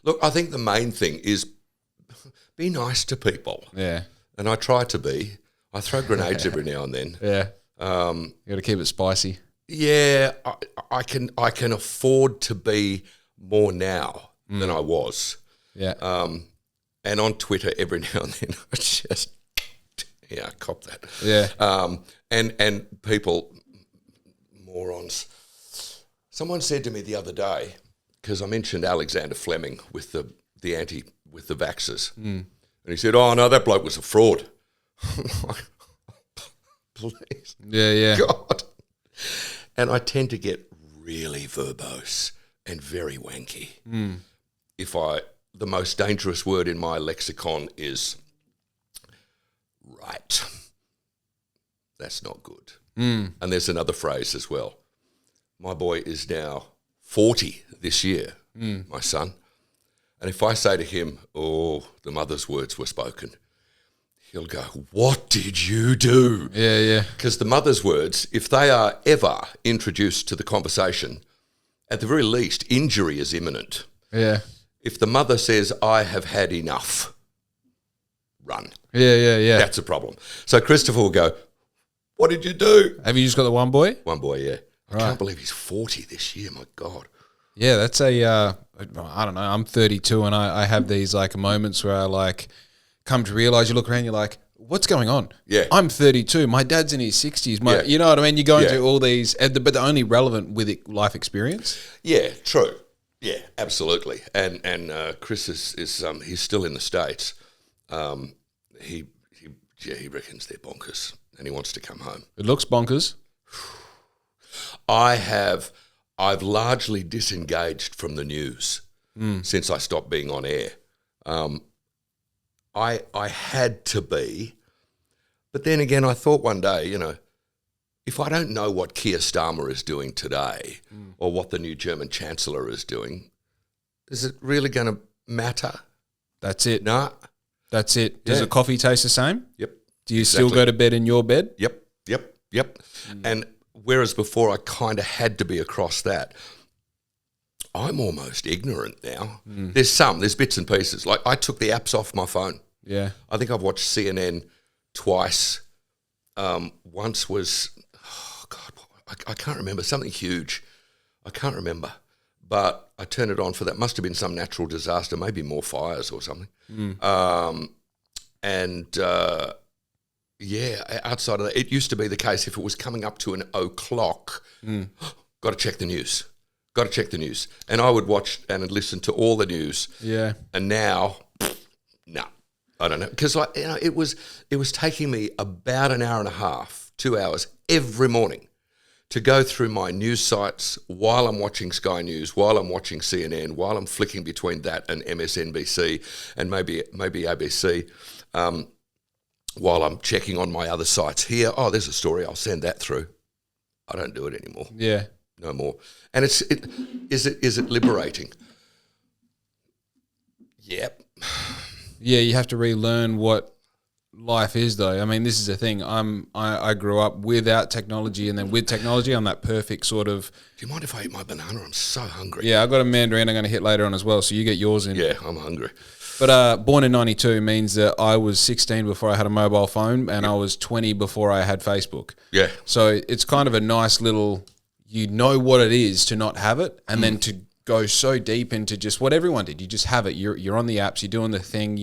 Look, I think the main thing is be nice to people. Yeah. And I try to be. I throw grenades every now and then. Yeah. You got to keep it spicy. Yeah, I can afford to be more now than I was. Yeah. And on Twitter every now and then I just cop that. Yeah. And people, morons. Someone said to me the other day, because I mentioned Alexander Fleming with the vaxxers, and he said, "Oh no, that bloke was a fraud." I'm like, please, Yeah. God. And I tend to get really verbose and very wanky. The most dangerous word in my lexicon is right. That's not good. And there's another phrase as well. My boy is now 40 this year, my son. And if I say to him, "Oh, the mother's words were spoken," he'll go, "What did you do?" Yeah. Because the mother's words, if they are ever introduced to the conversation, at the very least, injury is imminent. Yeah. If the mother says, "I have had enough," run. Yeah. That's a problem. So Christopher will go, "What did you do?" Have you just got the one boy? One boy, yeah. I can't believe he's 40 this year, my God. Yeah, that's I don't know, I'm 32 and I have these like moments where I like come to realize, you look around, you're like, what's going on? Yeah. I'm 32. My dad's in his 60s. You know what I mean? You go into all these, but they're only relevant with life experience. Yeah, true. Yeah, absolutely. And Chris is he's still in the States. He reckons they're bonkers and he wants to come home. It looks bonkers. I've largely disengaged from the news since I stopped being on air. I had to be, but then again, I thought one day, if I don't know what Keir Starmer is doing today or what the new German Chancellor is doing, is it really going to matter? That's it. Nah. That's it. Does a coffee taste the same? Yep. Do you still go to bed in your bed? Yep. And whereas before I kind of had to be across that, I'm almost ignorant now. There's bits and pieces. Like I took the apps off my phone. Yeah. I think I've watched CNN twice. Once was, I can't remember, something huge. I can't remember. But I turned it on for that. Must have been some natural disaster, maybe more fires or something. Outside of that, it used to be the case if it was coming up to o'clock, got to check the news. And I would watch and listen to all the news. Yeah. And now, no, I don't know. Because it was taking me about an hour and a half, 2 hours every morning to go through my news sites while I'm watching Sky News, while I'm watching CNN, while I'm flicking between that and MSNBC and maybe ABC, while I'm checking on my other sites here. Oh, there's a story. I'll send that through. I don't do it anymore. Yeah. No more. And is it liberating? Yep. Yeah, you have to relearn what life is, though. I mean, this is the thing. I grew up without technology, and then with technology, I'm that perfect sort of. Do you mind if I eat my banana? I'm so hungry. Yeah, I got a mandarin I'm going to hit later on as well, so you get yours in. Yeah, I'm hungry. But born in 92 means that I was 16 before I had a mobile phone, and I was 20 before I had Facebook. Yeah. So it's kind of a nice little, you know what it is to not have it, and then to go so deep into just what everyone did. You just have it. You're on the apps. You're doing the thing.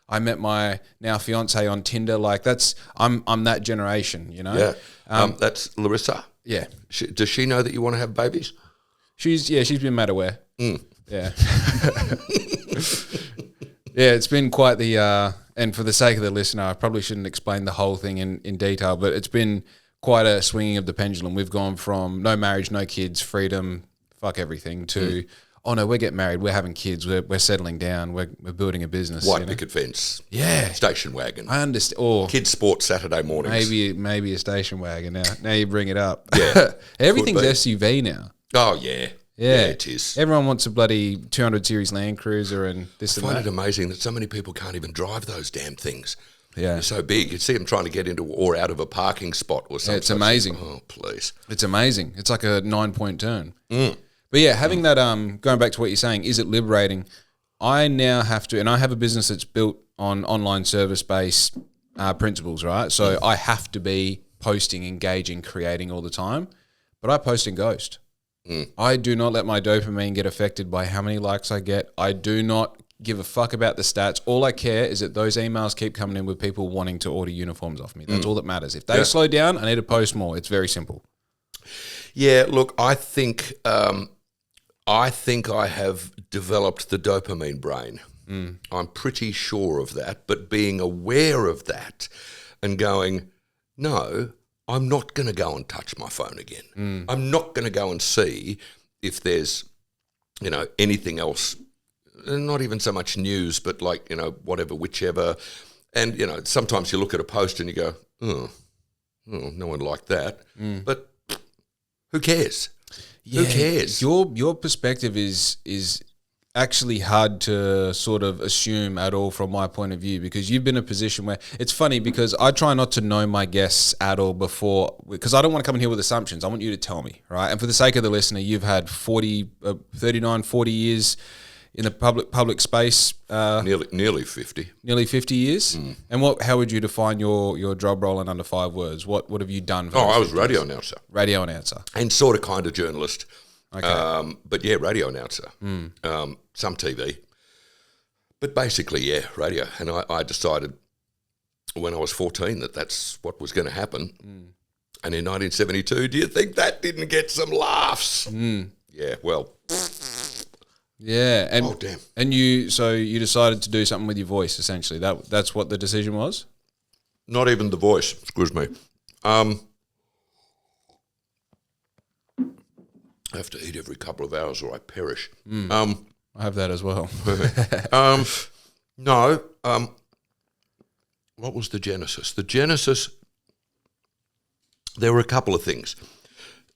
I met my now fiance on Tinder. Like I'm that generation. Yeah. That's Larissa. Yeah. Does she know that you want to have babies? She's been made aware. Yeah. Yeah, it's been quite the, and for the sake of the listener, I probably shouldn't explain the whole thing in detail, but it's been quite a swinging of the pendulum. We've gone from no marriage, no kids, freedom, fuck everything, to, oh no, we're getting married, we're having kids, we're settling down, we're building a business. White picket fence. Yeah. Station wagon. I understand. Or kids sport Saturday mornings. Maybe a station wagon now you bring it up. Yeah. Everything's SUV now. Oh, yeah. Yeah, it is. Everyone wants a bloody 200 series Land Cruiser and this and that. I find it amazing that so many people can't even drive those damn things. Yeah. They're so big. You see them trying to get into or out of a parking spot or something. Yeah, it's amazing. Oh, please. It's amazing. It's like a 9-point turn. But yeah, having that, going back to what you're saying, is it liberating? I now have to, and I have a business that's built on online service-based principles, right? So I have to be posting, engaging, creating all the time, but I post and ghost. I do not let my dopamine get affected by how many likes I get. I do not give a fuck about the stats. All I care is that those emails keep coming in with people wanting to order uniforms off me. That's all that matters. If they slow down, I need to post more. It's very simple. Yeah, look, I think I have developed the dopamine brain. I'm pretty sure of that, but being aware of that and going, no, I'm not going to go and touch my phone again. I'm not going to go and see if there's, anything else, not even so much news, but like, whatever, whichever. And, sometimes you look at a post and you go, oh no one liked that. But who cares? Yeah, who cares? Your perspective is actually hard to sort of assume at all from my point of view, because you've been in a position where it's funny because I try not to know my guests at all before, because I don't want to come in here with assumptions. I want you to tell me, right? And for the sake of the listener, you've had 40 years in the public space. Nearly 50. Nearly 50 years? And how would you define your job role in under 5 words? What have you done for I was radio announcer. Radio announcer. And sort of kind of journalist. Okay. But yeah, radio announcer. Some TV. But basically, yeah, radio. And I decided when I was 14 that that's what was going to happen. And in 1972, do you think that didn't get some laughs? Yeah, well. Yeah. And, oh, damn. And you decided to do something with your voice, essentially. That's what the decision was? Not even the voice, excuse me. I have to eat every couple of hours or I perish. I have that as well. No. What was the genesis? The genesis, there were a couple of things.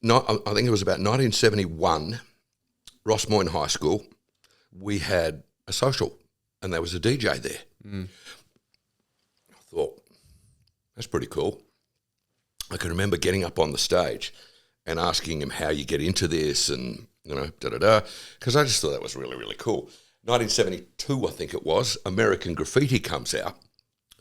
I think it was about 1971, Ross Moyne High School. We had a social and there was a DJ there. I thought, that's pretty cool. I can remember getting up on the stage and asking him how you get into this and, because I just thought that was really, really cool. 1972, I think it was, American Graffiti comes out.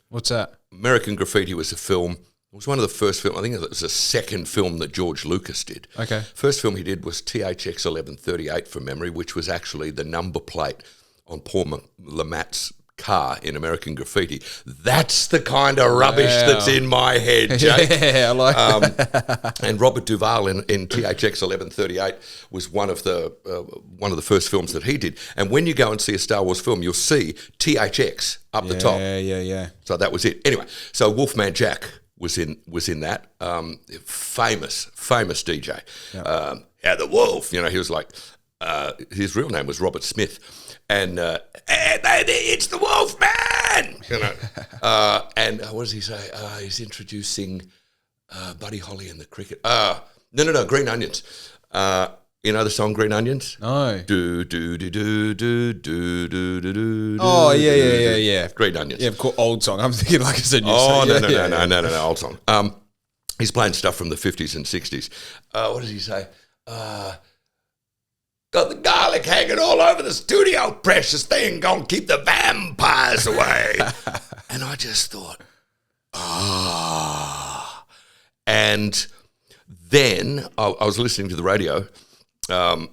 What's that? American Graffiti was a film. It was one of the first films. I think it was the second film that George Lucas did. Okay. First film he did was THX 1138 from memory, which was actually the number plate on Paul Lamatte's car in American Graffiti. That's the kind of rubbish that's in my head, Jake. Yeah, I like that. And Robert Duvall in THX 1138 was one of the first films that he did. And when you go and see a Star Wars film, you'll see THX up the top. Yeah. So that was it. Anyway, so Wolfman Jack was in that famous DJ. Yeah, the Wolf. He was like his real name was Robert Smith. And it's the Wolf Man, and what does he say? He's introducing Buddy Holly and the Cricket. No, Green Onions. You know the song Green Onions? No. Do do do do do do do do do. Oh yeah. Green Onions. Yeah, of course, old song. I'm thinking like I said. No, old song. He's playing stuff from the 50s and 60s. What does he say? Got the garlic hanging all over the studio, precious thing, gonna keep the vampires away. And I just thought, And then I was listening to the radio, and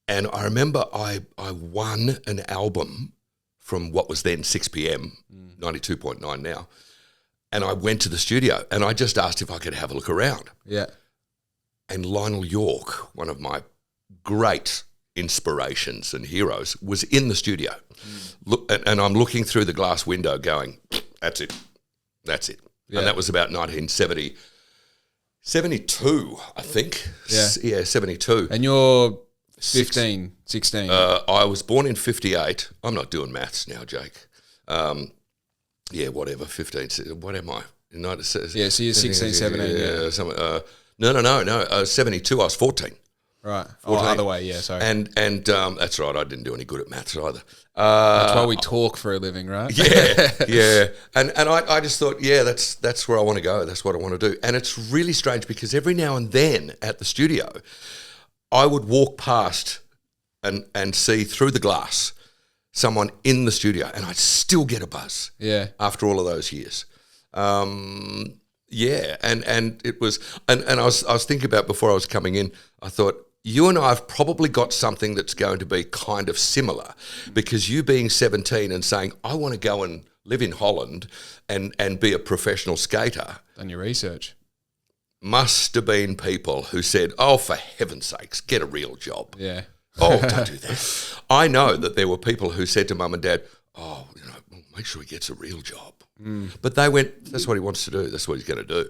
I remember I won an album from what was then 6pm, 92.9 now, and I went to the studio, and I just asked if I could have a look around. Yeah. And Lionel York, one of my great inspirations and heroes, was in the studio. Look, and I'm looking through the glass window going, that's it. Yeah. And that was about 1970, 72, I think. Yeah, 72. And you're 15, 16. I was born in 58. I'm not doing maths now, Jake. Yeah, whatever, 15, what am I? So you're 16, 17. Yeah. No. 72, I was 14. Right. 14. Other way, yeah, sorry. And that's right, I didn't do any good at maths either. That's why we talk for a living, right? Yeah. And I just thought, yeah, that's where I want to go. That's what I want to do. And it's really strange because every now and then at the studio, I would walk past and see through the glass someone in the studio, and I'd still get a buzz. Yeah. After all of those years. Yeah, and it was, and I was thinking about before I was coming in, I thought, you and I have probably got something that's going to be kind of similar, because you being 17 and saying, I want to go and live in Holland and be a professional skater. Done your research. Must have been people who said, oh, for heaven's sakes, get a real job. Yeah. Oh, don't do that. I know that there were people who said to mum and dad, oh, make sure he gets a real job. But they went, that's what he wants to do. That's what he's going to do.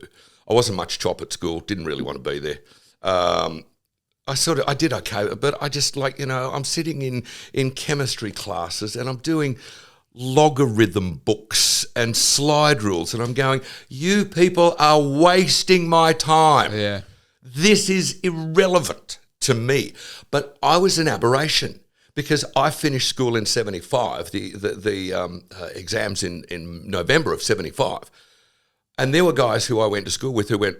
I wasn't much chop at school. Didn't really want to be there. I did okay, but I just I'm sitting in chemistry classes and I'm doing logarithm books and slide rules, and I'm going, you people are wasting my time. Yeah. This is irrelevant to me. But I was an aberration, because I finished school in 75, the exams in November of 75. And there were guys who I went to school with who went,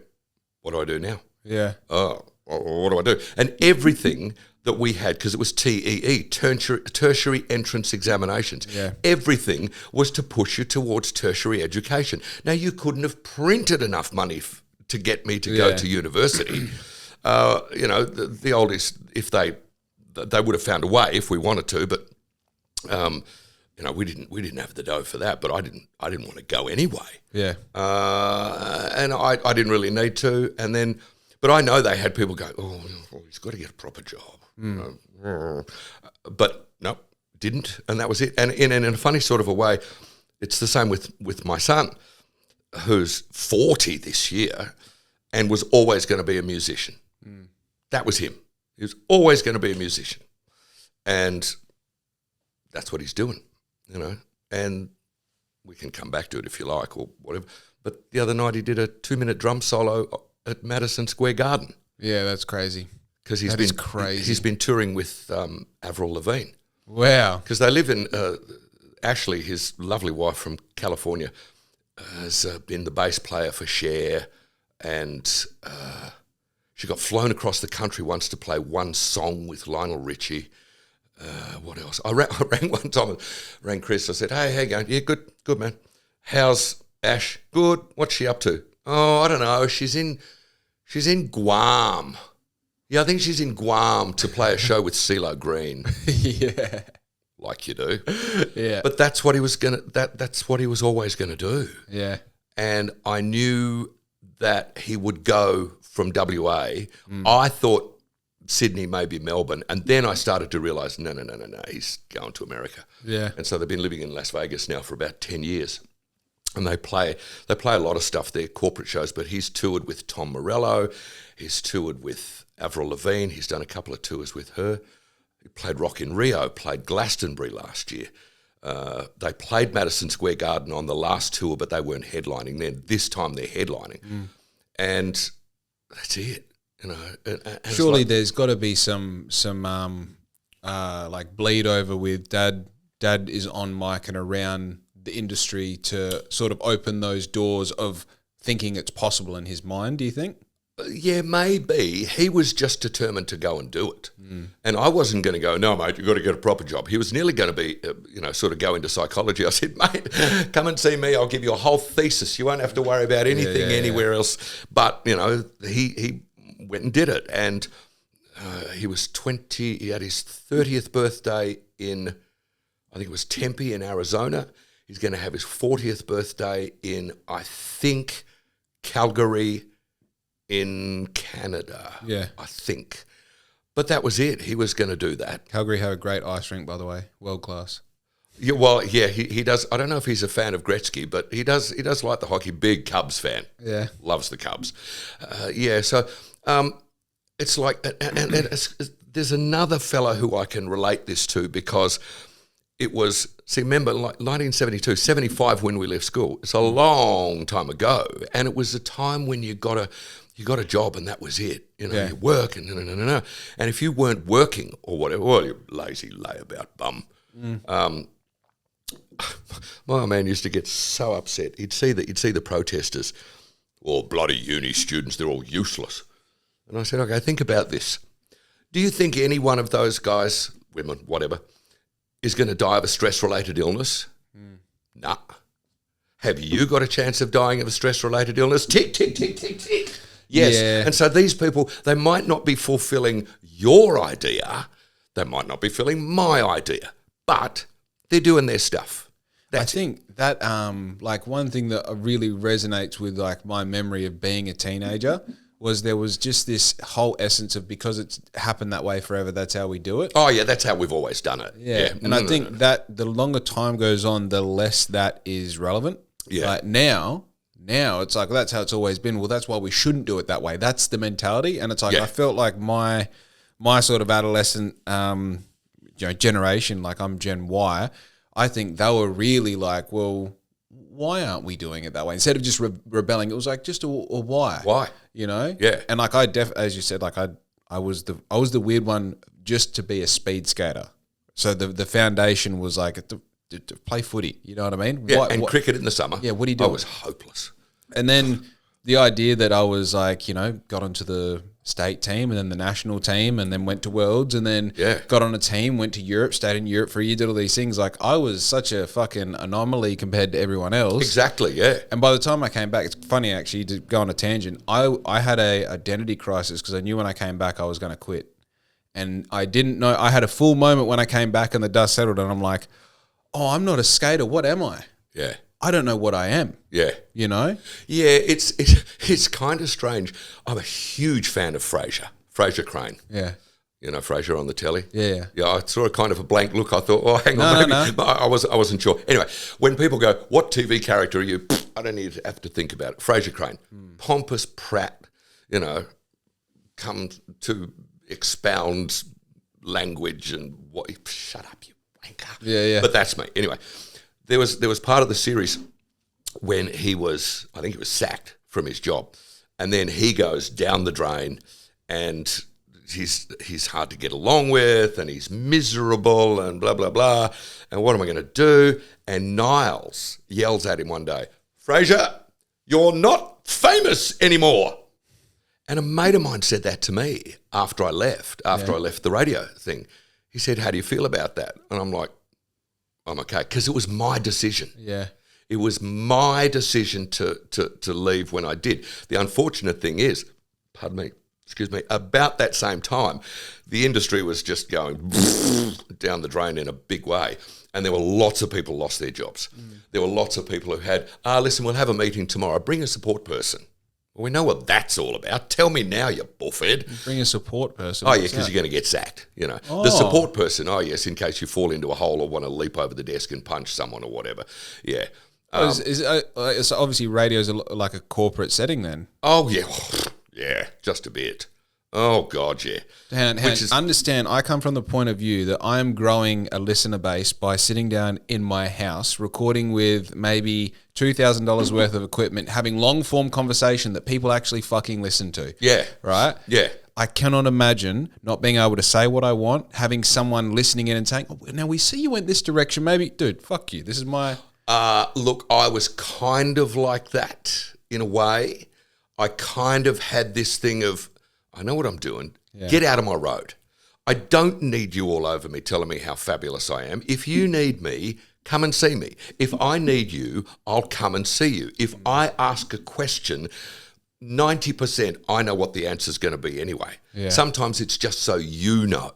what do I do now? Yeah. Oh, what do I do? And everything that we had, because it was TEE, tertiary entrance examinations, everything was to push you towards tertiary education. Now, you couldn't have printed enough money to get me to go to university. The oldest, if they would have found a way if we wanted to, but we didn't have the dough for that. But I didn't want to go anyway. Yeah. And I didn't really need to. And then, but I know they had people go, oh, he's got to get a proper job. But no, didn't, and that was it. And in a funny sort of a way, it's the same with my son, who's 40 this year, and was always going to be a musician. That was him. He was always going to be a musician. And that's what he's doing, And we can come back to it if you like or whatever. But the other night he did a 2-minute drum solo at Madison Square Garden. Yeah, that's crazy. Because crazy. He's been touring with Avril Lavigne. Wow. Because they live in, Ashley, his lovely wife from California, has been the bass player for Cher, and she got flown across the country once to play one song with Lionel Richie. What else? I rang one time and rang Chris. I said, hey, how you going? Yeah, good, man. How's Ash? Good. What's she up to? Oh, I don't know. She's in Guam. Yeah, I think she's in Guam to play a show with CeeLo Green. Yeah. Like you do. Yeah. But that's what he was that's what he was always gonna do. Yeah. And I knew that he would go from WA. I thought Sydney, maybe Melbourne, and then I started to realise, no, he's going to America. Yeah. And so they've been living in Las Vegas now for about 10 years. And they play a lot of stuff there, corporate shows, but he's toured with Tom Morello, he's toured with Avril Lavigne, he's done a couple of tours with her. He played Rock in Rio, played Glastonbury last year. They played Madison Square Garden on the last tour, but they weren't headlining then. This time they're headlining. And that's it. And surely there's got to be some like bleed over with dad is on mic and around the industry to sort of open those doors of thinking it's possible in his mind, do you think? Yeah, maybe. He was just determined to go and do it. And I wasn't going to go, no, mate, you've got to get a proper job. He was nearly going to be, sort of go into psychology. I said, mate, come and see me. I'll give you a whole thesis. You won't have to worry about anything anywhere else. But, he went and did it. And he was 20. He had his 30th birthday in, I think it was Tempe in Arizona. He's going to have his 40th birthday in, I think, Calgary in Canada. Yeah. I think. But that was it. He was going to do that. Calgary have a great ice rink, by the way. World class. Yeah, well, yeah, he does. I don't know if he's a fan of Gretzky, but he does like the hockey. Big Cubs fan. Yeah. Loves the Cubs. So it's like, and there's another fella who I can relate this to, because it was, remember, like 1972, 75 when we left school. It's a long time ago. And it was a time when you got a job and that was it. You work and no. And if you weren't working or whatever, well, you lazy layabout bum. My man used to get so upset. You'd see the protesters, bloody uni students, they're all useless. And I said, okay, think about this. Do you think any one of those guys, women, whatever, is going to die of a stress-related illness? Nah. Have you got a chance of dying of a stress-related illness? Tick, tick, tick, tick, tick. Yes. Yeah. And so these people, they might not be fulfilling your idea. They might not be fulfilling my idea. But they're doing their stuff. I think that like one thing that really resonates with like my memory of being a teenager was there was just this whole essence of because it's happened that way forever, that's how we do it. Oh, yeah, that's how we've always done it. Yeah. And I think that the longer time goes on, the less that is relevant. Yeah. Like now it's like, that's how it's always been. Well, that's why we shouldn't do it that way. That's the mentality. And it's like, I felt like my sort of adolescent, generation, like I'm Gen Y, I think they were really like, well, why aren't we doing it that way? Instead of just rebelling, it was like just a why. Why? You know? Yeah. And like as you said, like I was the weird one just to be a speed skater. So the foundation was like to play footy. You know what I mean? Yeah, cricket in the summer. Yeah, what do you do? I was hopeless. And then the idea that I was like, got onto the state team and then the national team and then went to Worlds and then got on a team, went to Europe, stayed in Europe for a year, did all these things. Like I was such a fucking anomaly compared to everyone else. Exactly, yeah. And by the time I came back, it's funny actually to go on a tangent. I had a identity crisis because I knew when I came back I was going to quit. And I didn't know, I had a full moment when I came back and the dust settled and I'm like, oh, I'm not a skater. What am I? Yeah. I don't know what I am. Yeah. You know? Yeah, it's kind of strange. I'm a huge fan of Fraser Crane. Yeah. You know, Frasier on the telly. Yeah. Yeah, I saw a kind of a blank look. I thought, oh, hang on, maybe. But I wasn't sure. Anyway, when people go, what TV character are you? I don't even have to think about it. Fraser Crane. Pompous prat, come to expound language and what. Shut up, you wanker. Yeah. But that's me. Anyway, there was part of the series when I think he was sacked from his job. And then he goes down the drain and he's hard to get along with and he's miserable and blah, blah, blah. And what am I going to do? And Niles yells at him one day, Fraser, you're not famous anymore. And a mate of mine said that to me after I left the radio thing. He said, how do you feel about that? And I'm like, I'm okay, because it was my decision. Yeah. It was my decision to leave when I did. The unfortunate thing is, about that same time, the industry was just going down the drain in a big way. And there were lots of people lost their jobs. There were lots of people who had, listen, we'll have a meeting tomorrow. Bring a support person. Well, we know what that's all about. Tell me now, you bullfed. Bring a support person. Oh, yeah, because you're going to get sacked, The support person, yes, in case you fall into a hole or want to leap over the desk and punch someone or whatever. Yeah. So obviously radio's like a corporate setting then. Oh, yeah. Yeah, just a bit. Oh, God, yeah. Understand, I come from the point of view that I am growing a listener base by sitting down in my house, recording with maybe $2,000 worth of equipment, having long-form conversation that people actually fucking listen to. Yeah. Right? Yeah. I cannot imagine not being able to say what I want, having someone listening in and saying, oh, now we see you went this direction, maybe. Dude, fuck you. This is my... Look, I was kind of like that in a way. I kind of had this thing of, I know what I'm doing. Yeah. Get out of my road. I don't need you all over me telling me how fabulous I am. If you need me, come and see me. If I need you, I'll come and see you. If I ask a question, 90% I know what the answer's going to be anyway. Yeah. Sometimes it's just so you know.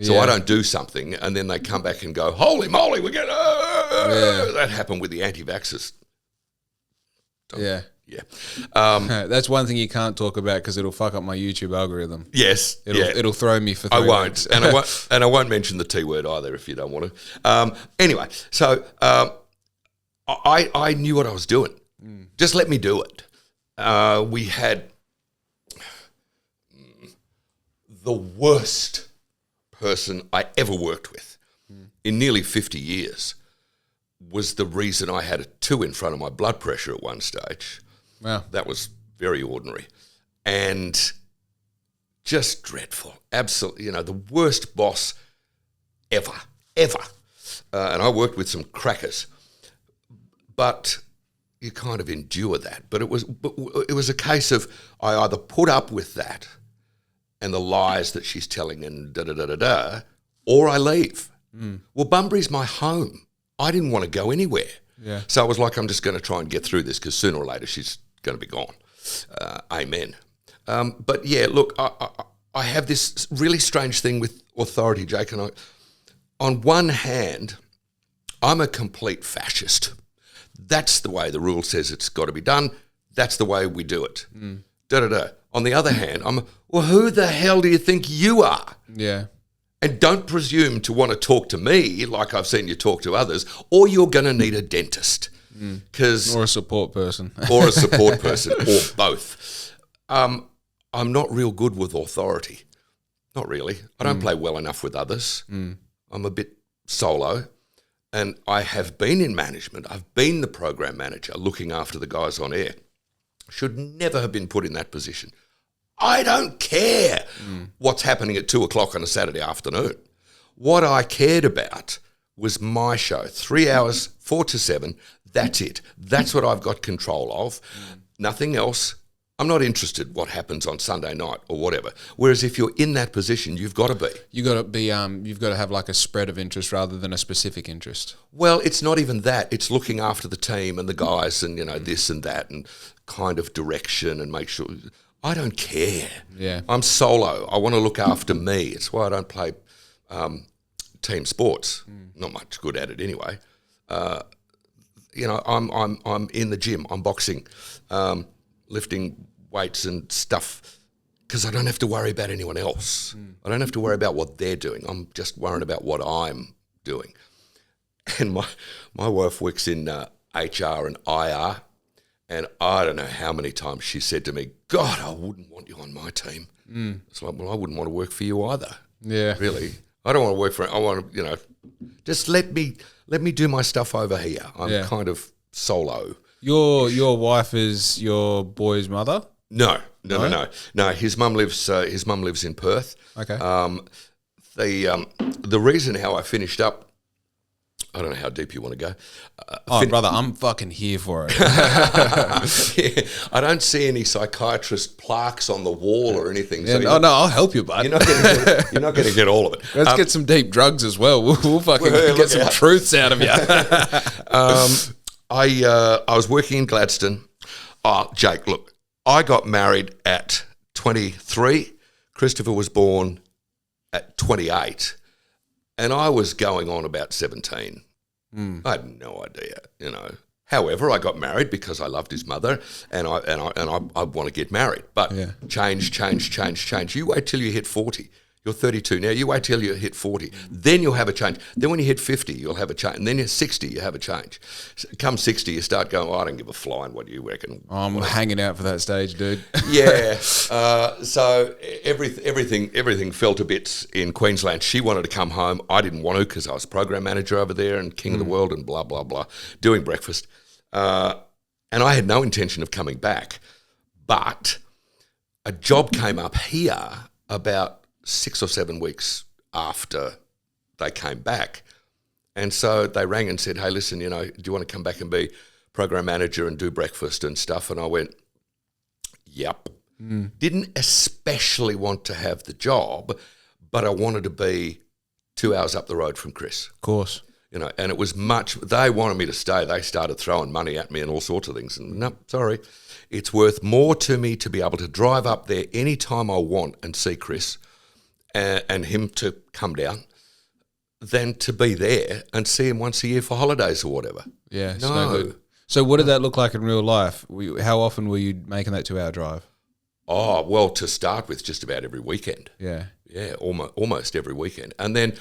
So I don't do something and then they come back and go, holy moly, we're going to... That happened with the anti-vaxxers. Yeah. Yeah. That's one thing you can't talk about because it'll fuck up my YouTube algorithm. Yes. It'll throw me for 3 weeks. And I won't mention the T word either if you don't want to. Anyway, so I knew what I was doing. Just let me do it. We had the worst person I ever worked with in nearly 50 years was the reason I had a 2 in front of my blood pressure at one stage. Wow. That was very ordinary and just dreadful. Absolutely, the worst boss ever. And I worked with some crackers, but you kind of endure that. But it was a case of I either put up with that and the lies that she's telling and da-da-da-da-da, or I leave. Well, Bunbury's my home. I didn't want to go anywhere. Yeah. So I was like, I'm just going to try and get through this because sooner or later she's going to be gone. Amen. But yeah, look, I have this really strange thing with authority, Jake, and on one hand, I'm a complete fascist. That's the way the rule says it's got to be done. That's the way we do it. Da-da-da. On the other hand, well, who the hell do you think you are? Yeah. And don't presume to want to talk to me like I've seen you talk to others, or you're going to need a dentist. Or a support person. Or a support person, or both. I'm not real good with authority. Not really. I don't play well enough with others. I'm a bit solo. And I have been in management. I've been the program manager looking after the guys on air. Should never have been put in that position. I don't care what's happening at 2 o'clock on a Saturday afternoon. What I cared about was my show, 3 hours, 4 to 7. That's it. That's what I've got control of. Nothing else. I'm not interested what happens on Sunday night or whatever. Whereas if you're in that position, you've got to be. You've got to have like a spread of interest rather than a specific interest. Well, it's not even that. It's looking after the team and the guys and, this and that and kind of direction and make sure. I don't care. Yeah. I'm solo. I want to look after me. It's why I don't play team sports. Not much good at it anyway. I'm in the gym. I'm boxing, lifting weights and stuff because I don't have to worry about anyone else. I don't have to worry about what they're doing. I'm just worrying about what I'm doing. And my wife works in HR and IR. And I don't know how many times she said to me, God, I wouldn't want you on my team. It's like, well, I wouldn't want to work for you either. Yeah. Really. I don't want to work for, I want to, just let me do my stuff over here. I'm kind of solo. Your wife is your boy's mother? No. His mum lives in Perth. Okay. The reason how I finished up, I don't know how deep you want to go. Brother, I'm fucking here for it. Yeah, I don't see any psychiatrist plaques on the wall or anything. Yeah, so no, I'll help you, bud. You're not going to get all of it. Let's get some deep drugs as well. We'll fucking get some truths out of you. I was working in Gladstone. Oh, Jake, look, I got married at 23. Christopher was born at 28. And I was going on about 17. I had no idea, However, I got married because I loved his mother, and I want to get married. But change. You wait till you hit 40. You're 32 now. You wait till you hit 40. Then you'll have a change. Then when you hit 50, you'll have a change. And then you're 60, you have a change. Come 60, you start going, I don't give a flying. What do you reckon? I'm hanging out for that stage, dude. Yeah. So everything fell to bits in Queensland. She wanted to come home. I didn't want to because I was program manager over there and king of the world and blah, blah, blah, doing breakfast. And I had no intention of coming back. But a job came up here about 6 or 7 weeks after they came back. And so they rang and said, hey, listen, do you want to come back and be program manager and do breakfast and stuff? And I went, yep. Didn't especially want to have the job, but I wanted to be 2 hours up the road from Chris. Of course. And it was they wanted me to stay. They started throwing money at me and all sorts of things. And no, sorry. It's worth more to me to be able to drive up there anytime I want and see Chris and him to come down than to be there and see him once a year for holidays or whatever. Yeah, no. Good. So what did that look like in real life? How often were you making that 2 hour drive? Oh, well, to start with, just about every weekend. Yeah. Yeah, almost every weekend. And then,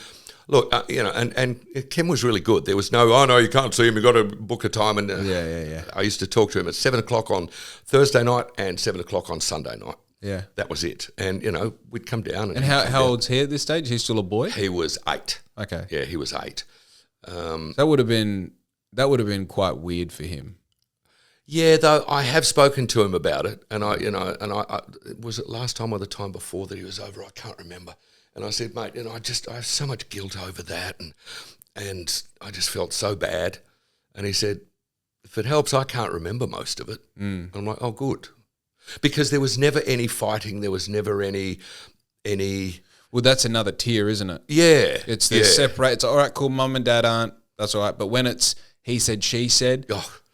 look, and Ken was really good. There was no, you can't see him, you've got to book a time. And Yeah. I used to talk to him at 7 o'clock on Thursday night and 7 o'clock on Sunday night. Yeah. That was it. And, we'd come down. And how old's he at this stage? He's still a boy? He was 8. Okay. Yeah, he was 8. That would have been quite weird for him. Yeah, though I have spoken to him about it, and I was it last time or the time before that he was over? I can't remember. And I said, mate, I have so much guilt over that, and I just felt so bad. And he said, if it helps, I can't remember most of it. And I'm like, oh, good. Because there was never any fighting. There was never any. Well, that's another tier, isn't it? Yeah. It's the separate. It's all right, cool. Mum and dad aren't. That's all right. But when it's he said, she said,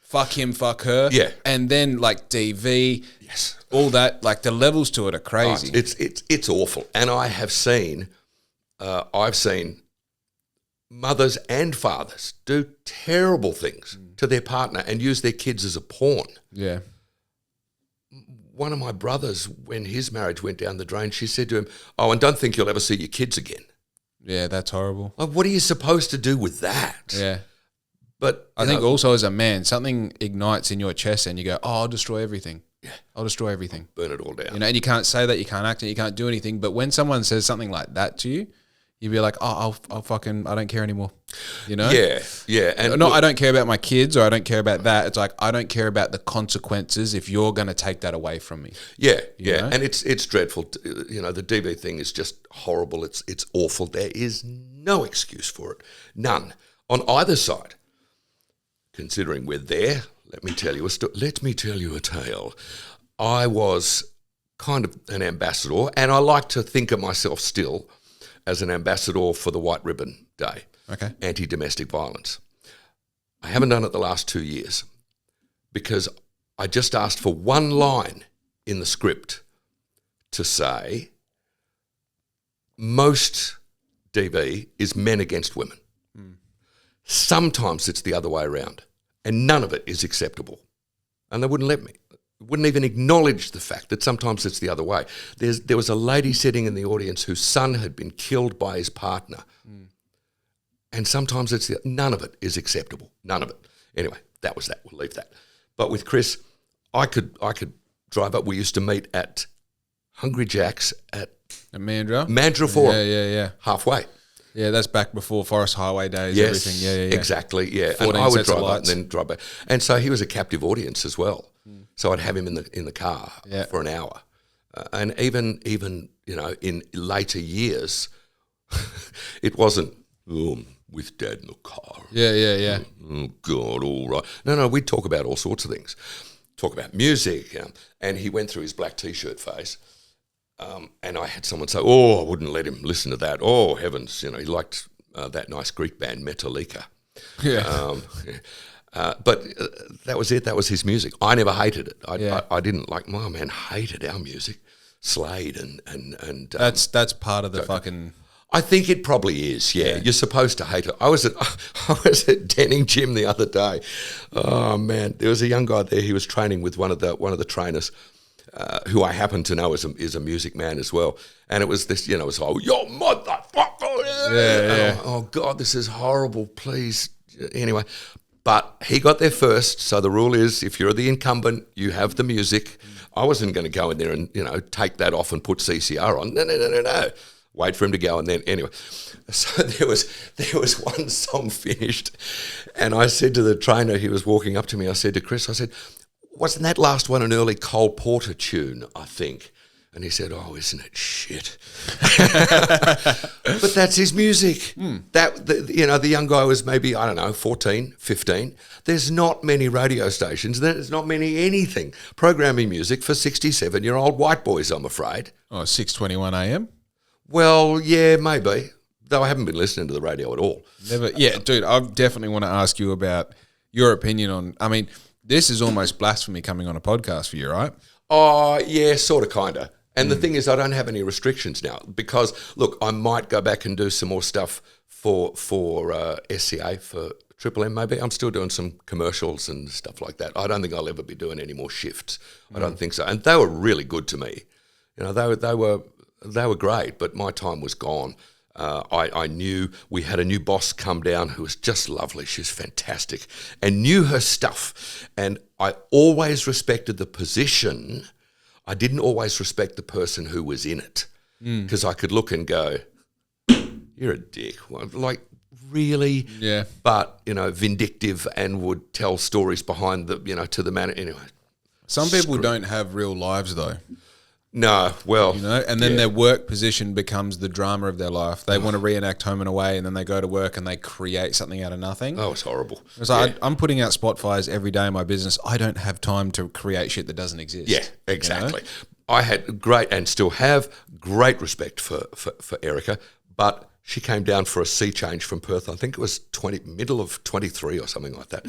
fuck him, fuck her. Yeah. And then like DV. Yes. All that, like the levels to it are crazy. It's awful. And I have seen, I've seen mothers and fathers do terrible things to their partner and use their kids as a pawn. Yeah. One of my brothers, when his marriage went down the drain, she said to him, "Oh, and don't think you'll ever see your kids again." Yeah, that's horrible. Like, what are you supposed to do with that? Yeah. But I think also as a man, something ignites in your chest and you go, oh, I'll destroy everything. Yeah. I'll destroy everything. Burn it all down. You know, and you can't say that, you can't act it, you can't do anything. But when someone says something like that to you, you'd be like, oh, I don't care anymore. You know? Yeah, yeah. And I don't care about my kids or I don't care about that. It's like, I don't care about the consequences if you're going to take that away from me. Yeah, You know? And it's dreadful. You know, the DV thing is just horrible. It's awful. There is no excuse for it. None. On either side. Considering we're there, let me tell you a tale. I was kind of an ambassador, and I like to think of myself still as an ambassador for the White Ribbon Day, anti-domestic violence. I haven't done it the last 2 years because I just asked for one line in the script to say most DV is men against women. Sometimes it's the other way around, and none of it is acceptable. And they wouldn't let me. Wouldn't even acknowledge the fact that sometimes it's the other way. There was a lady sitting in the audience whose son had been killed by his partner. And sometimes none of it is acceptable. None of it. Anyway, that was that. We'll leave that. But with Chris, I could drive up. We used to meet at Hungry Jack's at Mandurah Forum. Yeah. Halfway. Yeah, that's back before Forest Highway days, Yes, everything. Yeah. Exactly, yeah. 14 And I would sets of drive up and lights. then drive back. And so he was a captive audience as well. So I'd have him in the car for an hour. And even you know, in later years, it wasn't, with Dad in the car. Yeah. Oh, God, all right. No, we'd talk about all sorts of things. Talk about music. And he went through his black T-shirt phase. And I had someone say, I wouldn't let him listen to that. Oh, heavens, you know, he liked that nice Greek band, Metallica. Yeah. But that was it. That was his music. I never hated it. I didn't like, my man hated our music. Slade and That's part of the fucking... I think it probably is, yeah. You're supposed to hate it. I was at Denning Gym the other day. Oh, man. There was a young guy there. He was training with one of the trainers, who I happen to know is a music man as well. And it was this, you know, it was like, yo, motherfucker. Yeah. Oh, God, this is horrible, please. Anyway, but he got there first. So the rule is if you're the incumbent, you have the music. I wasn't going to go in there and, you know, take that off and put CCR on. No. Wait for him to go, and then anyway. So there was one song finished, and I said to the trainer, he was walking up to me, I said to Chris, I said, wasn't that last one an early Cole Porter tune, I think? And he said, oh, isn't it shit? But that's his music. The young guy was maybe, 14, 15. There's not many radio stations. There's not many anything programming music for 67-year-old white boys, I'm afraid. Oh, 6:21 a.m.? Well, yeah, maybe. Though I haven't been listening to the radio at all. Never. Yeah, dude, I definitely want to ask you about your opinion on... I mean, this is almost blasphemy coming on a podcast for you, right? Oh, yeah, sort of, kind of. And the thing is, I don't have any restrictions now because, look, I might go back and do some more stuff for SCA, for Triple M maybe. I'm still doing some commercials and stuff like that. I don't think I'll ever be doing any more shifts. I don't think so. And they were really good to me. You know, they were great, but my time was gone. I knew we had a new boss come down who was just lovely. She's fantastic and knew her stuff. And I always respected the position. I didn't always respect the person who was in it because I could look and go, you're a dick. Like, really? Yeah. But, you know, vindictive and would tell stories behind to the man. Anyway. Some people don't have real lives, though. No, well... You know, and then their work position becomes the drama of their life. They want to reenact Home and Away, and then they go to work and they create something out of nothing. Oh, it's horrible. It's like, I'm putting out spot fires every day in my business. I don't have time to create shit that doesn't exist. Yeah, exactly. You know? I had great, and still have, great respect for Erica, but she came down for a sea change from Perth. I think it was middle of 23 or something like that.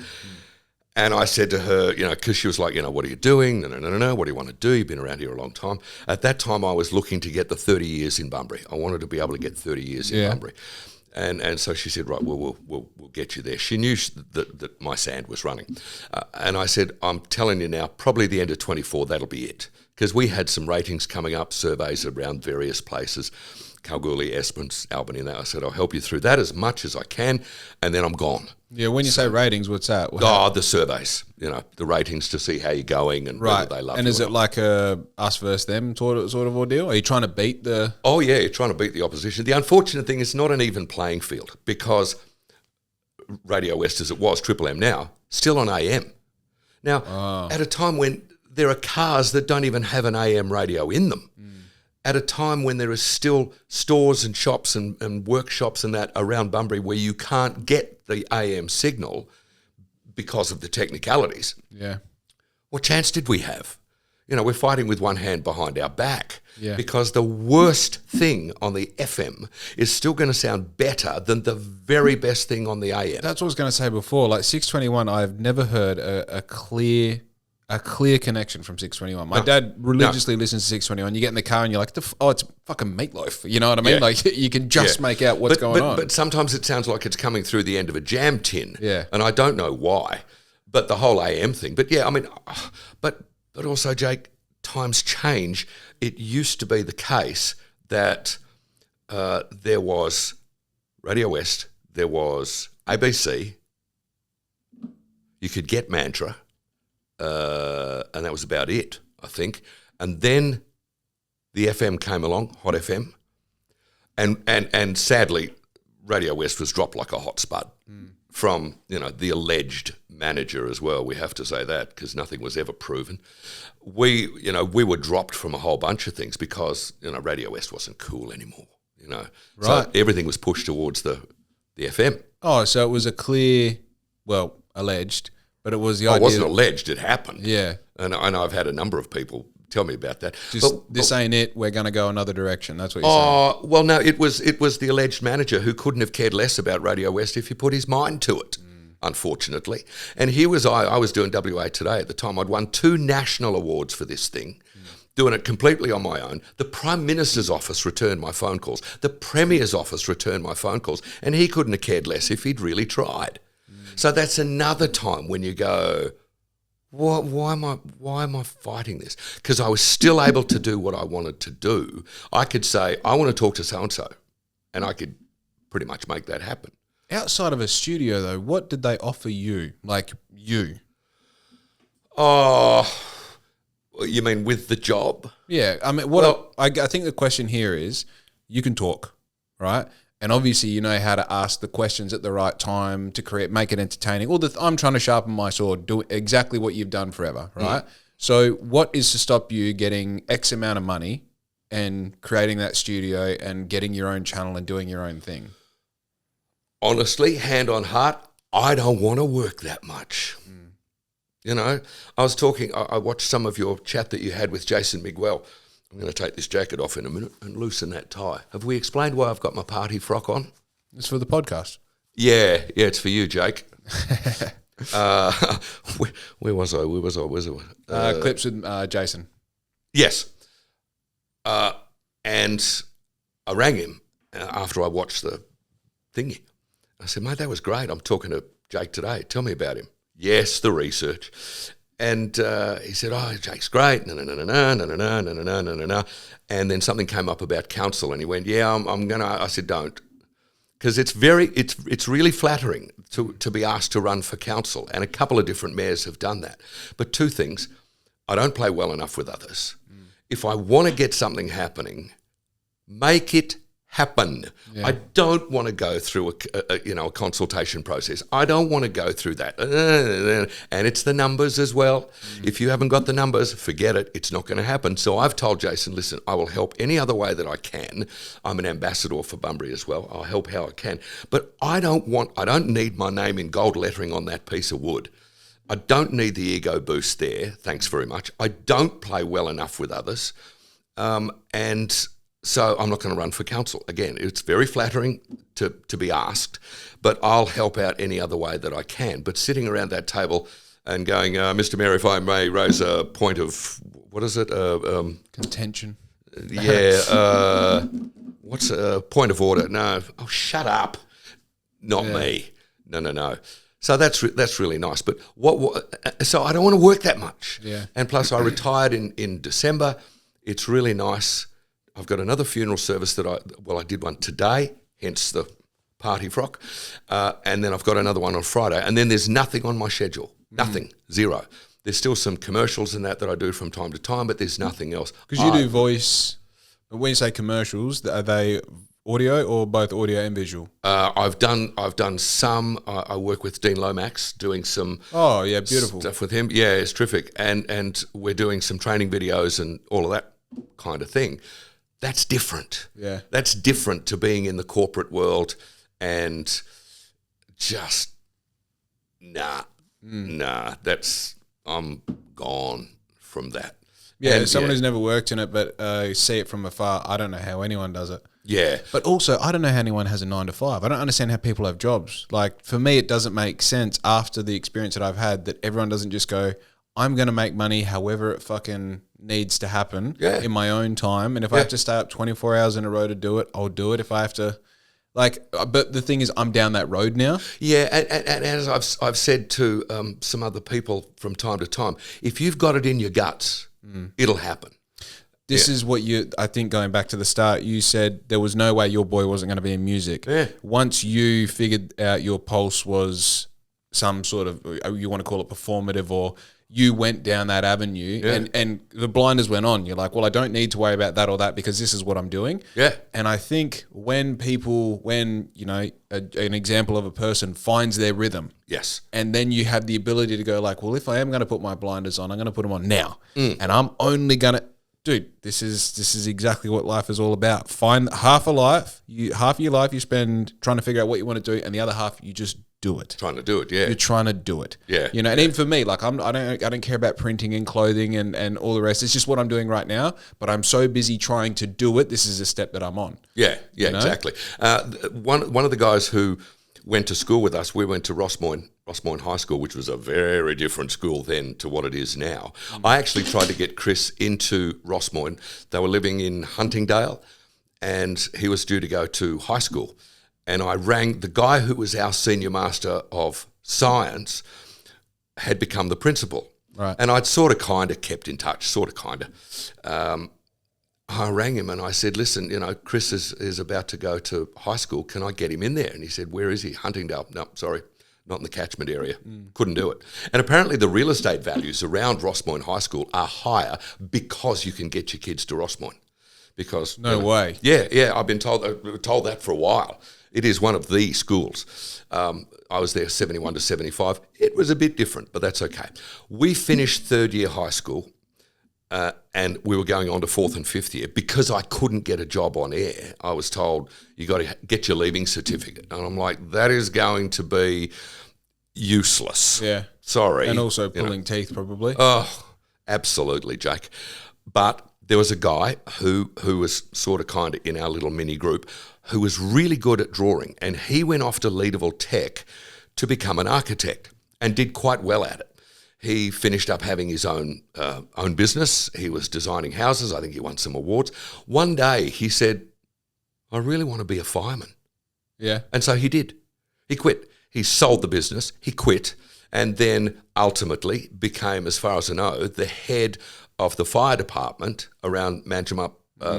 And I said to her, because she was like, what are you doing? No. What do you want to do? You've been around here a long time. At that time, I was looking to get the 30 years in Bunbury. I wanted to be able to get 30 years in Bunbury. And so she said, right, we'll get you there. She knew that my sand was running. And I said, I'm telling you now, probably the end of 24, that'll be it. Because we had some ratings coming up, surveys around various places, Kalgoorlie, Esperance, Albany, and that. I said, I'll help you through that as much as I can, and then I'm gone. Yeah, when you say ratings, what's that? The surveys, the ratings to see how you're going and whether they love you. And is it like a us versus them sort of ordeal? Are you trying to beat the... Oh, yeah, you're trying to beat the opposition. The unfortunate thing is not an even playing field because RadioWest, as it was, Triple M now, still on AM. Now, at a time when there are cars that don't even have an AM radio in them, at a time when there is still stores and shops and workshops and that around Bunbury where you can't get the AM signal because of the technicalities. Yeah. What chance did we have? We're fighting with one hand behind our back because the worst thing on the FM is still going to sound better than the very best thing on the AM. That's what I was going to say before. Like 621, I've never heard a clear connection from 621. My dad religiously listens to 621. You get in the car and you're like, it's fucking Meatloaf. You know what I mean? Yeah. Like you can just make out what's going on. But sometimes it sounds like it's coming through the end of a jam tin. Yeah. And I don't know why. But the whole AM thing. But yeah, I mean, but also, Jake, times change. It used to be the case that there was RadioWest, there was ABC, you could get Mantra, and that was about it, I think. And then the FM came along, Hot FM, and sadly, RadioWest was dropped like a hot spud from the alleged manager as well. We have to say that because nothing was ever proven. We were dropped from a whole bunch of things because RadioWest wasn't cool anymore. Right. So everything was pushed towards the FM. Oh, so it was a clear, alleged. But it was the idea. It wasn't alleged, it happened. Yeah. And I've had a number of people tell me about that. This ain't it, we're going to go another direction. That's what you're saying. Oh, well, no, it was the alleged manager who couldn't have cared less about RadioWest if he put his mind to it, unfortunately. And here was I was doing WA Today at the time. I'd won 2 national awards for this thing, doing it completely on my own. The Prime Minister's office returned my phone calls. The Premier's office returned my phone calls. And he couldn't have cared less if he'd really tried. So that's another time when you go, why am I fighting this? Because I was still able to do what I wanted to do. I could say, I want to talk to so-and-so, and I could pretty much make that happen. Outside of a studio, though, what did they offer you? Like you? Oh, you mean with the job? Yeah. I mean, I think the question here is, you can talk, right? And obviously, you know how to ask the questions at the right time to make it entertaining. I'm trying to sharpen my sword, do exactly what you've done forever, right? So what is to stop you getting X amount of money and creating that studio and getting your own channel and doing your own thing? Honestly, hand on heart, I don't want to work that much. I was talking, I watched some of your chat that you had with Jason Miguel. I'm going to take this jacket off in a minute and loosen that tie. Have we explained why I've got my party frock on? It's for the podcast. Yeah, it's for you, Jake. Where was I? Clips with Jason. Yes. And I rang him after I watched the thingy. I said, mate, that was great. I'm talking to Jake today. Tell me about him. Yes, the research. And he said, oh, Jake's great, no. And then something came up about council, and he went, yeah, I'm going to, I said, don't. Because it's really flattering to be asked to run for council, and a couple of different mayors have done that. But 2 things, I don't play well enough with others. If I want to get something happening, make it happen. Yeah. I don't want to go through a consultation process. I don't want to go through that. And it's the numbers as well. If you haven't got the numbers, forget it. It's not going to happen. So I've told Jason, listen, I will help any other way that I can. I'm an ambassador for Bunbury as well. I'll help how I can. But I don't need my name in gold lettering on that piece of wood. I don't need the ego boost there. Thanks very much. I don't play well enough with others. And so I'm not going to run for council. Again, it's very flattering to be asked, but I'll help out any other way that I can. But sitting around that table and going, Mr. Mayor, if I may raise a point of, what is it? Contention. Yeah. What's a point of order? No. Oh, shut up. Not me. No. So that's really nice. But so I don't want to work that much. Yeah. And plus I retired in December. It's really nice. I've got another funeral service that I did one today, hence the party frock. And then I've got another one on Friday. And then there's nothing on my schedule. Nothing. Zero. There's still some commercials and that I do from time to time, but there's nothing else. Because you do voice. When you say commercials, are they audio or both audio and visual? I've done some. I work with Dean Lomax doing some. Oh yeah, beautiful stuff with him. Yeah, it's terrific. And we're doing some training videos and all of that kind of thing. That's different. Yeah, that's different to being in the corporate world and just nah. I'm gone from that. Yeah, and someone who's never worked in it but see it from afar, I don't know how anyone does it. Yeah. But also, I don't know how anyone has a 9 to 5. I don't understand how people have jobs. Like, for me, it doesn't make sense after the experience that I've had that everyone doesn't just go, I'm going to make money however it fucking needs to happen in my own time. And if I have to stay up 24 hours in a row to do it, I'll do it. If I have to... but the thing is, I'm down that road now. Yeah, and as I've said to some other people from time to time, if you've got it in your guts, it'll happen. This is what I think going back to the start, you said there was no way your boy wasn't going to be in music. Yeah. Once you figured out your pulse was some sort of, you want to call it performative, or you went down that avenue and the blinders went on. You're like, well, I don't need to worry about that or that because this is what I'm doing. Yeah. And I think when an example of a person finds their rhythm. Yes. And then you have the ability to go like, well, if I am going to put my blinders on, I'm going to put them on now. And I'm only going to, dude, this is exactly what life is all about. Find half of your life you spend trying to figure out what you want to do, and the other half you just do it. Trying to do it, yeah. You're trying to do it. Yeah. You know, and even for me, like I don't care about printing and clothing and all the rest. It's just what I'm doing right now, but I'm so busy trying to do it. This is a step that I'm on. Yeah, exactly. One of the guys who went to school with us, we went to Rossmoyne High School, which was a very different school then to what it is now. I actually tried to get Chris into Rossmoyne. They were living in Huntingdale, and he was due to go to high school. And I rang the guy who was our senior master of science, had become the principal. Right. And I'd sort of kind of kept in touch, I rang him and I said, listen, Chris is about to go to high school. Can I get him in there? And he said, where is he? Huntingdale. No, sorry, not in the catchment area. Couldn't do it. And apparently the real estate values around Rossmoyne High School are higher because you can get your kids to Rossmoyne. Because no way. Yeah, I've been told that for a while. It is one of the schools. I was there 71 to 75. It was a bit different, but that's okay. We finished third year high school. And we were going on to fourth and fifth year. Because I couldn't get a job on air, I was told, you got to get your leaving certificate. And I'm like, that is going to be useless. Yeah. Sorry. And also pulling teeth probably. Oh, absolutely, Jake. But there was a guy who was sort of kind of in our little mini group who was really good at drawing. And he went off to Leederville Tech to become an architect and did quite well at it. He finished up having his own business. He was designing houses. I think he won some awards. One day he said, I really want to be a fireman. Yeah. And so he did. He quit. He sold the business. He quit. And then ultimately became, as far as I know, the head of the fire department around Manjimup,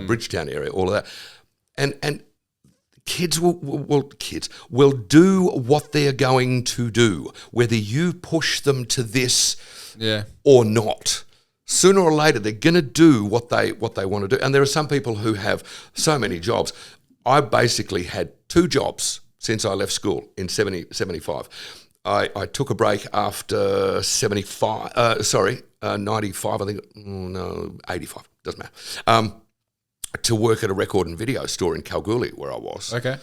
Bridgetown area, all of that. And kids will do what they're going to do, whether you push them to this or not. Sooner or later, they're going to do what they want to do. And there are some people who have so many jobs. I basically had 2 jobs since I left school in 75. I took a break after 95, 95, I think, 85, doesn't matter. To work at a record and video store in Kalgoorlie, where I was. Okay.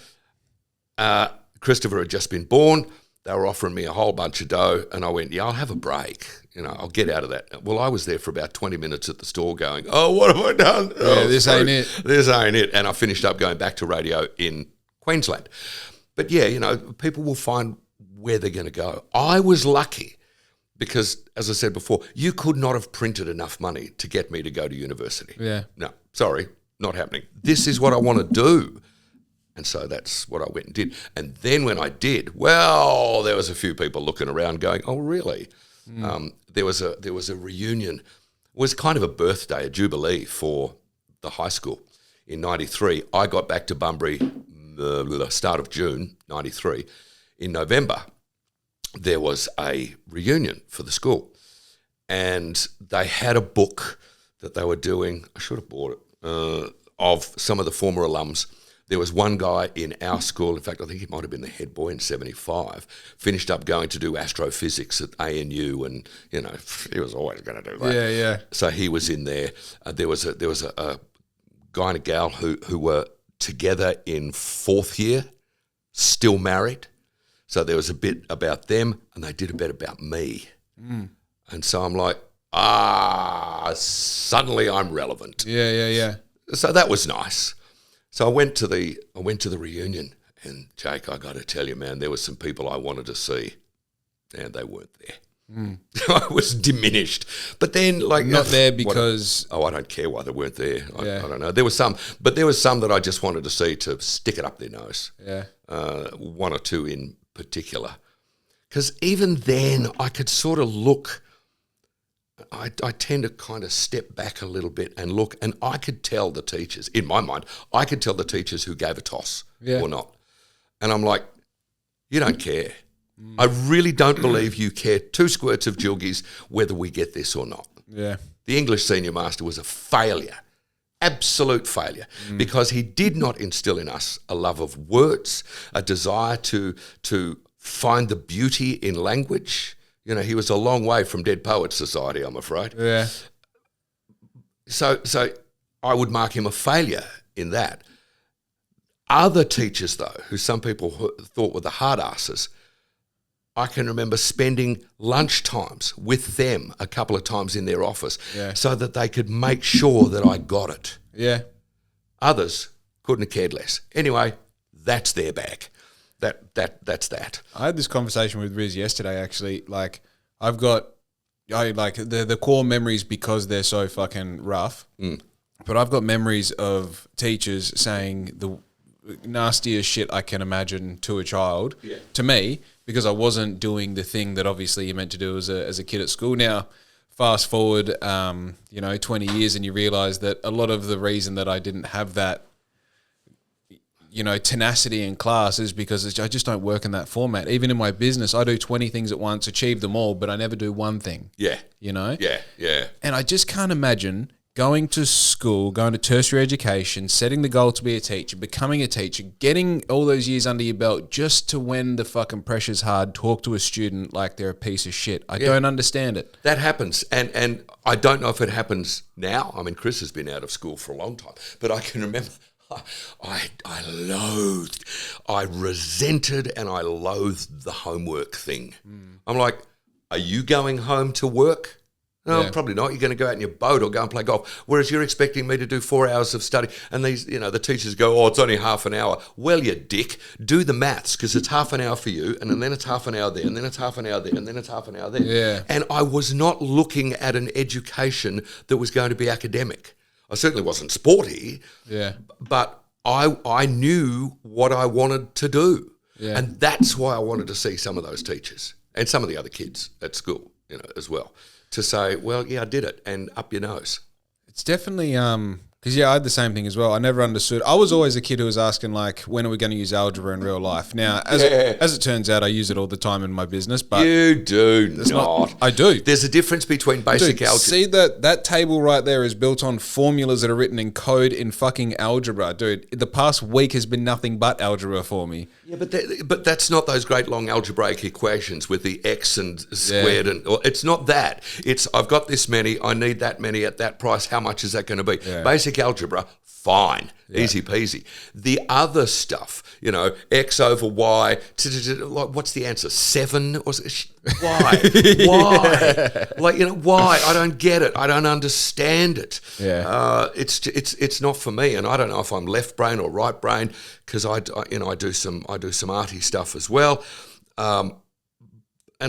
Christopher had just been born. they were offering me a whole bunch of dough, and I went, yeah, I'll have a break. I'll get out of that. Well, I was there for about 20 minutes at the store going, oh, what have I done? Yeah, this ain't it. This ain't it. And I finished up going back to radio in Queensland. But yeah, people will find where they're going to go. I was lucky because, as I said before, you could not have printed enough money to get me to go to university. Yeah. No, sorry, not happening. This is what I want to do. And so that's what I went and did. And then when I did, well, there was a few people looking around going, oh, really? There was a reunion. It was kind of a birthday, a jubilee for the high school. In 93, I got back to Bunbury the start of June, 93. In November, there was a reunion for the school. And they had a book that they were doing. I should have bought it, of some of the former alums. There was one guy in our school, in fact, I think he might have been the head boy in 75, finished up going to do astrophysics at ANU, and, he was always going to do that. Yeah, yeah. So he was in there. There was a guy and a gal who were together in fourth year, still married. So there was a bit about them, and they did a bit about me. And so I'm like, suddenly I'm relevant. Yeah. So that was nice. So I went to the reunion, and Jake, I got to tell you, man, there were some people I wanted to see, and they weren't there. I was diminished. But then, not there because I don't care why they weren't there. I don't know. There was some, but there was some that I just wanted to see to stick it up their nose. Yeah. One or two in particular, because even then I could sort of look. I tend to kind of step back a little bit and look, and I could tell the teachers, in my mind, I could tell the teachers who gave a toss or not. And I'm like, you don't care. I really don't believe you care two squirts of jilgies whether we get this or not. Yeah. The English senior master was a failure, absolute failure, because he did not instill in us a love of words, a desire to find the beauty in language. He was a long way from Dead Poets Society, I'm afraid. Yeah. So I would mark him a failure in that. Other teachers, though, who some people thought were the hard asses, I can remember spending lunch times with them a couple of times in their office so that they could make sure that I got it. Yeah. Others couldn't have cared less. Anyway, that's their bag. That's that. I had this conversation with Riz yesterday, actually. I've got the core memories because they're so fucking rough. But I've got memories of teachers saying the nastiest shit I can imagine to a child, to me, because I wasn't doing the thing that obviously you're meant to do as a kid at school. Now, fast forward, 20 years, and you realise that a lot of the reason that I didn't have that tenacity in class is because I just don't work in that format. Even in my business, I do 20 things at once, achieve them all, but I never do one thing. Yeah. Yeah. And I just can't imagine going to school, going to tertiary education, setting the goal to be a teacher, becoming a teacher, getting all those years under your belt just to, when the fucking pressure's hard, talk to a student like they're a piece of shit. I don't understand it. That happens. And I don't know if it happens now. I mean, Chris has been out of school for a long time, but I can remember I loathed, I resented and I loathed the homework thing. I'm like, are you going home to work? No, probably not. You're going to go out in your boat or go and play golf. Whereas you're expecting me to do 4 hours of study. And these, the teachers go, oh, it's only half an hour. Well, you dick, do the maths, because it's half an hour for you, and then it's half an hour there, and then it's half an hour there, and then it's half an hour there. Yeah. And I was not looking at an education that was going to be academic. I certainly wasn't sporty, but I knew what I wanted to do. Yeah. And that's why I wanted to see some of those teachers and some of the other kids at school, as well, to say, well, yeah, I did it, and up your nose. It's definitely, because, I had the same thing as well. I never understood. I was always a kid who was asking, when are we going to use algebra in real life? Now, as it turns out, I use it all the time in my business. But you do not. I do. There's a difference between basic algebra. See that table right there is built on formulas that are written in code in fucking algebra. Dude, the past week has been nothing but algebra for me. Yeah, but that's not those great long algebraic equations with the x and squared. It's not that. It's, I've got this many, I need that many at that price. How much is that going to be? Yeah. Basic algebra, fine, easy peasy. The other stuff, X over Y, like what's the answer? 7? Or why? Why? Like, why? I don't get it. I don't understand it. Yeah. It's not for me, and I don't know if I'm left brain or right brain, because I do some arty stuff as well, and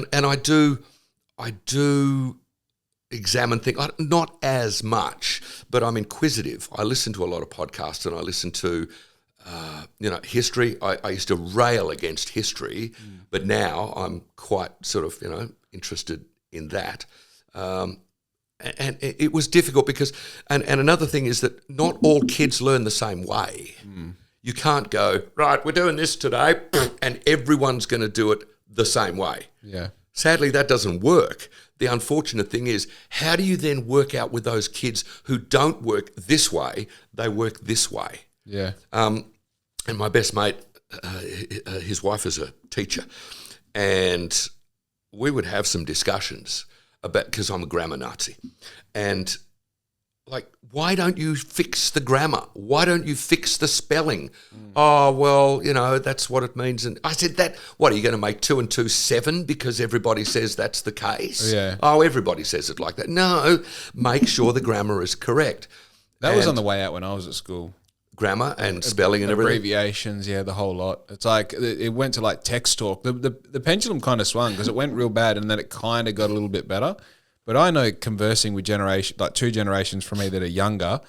I do examine things, not as much, but I'm inquisitive. I listen to a lot of podcasts, and I listen to, history. I used to rail against history, but now I'm quite sort of, interested in that. And it was difficult because, and another thing is that not all kids learn the same way. You can't go, right, we're doing this today, and everyone's going to do it the same way. Yeah. Sadly, that doesn't work. The unfortunate thing is, how do you then work out with those kids who don't work this way, they work this way? Yeah. And my best mate, his wife is a teacher, and we would have some discussions about, because I'm a grammar Nazi, and like, why don't you fix the grammar? Why don't you fix the spelling? Oh, well, that's what it means. And I said, what, are you going to make 2 and 2 7 because everybody says that's the case? Yeah. Oh, everybody says it like that. No, make sure the grammar is correct. That was on the way out when I was at school. Grammar and spelling and everything? Abbreviations, yeah, the whole lot. It's like, it went to like text talk. The pendulum kind of swung because it went real bad and then it kind of got a little bit better. But I know conversing with 2 generations from me that are younger,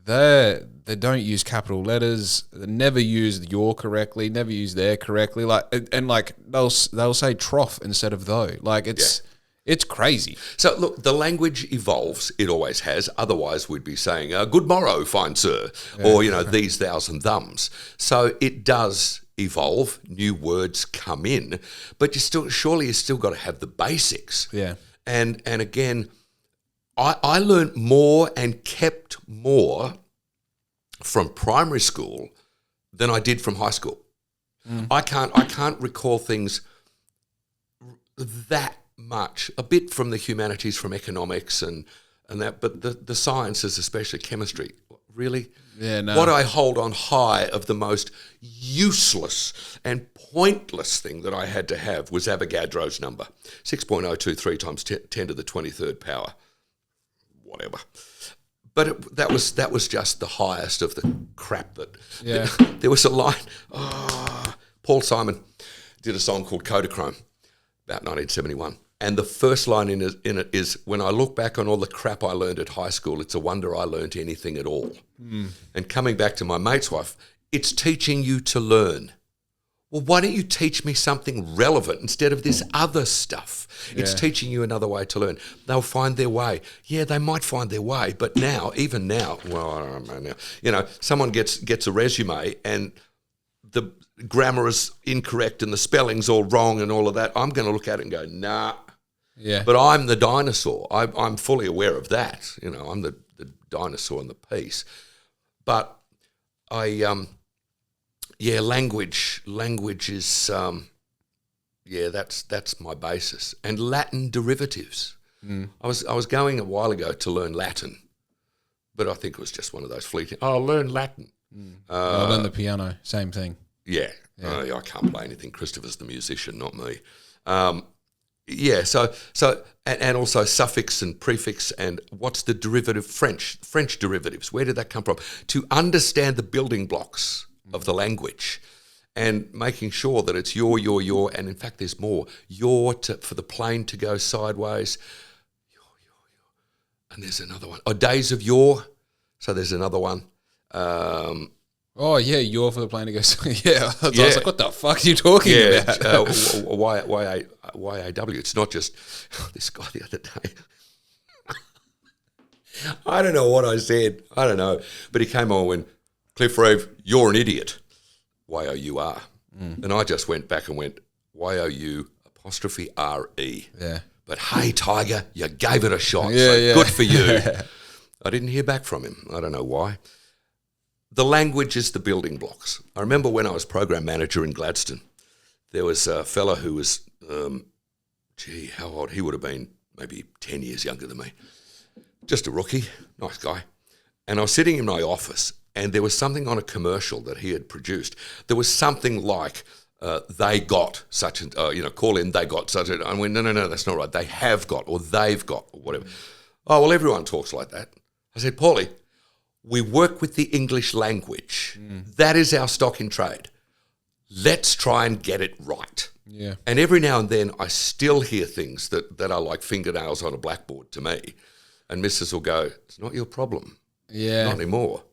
they don't use capital letters. They never use your correctly. Never use their correctly. They'll say trough instead of though. Like it's crazy. So look, the language evolves. It always has. Otherwise, we'd be saying "good morrow, fine sir," or these, thous, and thums. So it does evolve. New words come in, but you still got to have the basics. Yeah. And again, I learned more and kept more from primary school than I did from high school. I can't recall things that much. A bit from the humanities, from economics and that, but the sciences, especially chemistry, really. Yeah, no. What I hold on high of the most useless and pointless thing that I had to have was Avogadro's number, 6.023 times 10 to the 23rd power, whatever. But that was just the highest of the crap that. Yeah. There was a line. Paul Simon did a song called Kodachrome about 1971. And the first line in it is, when I look back on all the crap I learned at high school, it's a wonder I learned anything at all. And coming back to my mate's wife, it's teaching you to learn. Well, why don't you teach me something relevant instead of this other stuff? It's teaching you another way to learn. They'll find their way. Yeah, they might find their way, but even now, well, I don't know now. Someone gets a resume and the grammar is incorrect and the spelling's all wrong and all of that. I'm going to look at it and go, nah. Yeah. But I'm the dinosaur. I'm fully aware of that. I'm the dinosaur in the piece. But language is, that's my basis. And Latin derivatives. I was going a while ago to learn Latin, but I think it was just one of those fleeting, I'll learn Latin. I learned the piano, same thing. Yeah. I can't play anything. Christopher's the musician, not me. So and also suffix and prefix and what's the derivative French derivatives, where did that come from? To understand the building blocks of the language and making sure that it's your, and in fact there's more. For the plane to go sideways, your. And there's another one. Days of yore, so there's another one. Oh, yeah, you're for the plane to go. Yeah. I was like, what the fuck are you talking about? YAW. It's not just this guy the other day. I don't know what I said. I don't know. But he came on and went, Cliff Reeve, you're an idiot. YOUR. And I just went back and went, YOU apostrophe RE. Yeah. But hey, Tiger, you gave it a shot. Yeah, so yeah. Good for you. I didn't hear back from him. I don't know why. The language is the building blocks. I remember when I was program manager in Gladstone, there was a fella who was, how old? He would have been maybe 10 years younger than me. Just a rookie, nice guy. And I was sitting in my office and there was something on a commercial that he had produced. There was something like, they got such and, call in, they got such and, I went, no, that's not right. They have got, or they've got, or whatever. Oh, well, everyone talks like that. I said, Paulie, we work with the English language. That is our stock in trade. Let's try and get it right. Yeah. And every now and then I still hear things that are like fingernails on a blackboard to me. And Mrs. will go, it's not your problem. Yeah. Not anymore.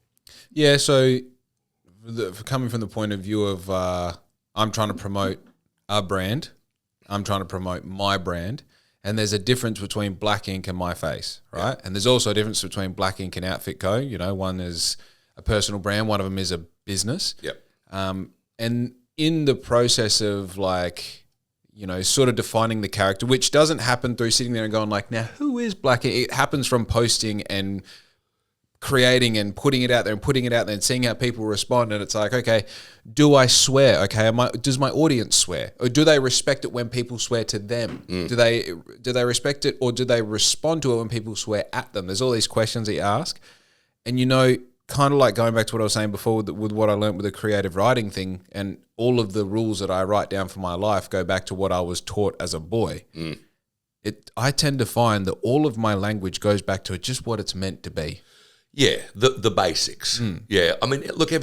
Yeah, so coming from the point of view of I'm trying to promote a brand, I'm trying to promote my brand, and there's a difference between Black Ink and My Face, right? Yeah. And there's also a difference between Black Ink and Outfit Co. You know, one is a personal brand, one of them is a business. Yep. And in the process of like, you know, sort of defining the character, which doesn't happen through sitting there and going like, now who is Black Ink? It happens from posting and creating and putting it out there and seeing how people respond. And it's like, okay, do I swear? Okay, does my audience swear? Or do they respect it when people swear to them? Do they respect it, or do they respond to it when people swear at them? There's all these questions that you ask. And, you know, kind of like going back to what I was saying before with what I learned with the creative writing thing, and all of the rules that I write down for my life go back to what I was taught as a boy. I tend to find that all of my language goes back to just what it's meant to be. Yeah, the basics. Yeah, I mean, look, I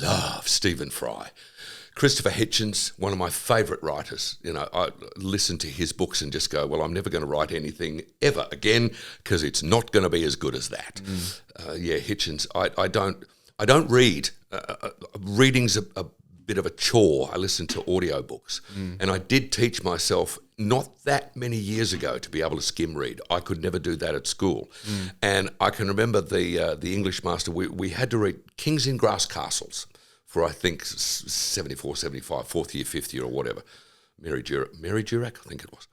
love Stephen Fry. Christopher Hitchens, one of my favourite writers. You know, I listen to his books and just go, well, I'm never going to write anything ever again because it's not going to be as good as that. Hitchens. I don't read. Reading's a bit of a chore. I listen to audiobooks, and I did teach myself not that many years ago to be able to skim read. I could never do that at school. And I can remember the English master, we had to read Kings in Grass Castles for, I think, 74, 75, fourth year, fifth year or whatever. Mary Durack, I think it was.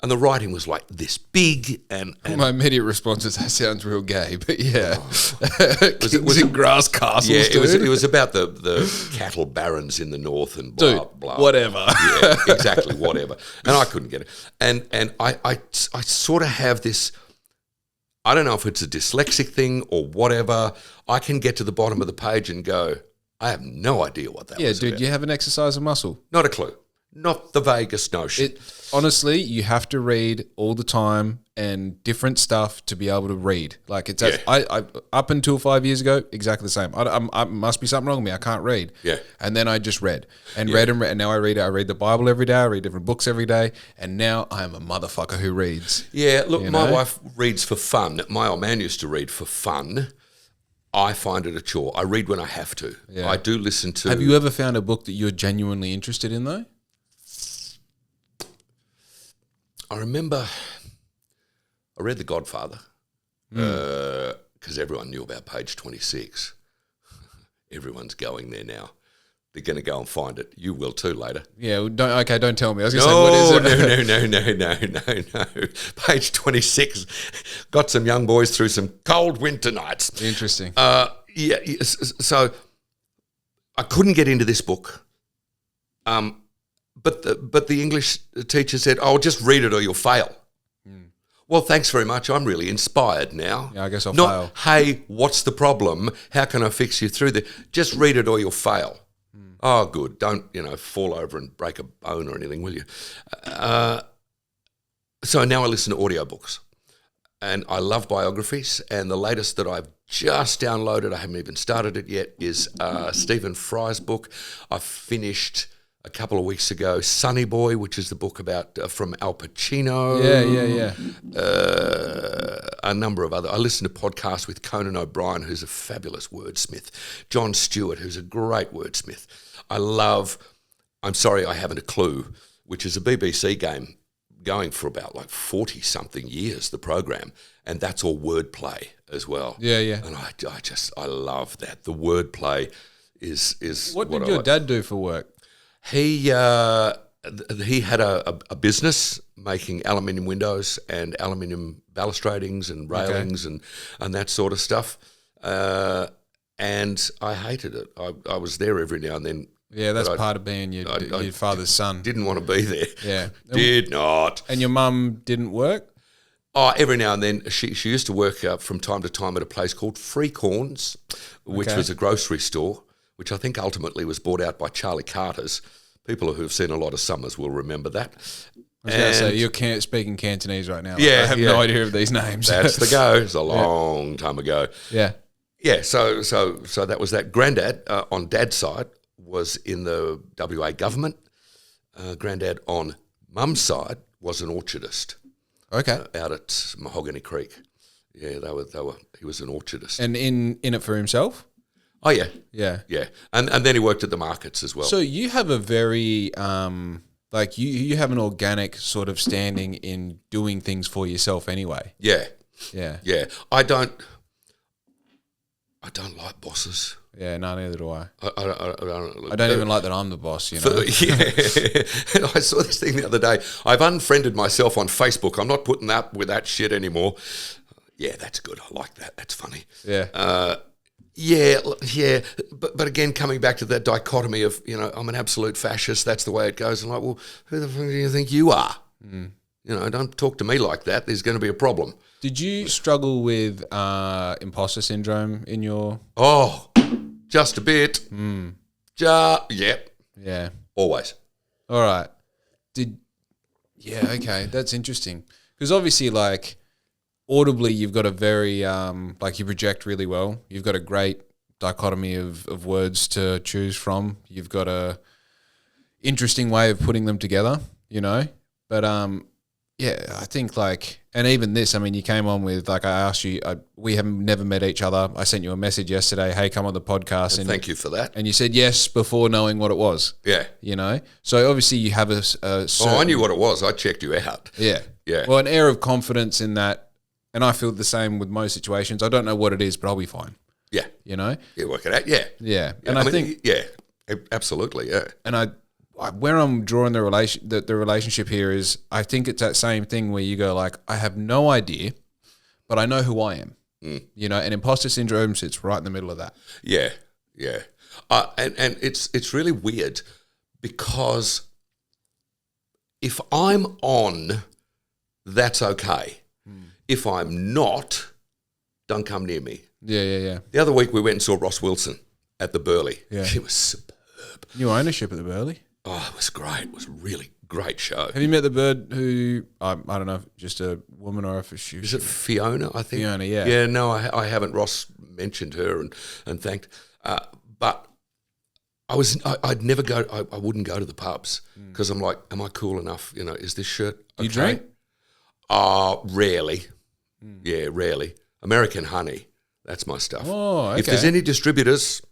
And the writing was like this big and my immediate response is, that sounds real gay, but yeah. Was it Grass Castles? Yeah, dude? it was about the cattle barons in the north and blah, dude, blah. Whatever. Yeah, exactly, whatever. And I couldn't get it. And I sort of have this, I don't know if it's a dyslexic thing or whatever. I can get to the bottom of the page and go, I have no idea what that was. Yeah, dude, about. you haven't exercised a muscle. Not a clue. Not the vaguest notion. Honestly, you have to read all the time and different stuff to be able to read. Like it's, I up until 5 years ago, exactly the same. I must be something wrong with me. I can't read. Yeah. And then I just read and read and read. And now I read it. I read the Bible every day. I read different books every day. And now I am a motherfucker who reads. Yeah. Look, my wife reads for fun. My old man used to read for fun. I find it a chore. I read when I have to. Yeah. I do listen to. Have you ever found a book that you're genuinely interested in though? I remember I read The Godfather because everyone knew about page 26. Everyone's going there now. They're going to go and find it. You will too later. Yeah, well, don't tell me. I was going to say, what is it? No. Page 26. Got some young boys through some cold winter nights. Interesting. So I couldn't get into this book. But the English teacher said, "Oh, just read it or you'll fail." Well, thanks very much. I'm really inspired now. Yeah, I guess I'll fail. Hey, what's the problem? How can I fix you through this? Just read it or you'll fail. Oh, good. Don't, fall over and break a bone or anything, will you? So now I listen to audiobooks. And I love biographies. And the latest that I've just downloaded, I haven't even started it yet, is Stephen Fry's book. I finished a couple of weeks ago, Sonny Boy, which is the book about from Al Pacino. Yeah. A number of other. I listen to podcasts with Conan O'Brien, who's a fabulous wordsmith. John Stewart, who's a great wordsmith. I love I'm Sorry I Haven't a Clue, which is a BBC game going for about like 40-something years, the program, and that's all wordplay as well. Yeah. And I love that. The wordplay is What did your dad do for work? He had a business making aluminium windows and aluminium balustradings and railings and that sort of stuff. And I hated it. I was there every now and then. Yeah, that's part of being your father's son. Didn't want to be there. Yeah. Did not. And your mum didn't work? Oh, every now and then she used to work from time to time at a place called Free Corns, which was a grocery store, which I think ultimately was bought out by Charlie Carter's. People who've seen a lot of summers will remember that. I was going to say, you're speaking Cantonese right now. Like, Yeah, I have no idea of these names. That's the go. It's a long time ago. Yeah. Yeah, so that was that. Granddad on Dad's side was in the WA government. Granddad on Mum's side was an orchardist. Okay. Out at Mahogany Creek. Yeah, they were. He was an orchardist. And in it for himself? Oh yeah, Yeah. yeah. And then he worked at the markets as well. So you have a very like you have an organic sort of standing in doing things for yourself anyway. Yeah, Yeah. yeah. I don't like bosses. Yeah, no, neither do I. I don't even like that I'm the boss, you know. Yeah. I saw this thing the other day. I've unfriended myself on Facebook. I'm not putting up with that shit anymore. Yeah, that's good. I like that. That's funny. Yeah. Yeah. But again, coming back to that dichotomy of, I'm an absolute fascist. That's the way it goes. I'm like, well, who the fuck do you think you are? Mm. Don't talk to me like that. There's going to be a problem. Did you struggle with imposter syndrome in your... Oh, just a bit. Yep. Yeah. Always. All right. Okay. That's interesting. Because obviously, like, audibly, you've got a very, you project really well. You've got a great dichotomy of words to choose from. You've got a interesting way of putting them together, But, I think, and even this, I mean, you came on with, I asked you, we have never met each other. I sent you a message yesterday, hey, come on the podcast. And thank you for that. And you said yes before knowing what it was. Yeah. So obviously you have a certain... Oh, I knew what it was. I checked you out. Yeah. Yeah. Well, an air of confidence in that, and I feel the same with most situations. I don't know what it is, but I'll be fine. Yeah. You work it out. Yeah. Yeah. And I think... Yeah, absolutely, yeah. And where I'm drawing the relationship here is, I think it's that same thing where you go I have no idea, but I know who I am. And imposter syndrome sits right in the middle of that. Yeah, yeah. And it's really weird because if I'm on, that's okay. If I'm not, don't come near me. Yeah. The other week we went and saw Ross Wilson at the Burley. Yeah. She was superb. New ownership at the Burley. Oh, it was great. It was a really great show. Have you met the bird who, I don't know, just a woman or if she... Is it Fiona, I think? Fiona, yeah. Yeah, no, I haven't. Ross mentioned her and thanked. But I'd never go, I wouldn't go to the pubs because I'm like, am I cool enough? Is this shirt okay? You drink? Rarely. Yeah, rarely. American honey, that's my stuff. Oh, okay. If there's any distributors...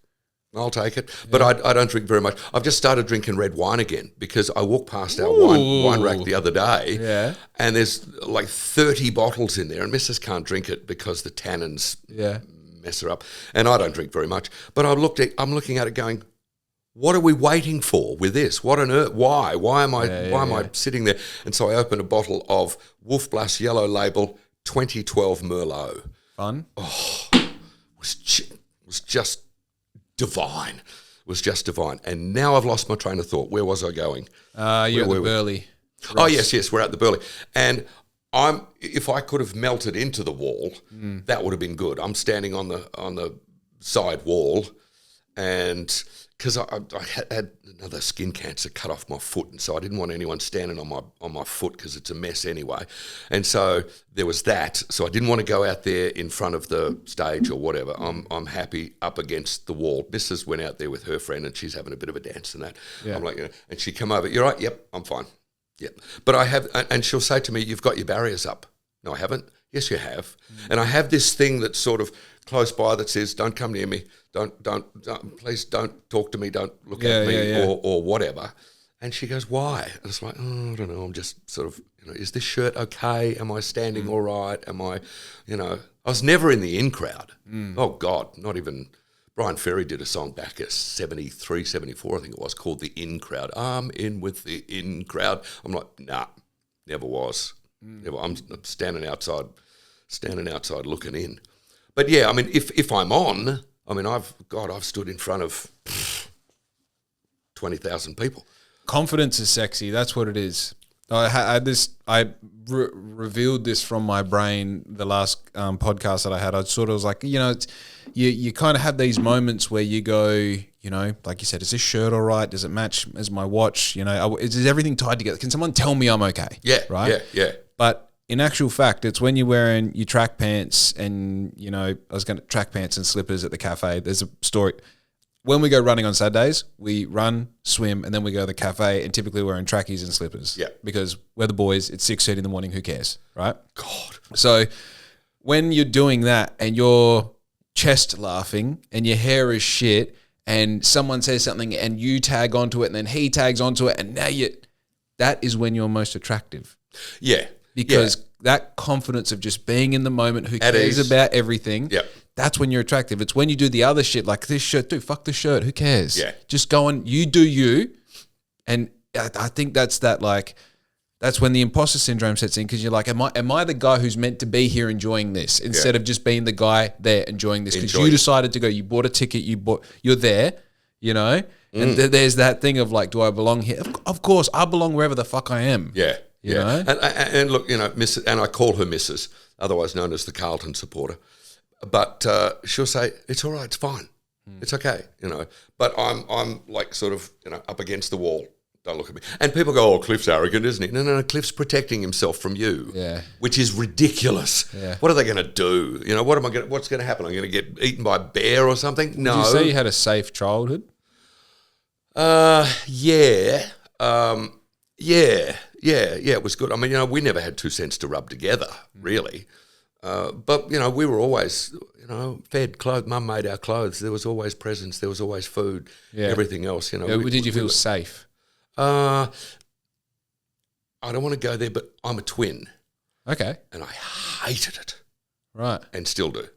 I'll take it. But I don't drink very much. I've just started drinking red wine again because I walked past our wine rack the other day and there's 30 bottles in there and Mrs. can't drink it because the tannins mess her up. And I don't drink very much. But I'm looking at it going, what are we waiting for with this? What on earth? Why? Why am I sitting there? And so I opened a bottle of Wolf Blass Yellow Label 2012 Merlot. Fun? Oh, it was just... divine. It was just divine. And now I've lost my train of thought. Where was I going? You're at the Burley. Oh, yes, we're at the Burley. And if I could have melted into the wall, that would have been good. I'm standing on the side wall and because I had another skin cancer cut off my foot, and so I didn't want anyone standing on my foot because it's a mess anyway. And so there was that. So I didn't want to go out there in front of the stage or whatever. I'm happy up against the wall. Mrs. went out there with her friend, and she's having a bit of a dance and that. Yeah. I'm like, and she come over. You're right. Yep, I'm fine. Yep. But I have, and she'll say to me, "You've got your barriers up." No, I haven't. Yes, you have. And I have this thing that's sort of close by that says, "Don't come near me. Don't please don't talk to me. Don't look at me or whatever." And she goes, "Why?" And it's like, "Oh, I don't know. I'm just sort of, is this shirt okay? Am I standing all right? Am I, I was never in the in crowd. Oh God, not even. Brian Ferry did a song back at 73, 74, I think it was, called The In Crowd. I'm in with the in crowd. I'm like, nah, never was. Never. I'm standing outside looking in. But yeah, I mean, if I'm on, I mean, I've stood in front of 20,000 people. Confidence is sexy. That's what it is. revealed this from my brain the last podcast that I had. I sort of was like, you kind of have these moments where you go, like you said, is this shirt all right? Does it match as my watch? Is everything tied together? Can someone tell me I'm okay? Yeah, right. Yeah. But in actual fact, it's when you're wearing your track pants and I was going to track pants and slippers at the cafe. There's a story. When we go running on Saturdays, we run, swim, and then we go to the cafe, and typically we're in trackies and slippers. Yeah. Because we're the boys, it's 6:30 in the morning, who cares, right? God. So when you're doing that and you're chest laughing and your hair is shit and someone says something and you tag onto it and then he tags onto it and now that is when you're most attractive. Yeah. Because that confidence of just being in the moment, who cares about everything. Yeah. That's when you're attractive. It's when you do the other shit like this shirt, dude, fuck the shirt. Who cares? Yeah. Just go on, you do you. And I think that's when the imposter syndrome sets in because you're like, am I the guy who's meant to be here enjoying this instead of just being the guy there enjoying this? Because you decided to go, you bought a ticket, you're there, And there's that thing of like, do I belong here? Of course, I belong wherever the fuck I am. Yeah. You know? And look, Mrs. and I call her Mrs., otherwise known as the Carlton supporter. But she'll say, it's all right, it's fine. It's okay, But I'm like sort of, up against the wall. Don't look at me. And people go, oh, Cliff's arrogant, isn't he? No, Cliff's protecting himself from you, which is ridiculous. Yeah. What are they going to do? What's going to happen? I'm going to get eaten by a bear or something? No. Did you say you had a safe childhood? Yeah, it was good. I mean, we never had 2 cents to rub together, really. But, we were always, fed, clothed. Mum made our clothes. There was always presents. There was always food, everything else, Did you feel safe? I don't want to go there, but I'm a twin. Okay. And I hated it. Right. And still do.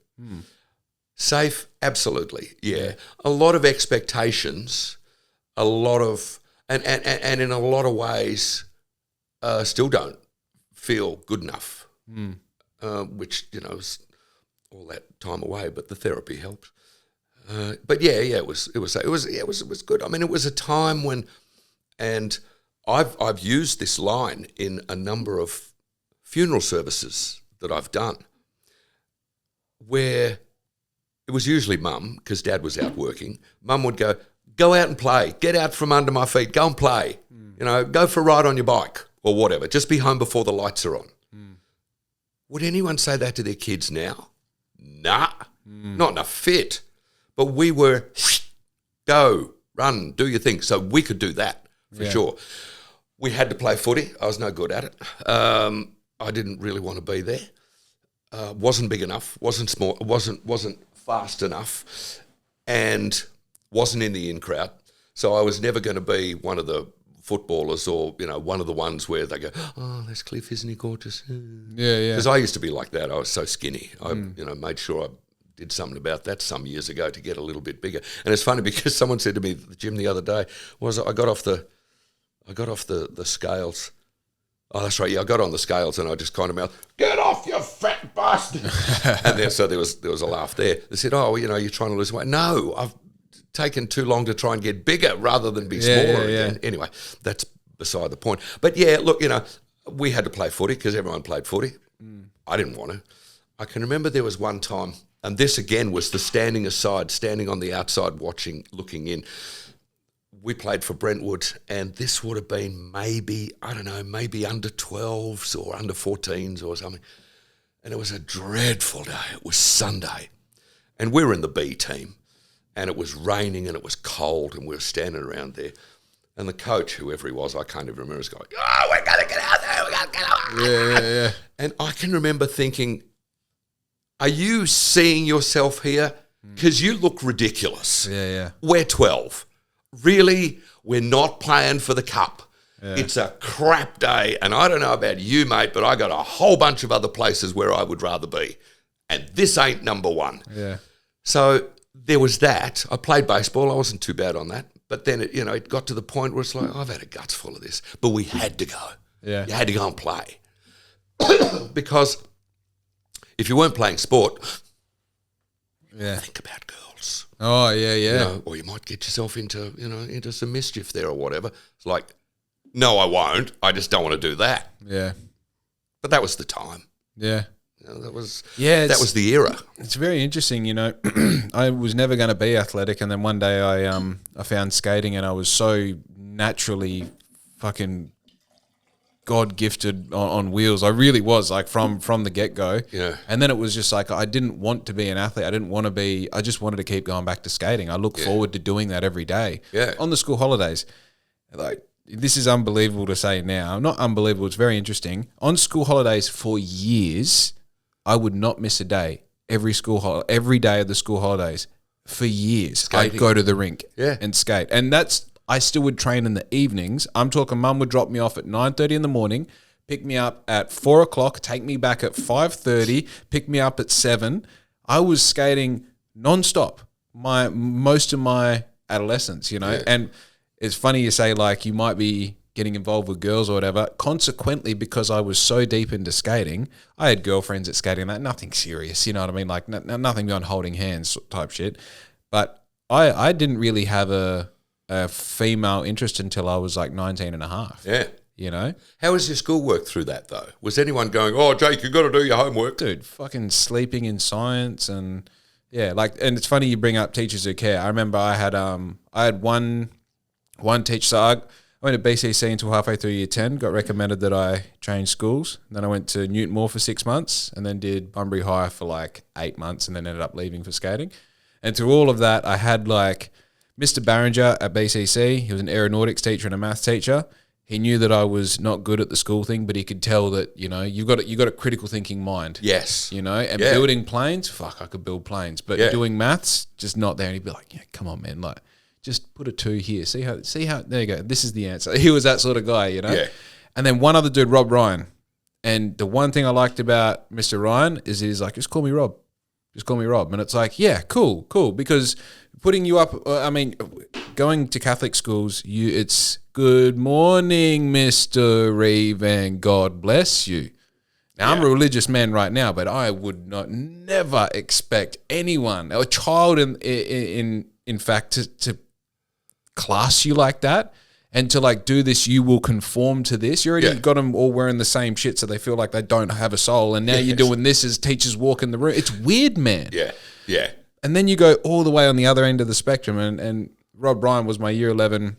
Safe, absolutely, yeah. A lot of expectations, a lot of, and in a lot of ways, still don't feel good enough. Which is all that time away, but the therapy helped. But it was good. I mean, it was a time when, and I've used this line in a number of funeral services that I've done, where it was usually Mum, because Dad was out working. Mum would go out and play, get out from under my feet, go and play. Go for a ride on your bike or whatever. Just be home before the lights are on. Would anyone say that to their kids now? Nah, not in a fit. But we were, go, run, do your thing. So we could do that for sure. We had to play footy. I was no good at it. I didn't really want to be there. Wasn't big enough, wasn't small, wasn't fast enough, and wasn't in the in crowd. So I was never going to be one of the footballers or, one of the ones where they go, oh, that's Cliff, isn't he gorgeous? Yeah. Because I used to be like that. I was so skinny. I, made sure I did something about that some years ago to get a little bit bigger. And it's funny because someone said to me at the gym the other day, I got off the scales. Oh, that's right. Yeah, I got on the scales and I just kind of mouthed, get off, you fat bastard. And then, so there was a laugh there. They said, oh, you're trying to lose weight. No, I've taken too long to try and get bigger rather than be smaller again. Anyway, that's beside the point. But look, we had to play footy because everyone played footy. I didn't want to. I can remember there was one time, and this again was the standing on the outside watching, looking in. We played for Brentwood, and this would have been maybe under 12s or under 14s or something. And it was a dreadful day. It was Sunday. And we were in the B team. And it was raining and it was cold and we were standing around there. And the coach, whoever he was, I can't even remember, was going, oh, we're going to get out there, we're going to get out there. Yeah. And I can remember thinking, are you seeing yourself here? Because you look ridiculous. Yeah. We're 12. Really? We're not playing for the cup. Yeah. It's a crap day. And I don't know about you, mate, but I got a whole bunch of other places where I would rather be. And this ain't number one. Yeah. So there was that. I played baseball. I wasn't too bad on that. But then, it got to the point where it's like, I've had a guts full of this. But we had to go. Yeah. You had to go and play. Because if you weren't playing sport, think about girls. Oh, yeah. Or you might get yourself into some mischief there or whatever. It's like, No, I won't. I just don't want to do that. Yeah. But that was the time. Yeah. That was that was the era. It's very interesting, you know. I was never going to be athletic, and then one day I found skating, and I was so naturally fucking God gifted on wheels. I really was, like, from the get go. Yeah. And then it was just like I didn't want to be an athlete. I didn't want to be. I just wanted to keep going back to skating. I look forward to doing that every day. Yeah. On the school holidays, like. This is unbelievable to say now. Not unbelievable. It's very interesting. On school holidays for years, I would not miss a day. Every day of the school holidays for years, Skating. I'd go to the rink and skate. And I still would train in the evenings. I'm talking mum would drop me off at 9:30 in the morning, pick me up at 4 o'clock, take me back at 5:30, pick me up at 7. I was skating nonstop most of my adolescence, you know. Yeah. And it's funny you say, like, you might be getting involved with girls or whatever. Consequently, because I was so deep into skating, I had girlfriends at skating, that nothing serious, you know what I mean? Like nothing beyond holding hands type shit. But I didn't really have a female interest until I was like 19 and a half. Yeah. You know? How was your schoolwork through that, though? Was anyone going, oh, Jake, you've got to do your homework? Dude, fucking sleeping in science and, yeah, like, and it's funny you bring up teachers who care. I remember I had one teacher. So I went to BCC until halfway through year 10, got recommended that I change schools. Then I went to Newton Moore for 6 months and then did Bunbury High for like 8 months and then ended up leaving for skating. And through all of that, I had like Mr. Barringer at BCC. He was an aeronautics teacher and a math teacher. He knew that I was not good at the school thing, but he could tell that, you know, you got a critical thinking mind. Yes. You know, and building planes, fuck, I could build planes. But doing maths, just not there. And he'd be like, yeah, come on, man, like, just put a 2 here. See how, there you go. This is the answer. He was that sort of guy, you know? Yeah. And then one other dude, Rob Ryan. And the one thing I liked about Mr. Ryan is he's like, just call me Rob. Just call me Rob. And it's like, yeah, cool. Because putting you up, going to Catholic schools, it's good morning, Mr. Reeve, and God bless you. Now, I'm a religious man right now, but I would never expect anyone, a child in fact, to class you like that and to like do this, you will conform to this. You already got them all wearing the same shit so they feel like they don't have a soul, and now you're doing this as teachers walk in the room. It's weird, man. Yeah. And then you go all the way on the other end of the spectrum, and Rob Bryan was my year 11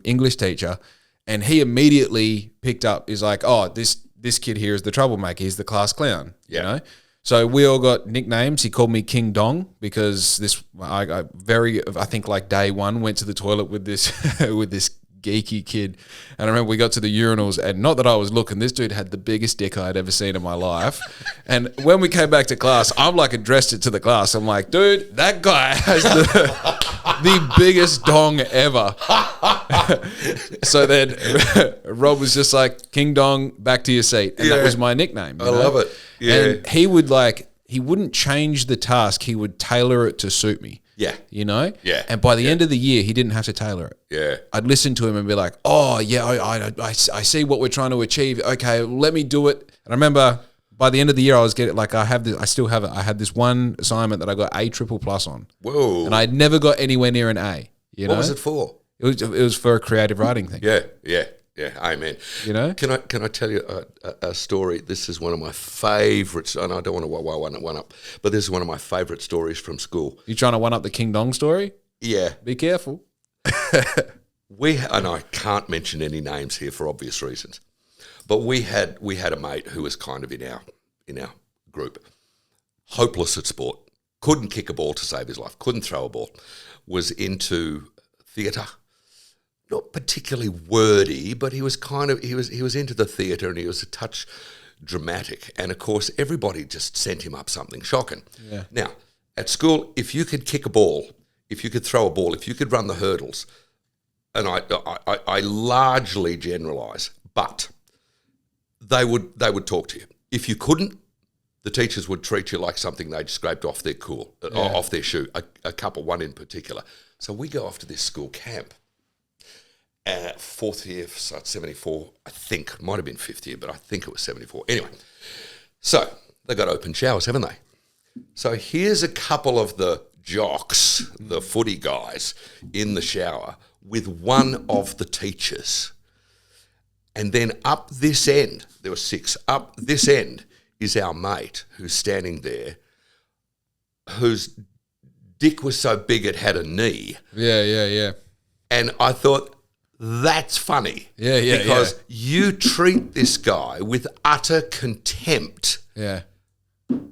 English teacher, and he immediately picked up, is like, oh, this kid here is the troublemaker, he's the class clown, you know? So we all got nicknames. He called me King Dong because I think like day one went to the toilet with this with this geeky kid. And I remember we got to the urinals, and not that I was looking, this dude had the biggest dick I'd ever seen in my life. And when we came back to class, I'm like addressed it to the class. I'm like, dude, that guy has the biggest dong ever. So then Rob was just like, King Dong, back to your seat. And that was my nickname. I love it. Yeah. And he wouldn't change the task. He would tailor it to suit me. Yeah. You know? Yeah. And by the end of the year, he didn't have to tailor it. Yeah. I'd listen to him and be like, oh, yeah, I see what we're trying to achieve. Okay, let me do it. And I remember by the end of the year, I was getting, like, I had this one assignment that I got A triple plus on. Whoa. And I'd never got anywhere near an A. You know? What was it for? It was for a creative writing thing. Yeah. Amen. You know? Can I tell you a story? This is one of my favourites, and I don't want to one up, but this is one of my favourite stories from school. You trying to one up the King Dong story? Yeah. Be careful. And I can't mention any names here for obvious reasons, but we had a mate who was kind of in our group, hopeless at sport, couldn't kick a ball to save his life, couldn't throw a ball, was into theatre. Not particularly wordy, but he was into the theatre, and he was a touch dramatic. And of course, everybody just sent him up something shocking. Yeah. Now, at school, if you could kick a ball, if you could throw a ball, if you could run the hurdles, and I largely generalise, but they would talk to you. If you couldn't, the teachers would treat you like something they'd scraped off their off their shoe. A couple, one in particular. So we go off to this school camp. Fourth year, so it's 74, I think. Might have been fifth year, but I think it was 74. Anyway, so they got open showers, haven't they? So here's a couple of the jocks, the footy guys, in the shower with one of the teachers. And then up this end, there were 6, up this end is our mate who's standing there, whose dick was so big it had a knee. Yeah. And I thought, that's funny. Yeah. Because you treat this guy with utter contempt. Yeah.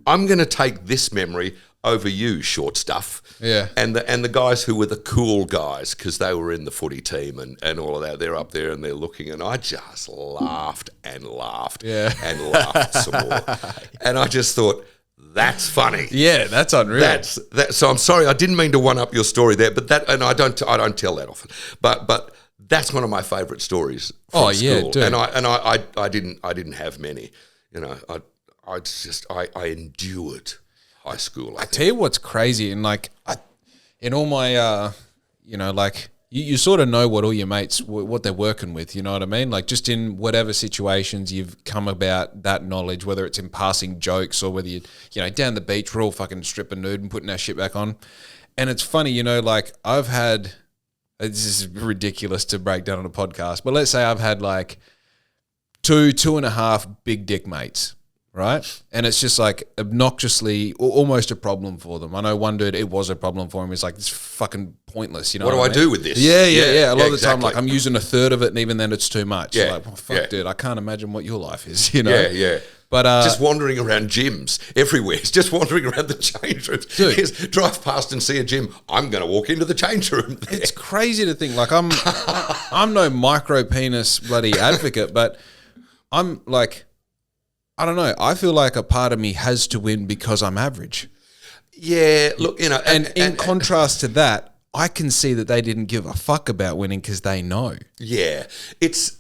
I'm going to take this memory over you, short stuff. Yeah. And the guys who were the cool guys, because they were in the footy team and all of that, they're up there and they're looking, and I just laughed and laughed and laughed some more. And I just thought, that's funny. Yeah, that's unreal. That's that. So I'm sorry, I didn't mean to one up your story there, but that, and I don't tell that often, but that's one of my favourite stories from school. Dude. And I didn't have many. I endured high school. I tell you what's crazy, and in all my, you sort of know what all your mates, what they're working with, you know what I mean? Like, just in whatever situations you've come about that knowledge, whether it's in passing jokes or whether down the beach, we're all fucking stripping nude and putting our shit back on. And it's funny, I've had, this is ridiculous to break down on a podcast, but let's say I've had 2.5 big dick mates. Right? And it's just obnoxiously almost a problem for them. I know one dude, it was a problem for him. He's like, it's fucking pointless. What do I do with this? Yeah. A lot of the time, I'm using a third of it, and even then it's too much. Yeah. Dude, I can't imagine what your life is, Yeah. But just wandering around gyms everywhere. He's just wandering around the change rooms. Dude. He's drive past and see a gym. I'm going to walk into the change room there. It's crazy to think. I'm no micro penis bloody advocate, but I'm I don't know. I feel like a part of me has to win because I'm average. Yeah, look, And in contrast to that, I can see that they didn't give a fuck about winning because they know. Yeah, it's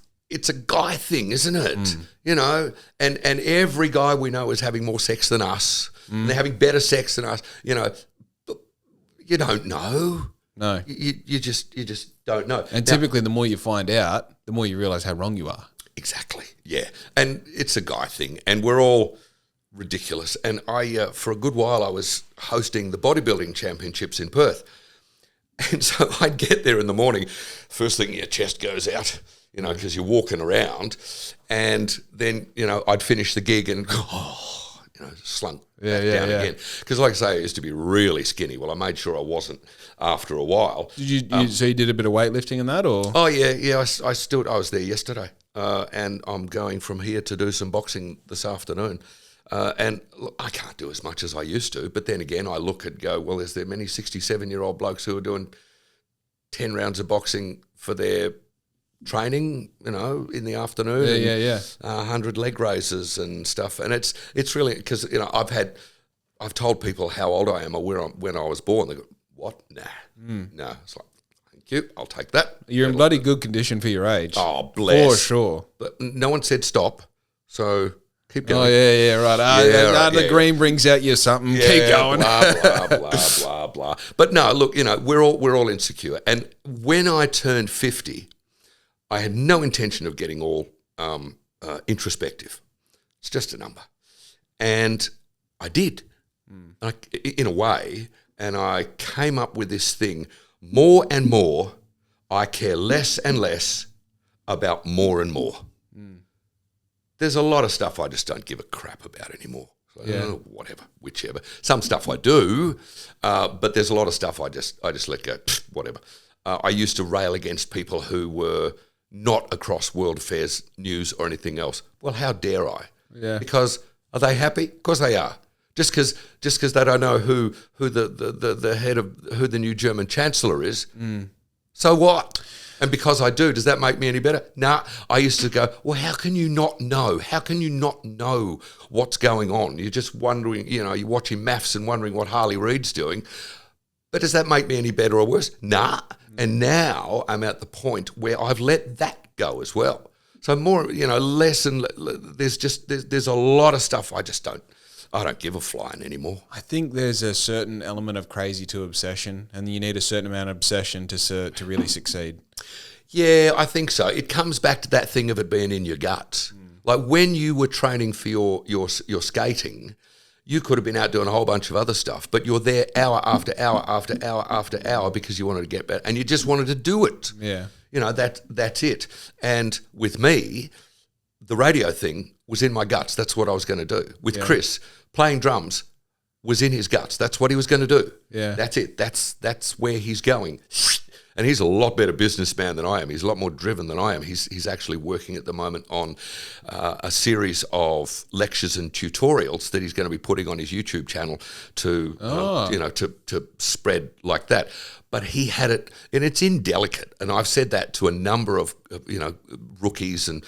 a guy thing, isn't it? And every guy we know is having more sex than us. And they're having better sex than us. But you don't know. No, you just don't know. And typically, the more you find out, the more you realize how wrong you are. Exactly, yeah. And it's a guy thing, and we're all ridiculous. And for a good while, I was hosting the bodybuilding championships in Perth. And so I'd get there in the morning, first thing your chest goes out, because you're walking around. And then, I'd finish the gig and slunk back down again. Because like I say, I used to be really skinny. Well, I made sure I wasn't after a while. Did you so you did a bit of weightlifting in that, or? Oh, yeah. I was there yesterday. And I'm going from here to do some boxing this afternoon. And look, I can't do as much as I used to. But then again, I look and go, well, is there many 67-year-old blokes who are doing 10 rounds of boxing for their training, in the afternoon? 100 leg raises and stuff. And it's really, because, I've told people how old I am or when I was born. They go, what? Nah. No. It's like, I'll take that. You're in bloody good condition for your age. Oh, bless. For sure. But no one said stop, so keep going. Oh, yeah, right. The green brings out you something. Keep going. Blah. Blah. But no, look, we're all insecure. And when I turned 50, I had no intention of getting all introspective. It's just a number. And I did, in a way, and I came up with this thing. More and more, I care less and less about more and more. There's a lot of stuff I just don't give a crap about anymore. So, whatever, whichever. Some stuff I do, but there's a lot of stuff I just let go. Whatever. I used to rail against people who were not across world affairs news or anything else. Well, how dare I? Yeah. Because are they happy? Of course they are. Just because they don't know who the head of, who the new German chancellor is. So what? And because I do, does that make me any better? Nah, I used to go, well, how can you not know? How can you not know what's going on? You're just wondering, you're watching maths and wondering what Harley Reid's doing. But does that make me any better or worse? Nah. And now I'm at the point where I've let that go as well. So more, less and there's a lot of stuff I don't give a flying anymore. I think there's a certain element of crazy to obsession, and you need a certain amount of obsession to really succeed. Yeah, I think so. It comes back to that thing of it being in your guts. Like when you were training for your skating, you could have been out doing a whole bunch of other stuff, but you're there hour after hour after hour after hour because you wanted to get better, and you just wanted to do it. Yeah. That's it. And with me, the radio thing was in my guts. That's what I was going to do. With Chris, playing drums was in his guts. That's what he was going to do. Yeah. That's it. That's where he's going. And he's a lot better businessman than I am. He's a lot more driven than I am. He's actually working at the moment on a series of lectures and tutorials that he's going to be putting on his YouTube channel to to spread like that. But he had it, and it's indelicate. And I've said that to a number of rookies, and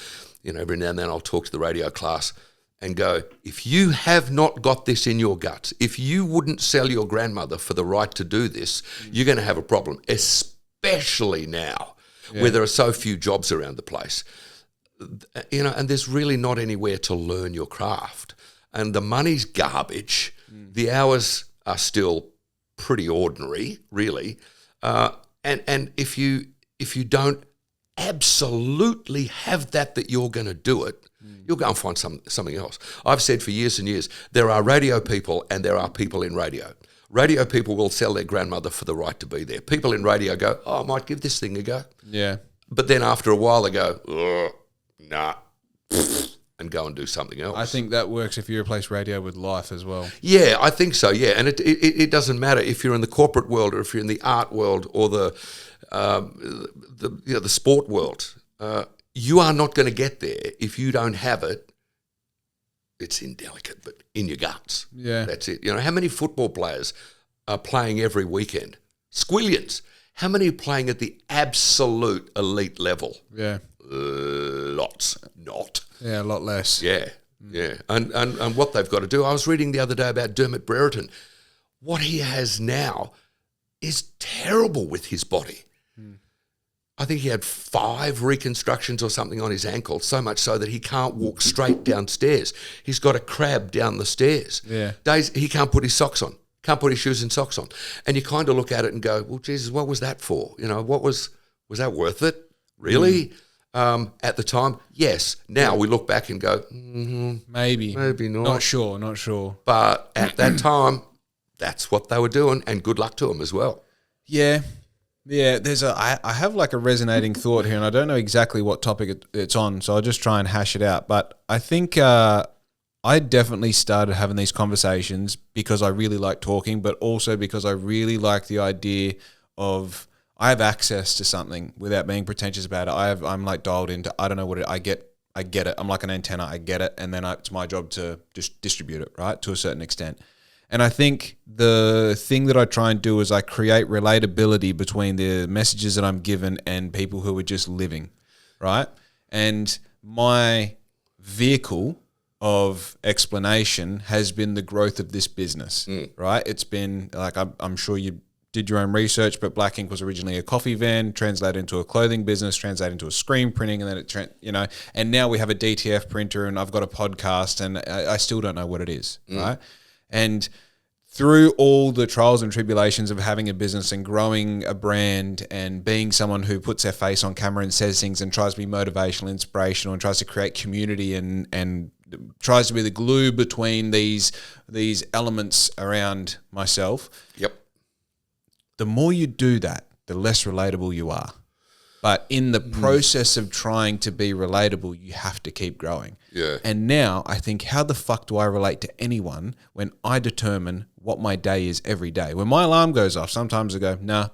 every now and then I'll talk to the radio class and go, if you have not got this in your guts, if you wouldn't sell your grandmother for the right to do this, you're going to have a problem, especially now where there are so few jobs around the place. And there's really not anywhere to learn your craft. And the money's garbage. The hours are still pretty ordinary, really. And if you don't absolutely have that you're going to do it, you'll go and find something else. I've said for years and years, there are radio people and there are people in radio. Radio people will sell their grandmother for the right to be there. People in radio go, I might give this thing a go. Yeah. But then after a while they go, nah, and go and do something else. I think that works if you replace radio with life as well. Yeah, I think so, yeah. And it doesn't matter if you're in the corporate world or if you're in the art world or the sport world. You are not going to get there if you don't have it. It's indelicate, but in your guts. Yeah. That's it. How many football players are playing every weekend? Squillions. How many are playing at the absolute elite level? Yeah. Lots. Not. Yeah, a lot less. Yeah. Yeah. And what they've got to do, I was reading the other day about Dermot Brereton. What he has now is terrible with his body. I think he had 5 reconstructions or something on his ankle, so much so that he can't walk straight downstairs. He's got a crab down the stairs. Yeah. Days he can't put his socks on, can't put his shoes and socks on. And you kind of look at it and go, well, Jesus, what was that for? What was that worth it? Really? At the time, yes. Now we look back and go, maybe not. Not sure. But at that time, that's what they were doing, and good luck to them as well. Yeah. Yeah, I have like a resonating thought here, and I don't know exactly what topic it's on, so I'll just try and hash it out. But I think I definitely started having these conversations because I really like talking, but also because I really like the idea of I have access to something without being pretentious about it. I'm like dialed into, I don't know what I get it. I'm like an antenna, I get it, and then it's my job to just distribute it, right, to a certain extent. And I think the thing that I try and do is I create relatability between the messages that I'm given and people who are just living, right? And my vehicle of explanation has been the growth of this business, right? It's been like, I'm sure you did your own research, but Black Ink was originally a coffee van, translated into a clothing business, translated into a screen printing, and then and now we have a DTF printer, and I've got a podcast, and I still don't know what it is, right? And through all the trials and tribulations of having a business and growing a brand and being someone who puts their face on camera and says things and tries to be motivational, inspirational, and tries to create community and tries to be the glue between these elements around myself. Yep. The more you do that, the less relatable you are. But in the process of trying to be relatable, you have to keep growing. Yeah. And now I think, how the fuck do I relate to anyone when I determine what my day is every day? When my alarm goes off, sometimes I go, no.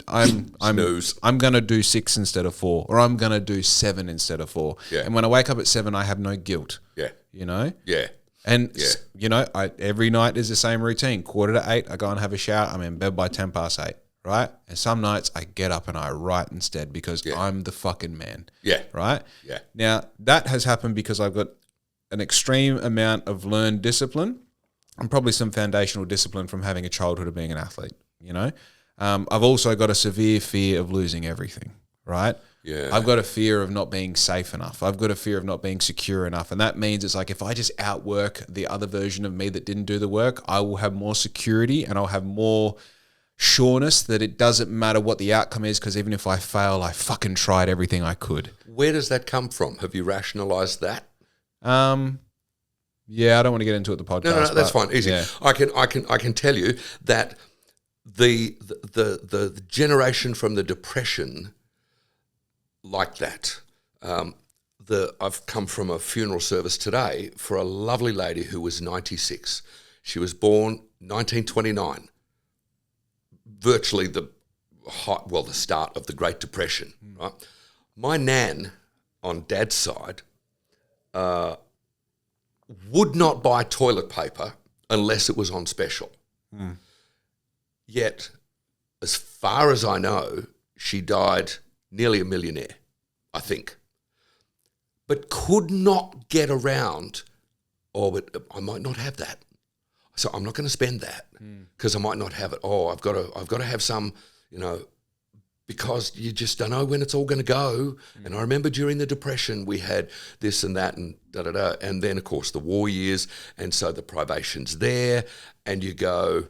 I'm going to do 6 instead of 4, or I'm going to do 7 instead of 4. Yeah. And when I wake up at 7, I have no guilt. Yeah. Yeah. And, every night is the same routine. 7:45, I go and have a shower. I'm in bed by 8:10. Right? And some nights I get up and I write instead because I'm the fucking man. Yeah. Right? Yeah. Now, that has happened because I've got an extreme amount of learned discipline and probably some foundational discipline from having a childhood of being an athlete, I've also got a severe fear of losing everything, right? Yeah. I've got a fear of not being safe enough. I've got a fear of not being secure enough. And that means it's like if I just outwork the other version of me that didn't do the work, I will have more security and I'll have more sureness that it doesn't matter what the outcome is, because even if I fail, I fucking tried everything I could. Where does that come from? Have you rationalized that? Yeah, I don't want to get into it the podcast. No, that's fine. Easy. Yeah. I can tell you that the generation from the Depression, like that. I've come from a funeral service today for a lovely lady who was 96. She was born 1929, virtually the start of the Great Depression. Right. My nan, on Dad's side, would not buy toilet paper unless it was on special. Yet, as far as I know, she died nearly a millionaire, I think. But could not get around, but I might not have that. So I'm not going to spend that because I might not have it. I've got to have some, because you just don't know when it's all going to go. And I remember during the Depression, we had this and that and da-da-da. And then, of course, the war years. And so the privation's there. And you go,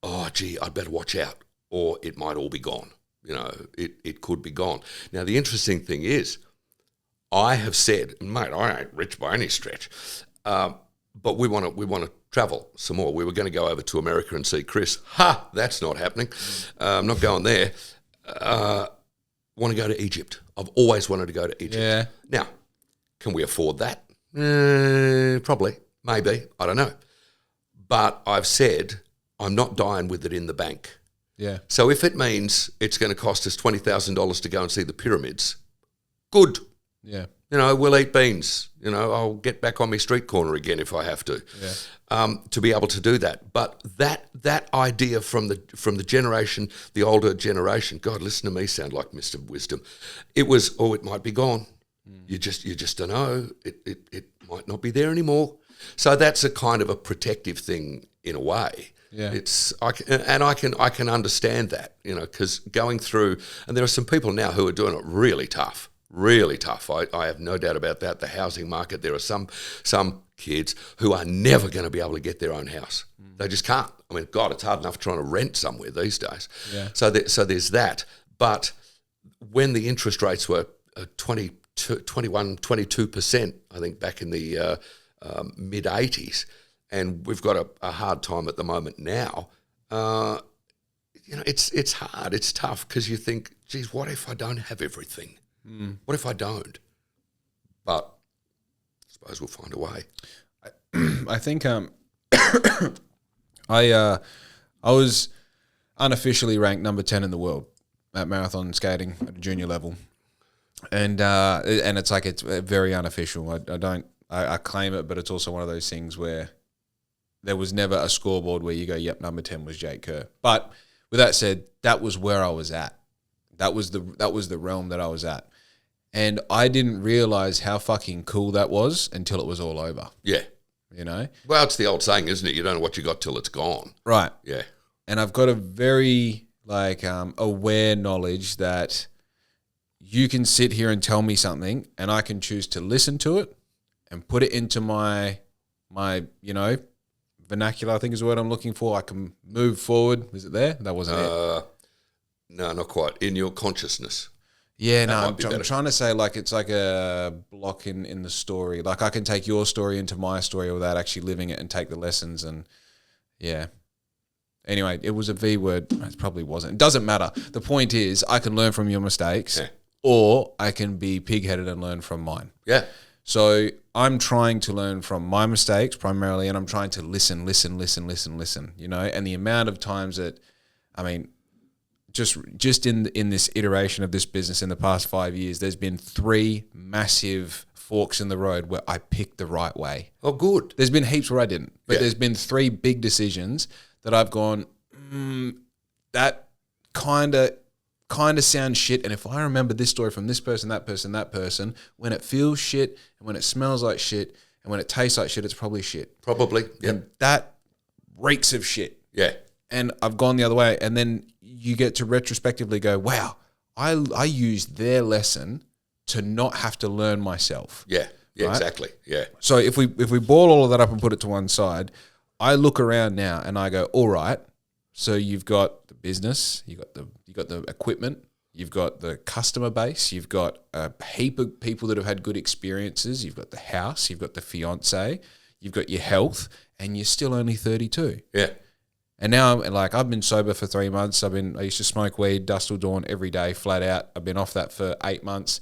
oh, gee, I'd better watch out or it might all be gone. It could be gone. Now, the interesting thing is, I have said, mate, I ain't rich by any stretch, but we want to travel some more. We were going to go over to America and see Chris. That's not happening. I'm not going there. Want to go to Egypt. I've always wanted to go to Egypt. Yeah. Now, can we afford that? Probably, maybe, I don't know. But I've said I'm not dying with it in the bank. Yeah. So if it means it's going to cost us $20,000 to go and see the pyramids, good. Yeah. We'll eat beans. I'll get back on my street corner again if I have to. Yeah. To be able to do that. But that idea from the generation, the older generation, God, listen to me sound like Mr. Wisdom. It was, it might be gone. You just don't know. It might not be there anymore. So that's a kind of a protective thing in a way. Yeah. I can understand that, because going through, and there are some people now who are doing it really tough. Really tough. I have no doubt about that. The housing market, there are some kids who are never going to be able to get their own house. They just can't. I mean, God, it's hard enough trying to rent somewhere these days. Yeah. So there's that. But when the interest rates were 22%, I think back in the mid-'80s, and we've got a hard time at the moment now, it's hard. It's tough because you think, geez, what if I don't have everything? What if I don't? But I suppose we'll find a way. I think I was unofficially ranked number 10 in the world at marathon skating at a junior level, and it's like it's very unofficial. I claim it, but it's also one of those things where there was never a scoreboard where you go, yep, number 10 was Jake Kerr. But with that said, that was where I was at. That was the realm that I was at. And I didn't realize how fucking cool that was until it was all over. Yeah. Well, it's the old saying, isn't it? You don't know what you got till it's gone. Right. Yeah. And I've got a very aware knowledge that you can sit here and tell me something and I can choose to listen to it and put it into my vernacular, I think is the word I'm looking for. I can move forward. Is it there? That wasn't it. No, not quite. In your consciousness. Yeah, no, I'm trying to say it's like a block in the story. Like I can take your story into my story without actually living it and take the lessons and yeah. Anyway, it was a V word. It probably wasn't. It doesn't matter. The point is I can learn from your mistakes or I can be pig-headed and learn from mine. Yeah. So I'm trying to learn from my mistakes primarily and I'm trying to listen, and the amount of times that, just in this iteration of this business in the past 5 years, there's been 3 massive forks in the road where I picked the right way. Oh, good. There's been heaps where I didn't, but there's been 3 big decisions that I've gone, that kind of sounds shit. And if I remember this story from this person, that person, when it feels shit and when it smells like shit and when it tastes like shit, it's probably shit. Probably, yeah. And that reeks of shit. Yeah. And I've gone the other way. And then you get to retrospectively go, wow, I used their lesson to not have to learn myself. Yeah, right? Exactly, yeah. So if we boil all of that up and put it to one side, I look around now and I go, all right, so you've got the business, you got the equipment, you've got the customer base, you've got a heap of people that have had good experiences, you've got the house, you've got the fiance, you've got your health, and you're still only 32. Yeah. And now, like, I've been sober for 3 months. I used to smoke weed, dusk till dawn every day, flat out. I've been off that for 8 months.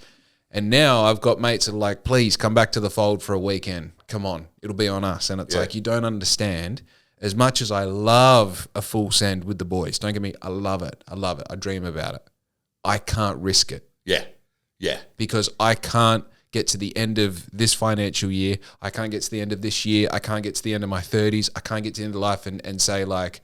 And now I've got mates that are like, please come back to the fold for a weekend. Come on, it'll be on us. And it's like, you don't understand. As much as I love a full send with the boys, don't get me, I love it. I love it. I dream about it. I can't risk it. Yeah. Yeah. Because I can't get to the end of this financial year. I can't get to the end of this year. I can't get to the end of my 30s. I can't get to the end of life and say like,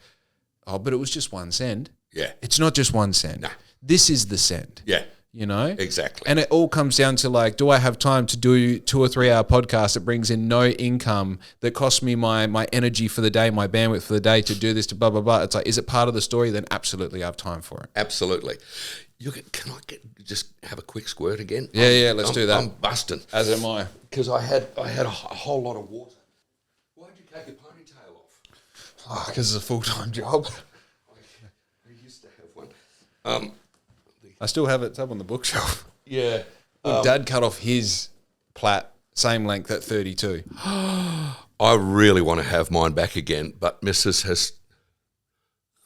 oh, but it was just one send. Yeah. It's not just one send. No. This is the send. Yeah. You know? Exactly. And it all comes down to like, do I have time to do 2 or 3 hour podcast that brings in no income, that costs me my energy for the day, my bandwidth for the day to do this, to blah, blah, blah. It's like, is it part of the story? Then absolutely I have time for it. Absolutely. Can I just have a quick squirt again? Yeah, let's do that. I'm busting. As am I. Because I had a whole lot of water. Why'd you take your ponytail off? Because it's a full-time job. I used to have one. I still have it. It's up on the bookshelf. Yeah. Well, Dad cut off his plait, same length at 32. I really want to have mine back again, but Mrs. has...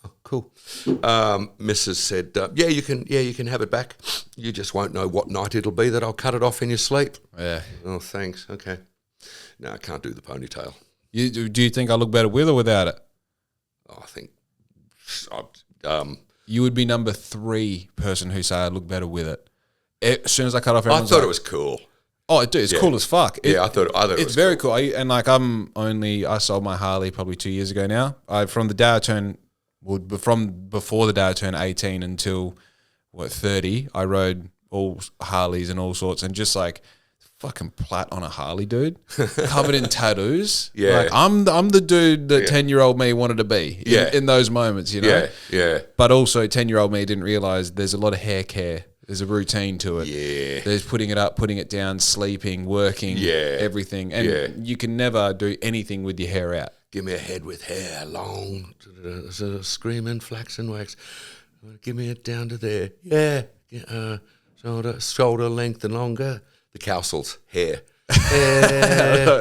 Oh, cool. Mrs. said, yeah, you can have it back. You just won't know what night it'll be that I'll cut it off in your sleep. Yeah. Oh, thanks. Okay. No, I can't do the ponytail. Do you think I look better with or without it? Oh, I think... You would be number 3 person who say I look better with it. As soon as I cut off, I thought it was cool. Oh, dude, it's cool as fuck. I thought it it's was very cool. I sold my Harley probably 2 years ago now. From before the day I turned 18 until 30, I rode all Harleys and all sorts, and just like fucking plait on a Harley, dude, covered in tattoos. Yeah, like I'm the dude that 10-year-old me wanted to be. In those moments, you know. Yeah. But also 10-year-old me didn't realize there's a lot of hair care. There's a routine to it. Yeah. There's putting it up, putting it down, sleeping, working, everything. And you can never do anything with your hair out. Give me a head with hair long, screaming flaxen wax. Give me it down to there. Yeah. Shoulder length and longer. The cowsels, hair.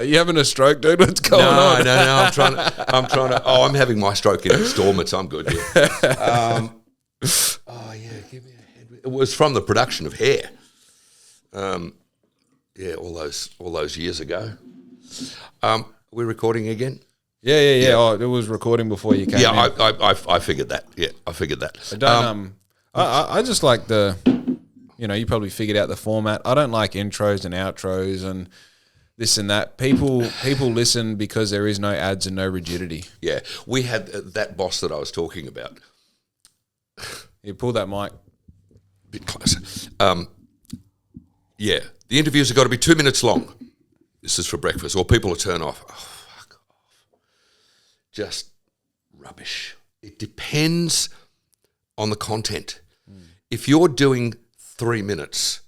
You having a stroke, dude? What's going on? No. I'm trying to. Oh, I'm having my stroke in installments. I'm good. Yeah. Give me a head. It was from the production of Hair. All those years ago. We're recording again. Yeah. Oh, it was recording before you came. Yeah, in. I figured that. Yeah, I figured that. I just like you probably figured out the format. I don't like intros and outros and this and that. People listen because there is no ads and no rigidity. Yeah, we had that boss that I was talking about. You pull that mic. A bit closer. The interviews have got to be 2 minutes long. This is for breakfast, or people will turn off. Oh, fuck off. Just rubbish. It depends on the content. If you're doing 3 minutes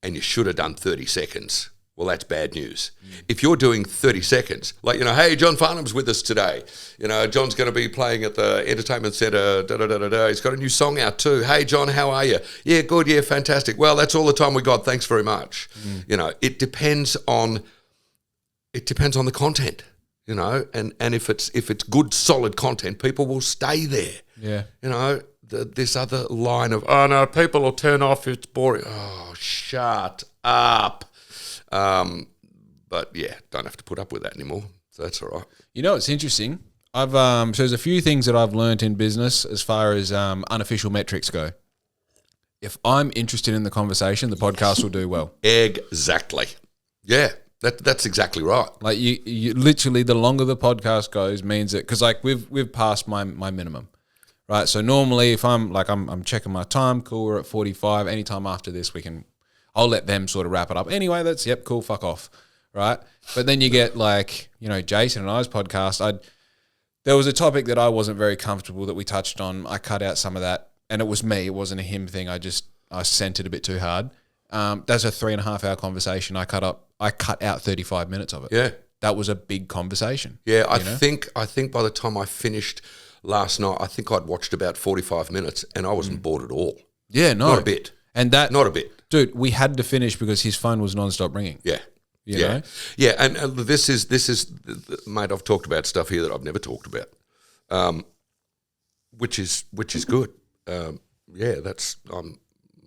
and you should have done 30 seconds, well, that's bad news. If you're doing 30 seconds, like, hey, John Farnham's with us today. John's going to be playing at the Entertainment Centre, da-da-da-da-da. He's got a new song out too. Hey, John, how are you? Yeah, good, yeah, fantastic. Well, that's all the time we got. Thanks very much. It depends on the content, and if it's good, solid content, people will stay there. Yeah. This other line of, oh, no, people will turn off, it's boring. Oh, shut up. But, yeah, don't have to put up with that anymore, so that's all right. It's interesting. So there's a few things that I've learned in business as far as unofficial metrics go. If I'm interested in the conversation, the podcast will do well. Exactly. Yeah, that's exactly right. Like, you literally, the longer the podcast goes means that, because, like, we've passed my minimum. Right, so normally if I'm checking my time, cool, we're at 45. Anytime after this, I'll let them sort of wrap it up. Anyway, cool, fuck off, right? But then you get Jason and I's podcast. There was a topic that I wasn't very comfortable that we touched on. I cut out some of that, and it was me. It wasn't a him thing. I sent it a bit too hard. That's a 3.5 hour conversation. I cut out 35 minutes of it. Yeah, that was a big conversation. Yeah, I think by the time I finished last night, I think I'd watched about 45 minutes and I wasn't bored at all. Yeah, no. Not a bit. Not a bit. Dude, we had to finish because his phone was non-stop ringing. Yeah. You know? Yeah, and this is, mate, I've talked about stuff here that I've never talked about. which is good. Yeah, I'm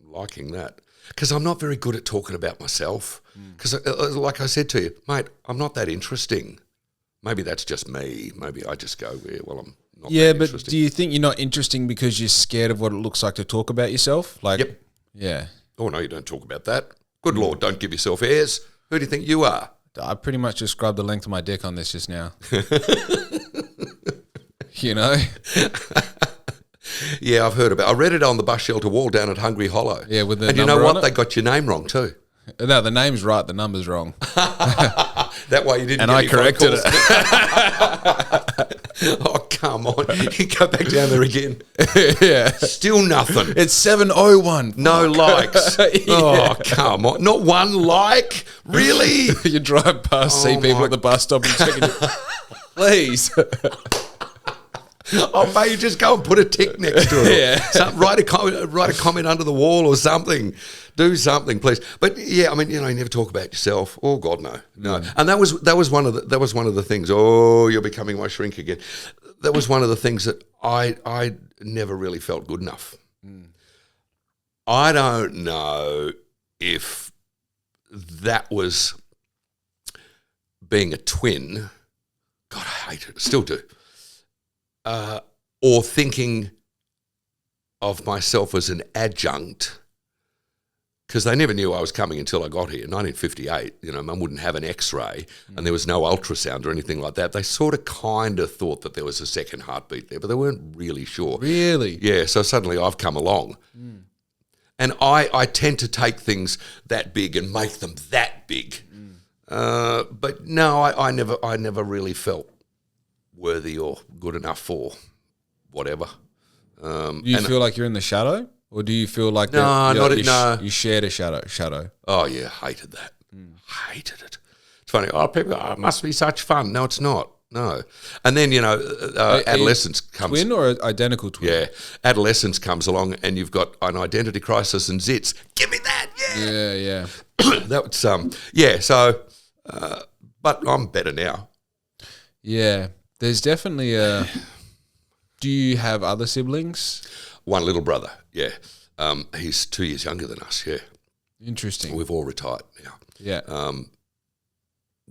liking that because I'm not very good at talking about myself. Because, like I said to you, mate, I'm not that interesting. Maybe that's just me. Maybe I just go, yeah, well, I'm not. Yeah, that but interesting. do you think you're not interesting because you're scared of what it looks like to talk about yourself? Like, Yep. Yeah. Oh no, you don't talk about that. Good Lord, don't give yourself airs. Who do you think you are? I pretty much described the length of my dick on this just now. You know? Yeah, I've heard about it. I read it on the bus shelter wall down at Hungry Hollow. Yeah, with the and you know number what? on it? They got your name wrong too. No, the name's right, the number's wrong. That way you didn't And get I any phone corrected calls. it. Oh, come on. You go back down there again. Yeah. Still nothing. It's 701. No likes. Yeah. Oh, come on. Not one like? Really? You drive past, see Oh people my at the bus stop and checking you. Please. Oh, mate, you just go and put a tick next to it. Yeah. Write a comment under the wall or something. Do something, please. But yeah, I mean, you never talk about yourself. Oh God, no. And that was one of the things. Oh, you're becoming my shrink again. That was one of the things that I never really felt good enough. I don't know if that was being a twin. God, I hate it. Still do. Or thinking of myself as an adjunct, because they never knew I was coming until I got here. In 1958, Mum wouldn't have an X-ray and there was no ultrasound or anything like that. They sort of kind of thought that there was a second heartbeat there, but they weren't really sure. Really? Yeah, so suddenly I've come along. And I tend to take things that big and make them that big. But no, I never really felt worthy or good enough for whatever. Do you feel like you're in the shadow? Or do you feel like you shared a shadow? Oh, yeah, hated that. Hated it. It's funny. Oh, people, it must be such fun. No, it's not. No. And then, adolescence comes. Twin or identical twin? Yeah. Adolescence comes along and you've got an identity crisis and zits. Give me that. Yeah. Yeah. That's, yeah. So, but I'm better now. Yeah. There's definitely do you have other siblings? One little brother, yeah. He's 2 years younger than us, yeah. Interesting. We've all retired now. Yeah.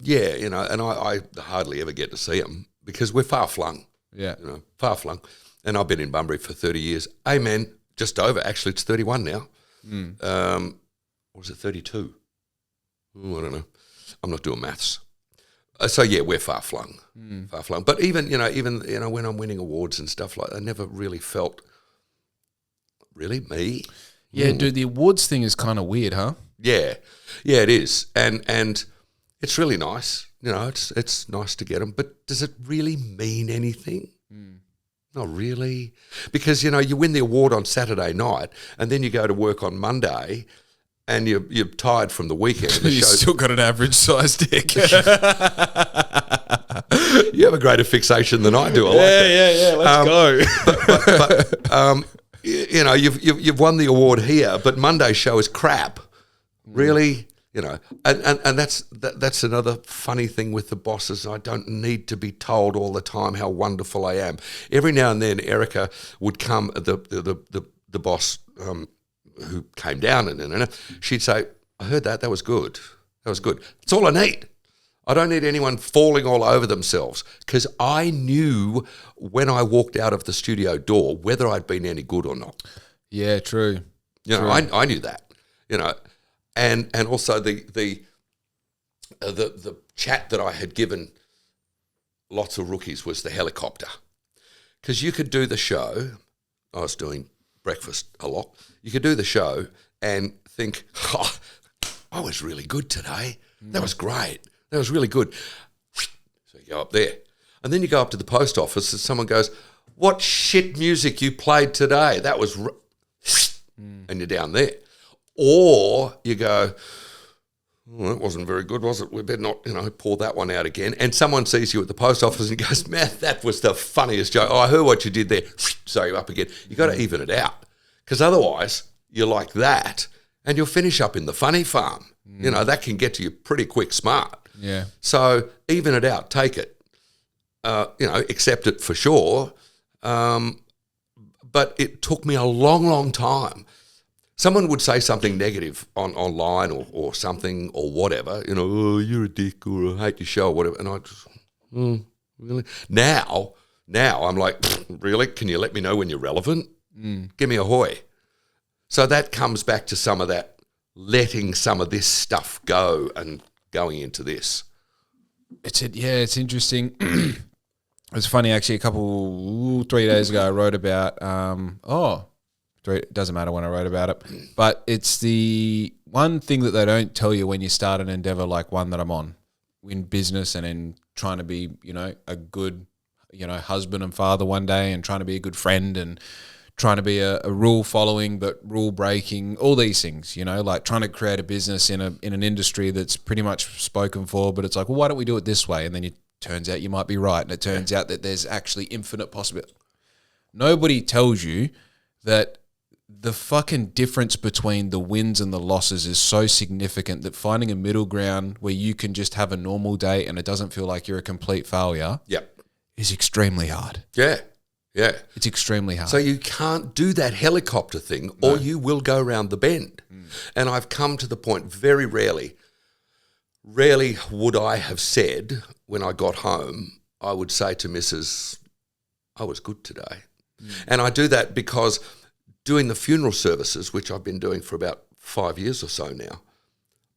Yeah, and I hardly ever get to see him because we're far flung. Yeah. Far flung. And I've been in Bunbury for 30 years. Amen. Just over. Actually, it's 31 now. Or is it 32? Ooh, I don't know. I'm not doing maths. So yeah, we're far flung. Far flung. But even when I'm winning awards and stuff like that, I never really felt really me. Yeah, dude, the awards thing is kind of weird, huh? Yeah. Yeah, it is. And it's really nice. It's nice to get them, but does it really mean anything? Not really. Because, you win the award on Saturday night and then you go to work on Monday and you're tired from the weekend. And You've still got an average sized dick. You have a greater fixation than I do. I like that. Yeah. Let's go. But you've won the award here, but Monday's show is crap. Really, and that's another funny thing with the bosses. I don't need to be told all the time how wonderful I am. Every now and then, Erica would come, the boss who came down, and she'd say, "I heard that. That was good. That was good. That's all I need. I don't need anyone falling all over themselves," because I knew when I walked out of the studio door whether I'd been any good or not. Yeah, true. I knew that. And also the chat that I had given lots of rookies was the helicopter, because you could do the show. I was doing breakfast a lot. You could do the show and think, "Oh, I was really good today. That was great. That was really good." So you go up there. And then you go up to the post office and someone goes, "What shit music you played today? That was..." And you're down there. Or you go, "Well, that wasn't very good, was it? We better not, pour that one out again." And someone sees you at the post office and goes, "Man, that was the funniest joke. Oh, I heard what you did there." So you're up again. You got to even it out, because otherwise you're like that and you'll finish up in the funny farm. That can get to you pretty quick smart. Yeah. So even it out, take it, accept it for sure, But it took me a long, long time. Someone would say something negative online or something or whatever, oh, you're a dick or I hate your show or whatever. And I just, really? Now I'm like, really? Can you let me know when you're relevant? Give me a hoy. So that comes back to some of that, letting some of this stuff go and going into this. It's interesting. It's funny, actually, 3 days ago I wrote about, it doesn't matter when I wrote about it, but it's the one thing that they don't tell you when you start an endeavor like one that I'm on in business and in trying to be, a good, husband and father one day and trying to be a good friend and trying to be a rule following but rule breaking, all these things, like trying to create a business in an industry that's pretty much spoken for, but it's like, well, why don't we do it this way? And then turns out you might be right, and it turns out that there's actually infinite possibility. Nobody tells you that the fucking difference between the wins and the losses is so significant that finding a middle ground where you can just have a normal day and it doesn't feel like you're a complete failure is extremely hard. Yeah. It's extremely hard. So you can't do that helicopter thing or you will go round the bend. And I've come to the point very rarely would I have said when I got home, I would say to Mrs., I was good today. And I do that because doing the funeral services, which I've been doing for about 5 years or so now,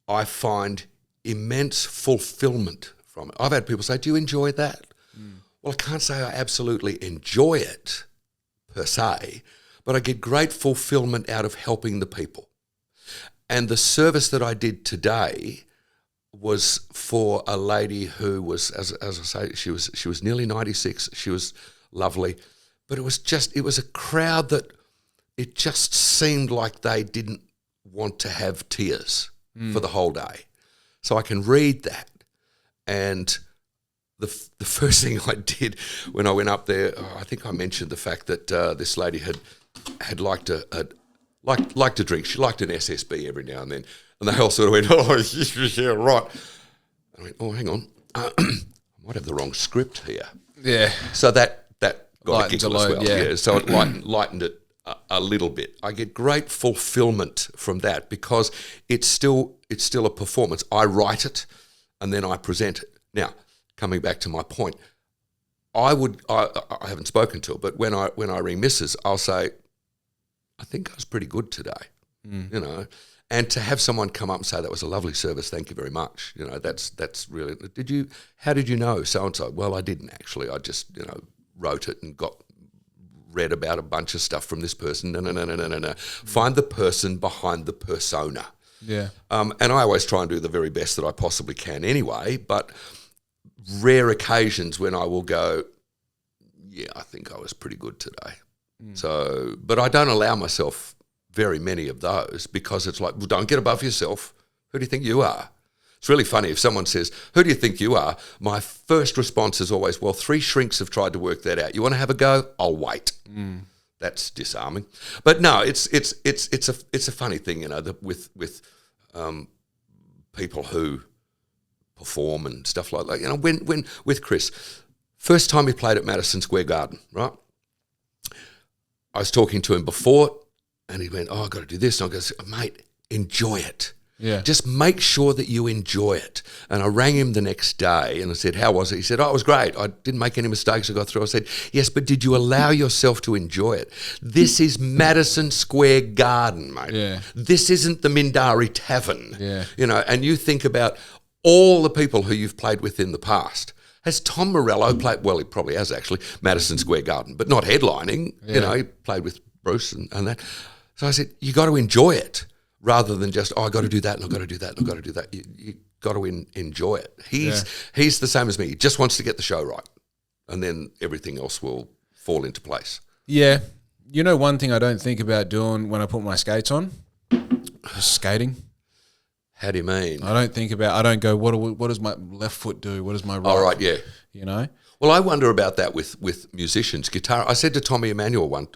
I find immense fulfillment from it. I've had people say, do you enjoy that? Well, I can't say I absolutely enjoy it per se, but I get great fulfillment out of helping the people. And the service that I did today was for a lady who was, as I say, she was nearly 96. She was lovely, but it was a crowd that it just seemed like they didn't want to have tears for the whole day. So I can read that. And the first thing I did when I went up there, I think I mentioned the fact that this lady had liked to drink. She liked an SSB every now and then. And they all sort of went, oh, yeah, right. I went, oh, hang on. I might have the wrong script here. Yeah. So that got Lightens a giggle as well. yeah. So it lightened it a little bit. I get great fulfillment from that because it's still a performance. I write it and then I present it. Now, coming back to my point, I haven't spoken to her, but when I ring Mrs., I'll say, I think I was pretty good today, And to have someone come up and say that was a lovely service, thank you very much. That's really. How did you know so and so? Well, I didn't actually. I just wrote it and read about a bunch of stuff from this person. No. Find the person behind the persona. Yeah. And I always try and do the very best that I possibly can anyway. But rare occasions when I will go, yeah, I think I was pretty good today. So, but I don't allow myself very many of those because it's like, well, don't get above yourself. Who do you think you are? It's really funny if someone says, who do you think you are? My first response is always, well, 3 shrinks have tried to work that out. You want to have a go? I'll wait. That's disarming. But no, it's a funny thing, with people who perform and stuff like that. When with Chris, first time he played at Madison Square Garden, right? I was talking to him before and he went, oh, I've got to do this. And I go, mate, enjoy it. Yeah. Just make sure that you enjoy it. And I rang him the next day and I said, how was it? He said, oh, it was great. I didn't make any mistakes. I got through. I said, yes, but did you allow yourself to enjoy it? This is Madison Square Garden, mate. Yeah. This isn't the Mindari Tavern. Yeah. And you think about all the people who you've played with in the past. Has Tom Morello played? Well, he probably has actually, Madison Square Garden, but not headlining. Yeah. He played with Bruce and that. So I said, you got to enjoy it rather than just, I got to do that and I've got to do that and I've got to do that. You got to enjoy it. He's the same as me. He just wants to get the show right and then everything else will fall into place. Yeah. One thing I don't think about doing when I put my skates on is skating. How do you mean? I don't go, what does my left foot do? What does my right? Oh, right, yeah. Well, I wonder about that with musicians. Guitar. I said to Tommy Emmanuel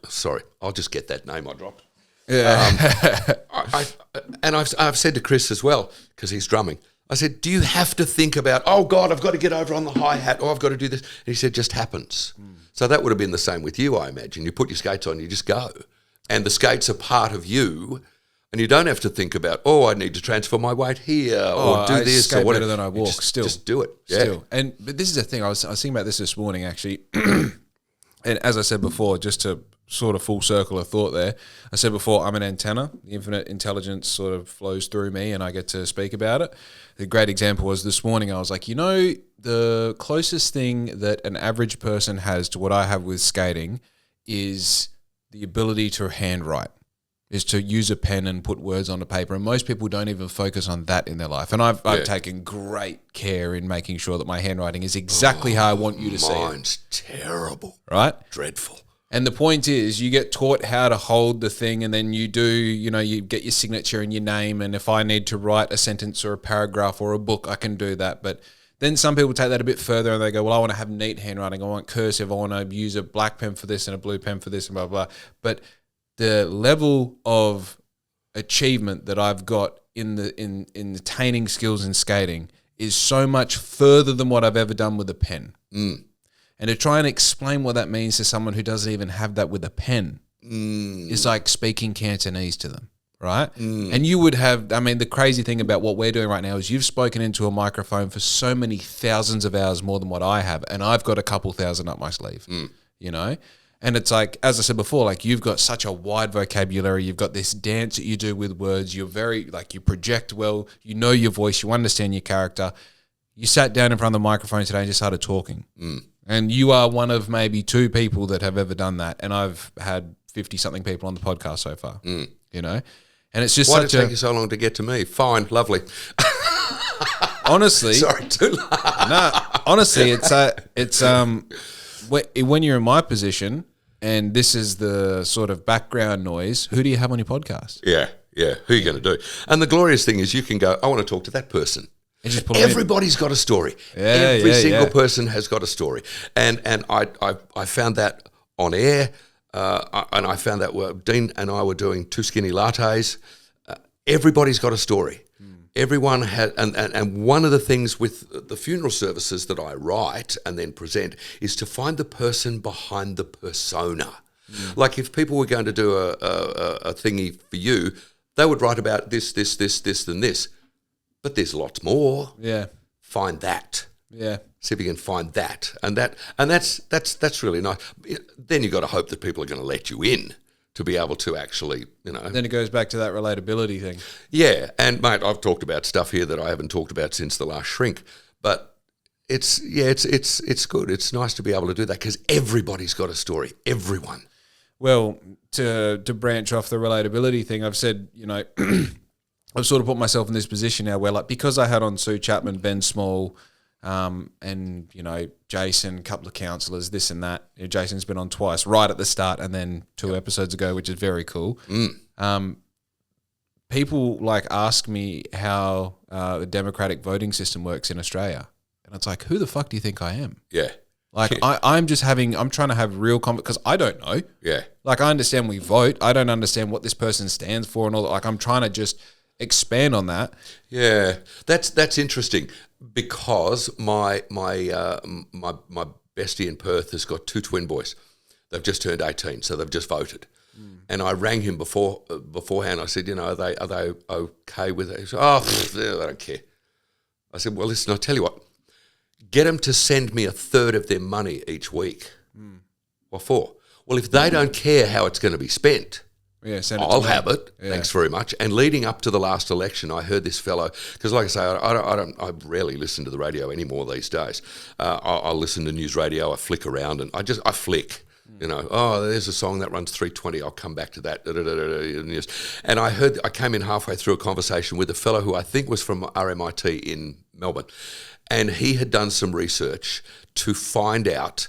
I'll just get that name I dropped. Yeah. I've said to Chris as well, because he's drumming, I said, do you have to think about, oh, God, I've got to get over on the hi-hat, or I've got to do this? And he said, just happens. So that would have been the same with you, I imagine. You put your skates on, you just go. And the skates are part of you, and you don't have to think about, oh, I need to transfer my weight here, or do this, skate or whatever. better than I walk, still. Just do it. Still. But this is the thing, I was thinking about this morning, actually. And as I said before, just to sort of full circle of thought there, I said before, I'm an antenna. The infinite intelligence sort of flows through me and I get to speak about it. The great example was this morning, I was like, the closest thing that an average person has to what I have with skating is the ability to handwrite, is to use a pen and put words on a paper. And most people don't even focus on that in their life. And I've taken great care in making sure that my handwriting is exactly how I want you to see it. Mine's terrible. Right? Dreadful. And the point is, you get taught how to hold the thing, and then you do, you get your signature and your name. And if I need to write a sentence or a paragraph or a book, I can do that. But then some people take that a bit further and they go, well, I want to have neat handwriting. I want cursive. I want to use a black pen for this and a blue pen for this and blah, blah. But the level of achievement that I've got in attaining skills in skating is so much further than what I've ever done with a pen. And to try and explain what that means to someone who doesn't even have that with a pen is like speaking Cantonese to them, right? And you would have, the crazy thing about what we're doing right now is you've spoken into a microphone for so many thousands of hours more than what I have, and I've got a couple thousand up my sleeve, And it's like, as I said before, like you've got such a wide vocabulary. You've got this dance that you do with words. You're very, you project well. You know your voice. You understand your character. You sat down in front of the microphone today and just started talking. And you are one of maybe 2 people that have ever done that. And I've had 50-something people on the podcast so far, And it's just Why did it take you so long to get to me? Fine, lovely. Honestly. Sorry, too long. No, honestly, it's when you're in my position, and this is the sort of background noise, who do you have on your podcast? Yeah. Who are you going to do? And the I thing is you can go, I want to talk to that person. And just pull Everybody's got a story. Every single person has got a story. And I found that on air, and I found that Dean and I were doing 2 skinny lattes. Everybody's got a story. Everyone had, and one of the things with the funeral services that I write and then present is to find the person behind the persona. Like if people were going to do a thingy for you, they would write about this, and this. But there's lots more. Yeah. Find that. Yeah. See if you can find that. And that's really nice. Then you've got to hope that people are going to let you in to be able to actually, Then it goes back to that relatability thing. Yeah. And mate, I've talked about stuff here that I haven't talked about since the last shrink. But it's good. It's nice to be able to do that because everybody's got a story. Everyone. Well, to branch off the relatability thing, I've said, I've sort of put myself in this position now where, because I had on Sue Chapman, Ben Small, and, Jason, a couple of counsellors, this and that. Jason's been on twice, right at the start and then 2 episodes ago, which is very cool. People, ask me how the democratic voting system works in Australia. And it's like, who the fuck do you think I am? Yeah. I'm trying to have real because I don't know. Yeah. I understand we vote. I don't understand what this person stands for and all that. I'm trying to just expand on that. Yeah, that's interesting because my bestie in Perth has got 2 twin boys. They've just turned 18, so they've just voted. And I rang him beforehand. I said, are they okay with it? He said, they don't care. I said, well, listen, I'll tell you what. Get them to send me 1/3 of their money each week. What for? Well, if they don't care how it's going to be spent, I'll have it. Yeah. Thanks very much. And leading up to the last election, I heard this fellow, because like I say, I rarely listen to the radio anymore these days. I'll listen to news radio, I flick around, and I flick. There's a song that runs 3:20, I'll come back to that. And I came in halfway through a conversation with a fellow who I think was from RMIT in Melbourne, and he had done some research to find out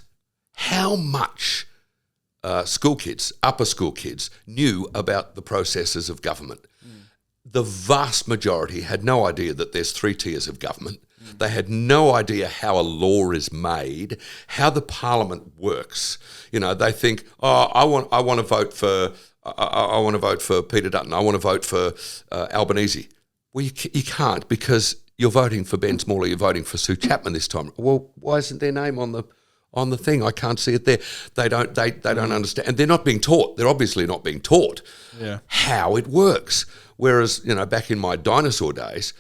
how much school kids, upper school kids, knew about the processes of government. The vast majority had no idea that there's 3 tiers of government. They had no idea how a law is made, how the parliament works. They think, I want to vote for Peter Dutton. I want to vote for Albanese. Well, you can't because you're voting for Ben Small or you're voting for Sue Chapman this time. Well, why isn't their name on the thing? I can't see it there. They don't understand, and they're not being taught. They're obviously not being taught how it works. Whereas, back in my dinosaur days,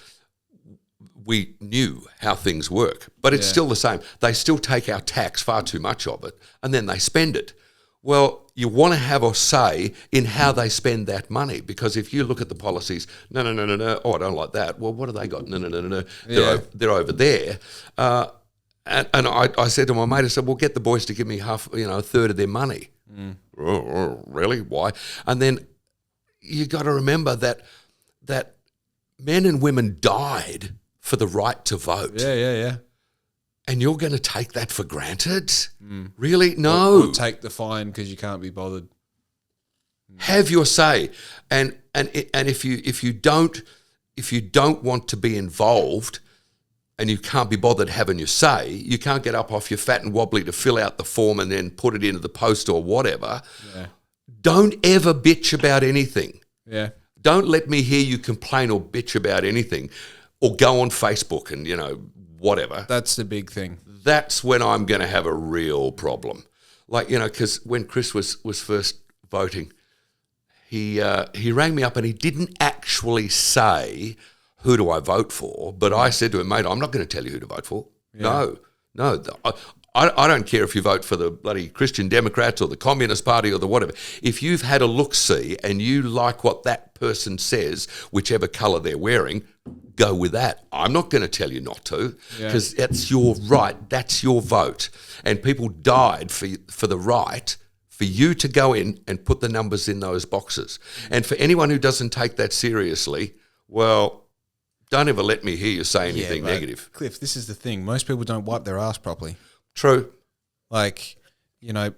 we knew how things work, but it's still the same. They still take our tax, far too much of it, and then they spend it. Well, you want to have a say in how they spend that money, because if you look at the policies, no, oh, I don't like that. Well, what have they got? No. They're over there. And I said to my mate, I said, well, get the boys to give me half, a third of their money. Oh, really? Why? And then you got to remember that men and women died for the right to vote. Yeah. And you're going to take that for granted? Really? No. Or take the fine because you can't be bothered. Have your say, and if you don't want to be involved, and you can't be bothered having your say, you can't get up off your fat and wobbly to fill out the form and then put it into the post or whatever. Yeah. Don't ever bitch about anything. Yeah. Don't let me hear you complain or bitch about anything, or go on Facebook and whatever. That's the big thing. That's when I'm going to have a real problem. Like, because when Chris was first voting, he rang me up and he didn't actually say, who do I vote for? But I said to him, mate, I'm not going to tell you who to vote for. Yeah. No. I don't care if you vote for the bloody Christian Democrats or the Communist Party or the whatever. If you've had a look-see and you like what that person says, whichever colour they're wearing, go with that. I'm not going to tell you not to, because that's your right. That's your vote. And people died for the right for you to go in and put the numbers in those boxes. And for anyone who doesn't take that seriously, well, don't ever let me hear you say anything negative. Cliff, this is the thing. Most people don't wipe their ass properly. True. Like,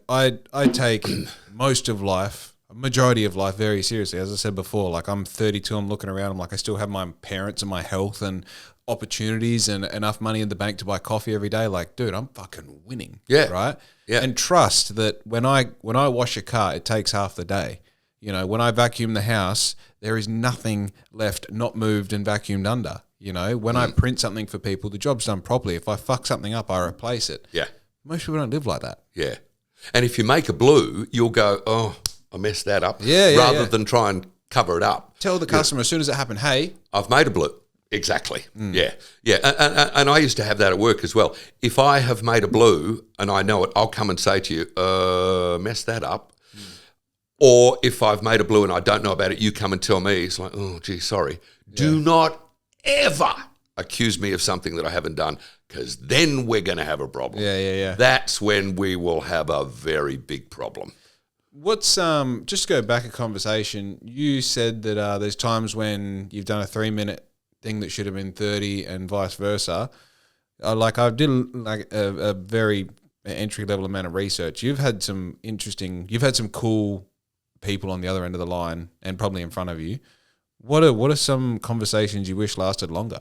I take most of life, a majority of life, very seriously. As I said before, like, I'm 32, I'm looking around, I'm like, I still have my parents and my health and opportunities and enough money in the bank to buy coffee every day. Like, dude, I'm fucking winning. Yeah. Right? Yeah. And trust that when I wash a car, it takes half the day. When I vacuum the house, there is nothing left not moved and vacuumed under. When I print something for people, the job's done properly. If I fuck something up, I replace it. Yeah. Most people don't live like that. Yeah. And if you make a blue, you'll go, oh, I messed that up. Rather than try and cover it up. Tell the customer as soon as it happened, hey, I've made a blue. Exactly. Yeah. And I used to have that at work as well. If I have made a blue and I know it, I'll come and say to you, mess that up. Or if I've made a blue and I don't know about it, you come and tell me. It's like, oh, gee, sorry. Yeah. Do not ever accuse me of something that I haven't done, because then we're going to have a problem. Yeah. That's when we will have a very big problem. What's just to go back a conversation, you said that there's times when you've done a 3-minute thing that should have been 30 and vice versa. I did a very entry-level amount of research. You've had some cool people on the other end of the line and probably in front of you. What are some conversations you wish lasted longer?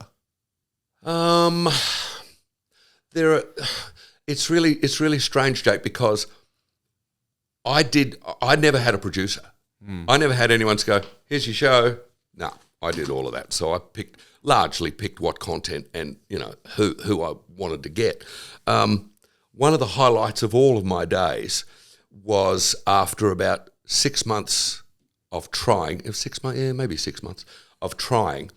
It's really strange, Jake, because I never had a producer. I never had anyone to go, here's your show. No, I did all of that. So I largely picked what content and who I wanted to get. One of the highlights of all of my days was after about 6 months of trying, maybe 6 months of trying,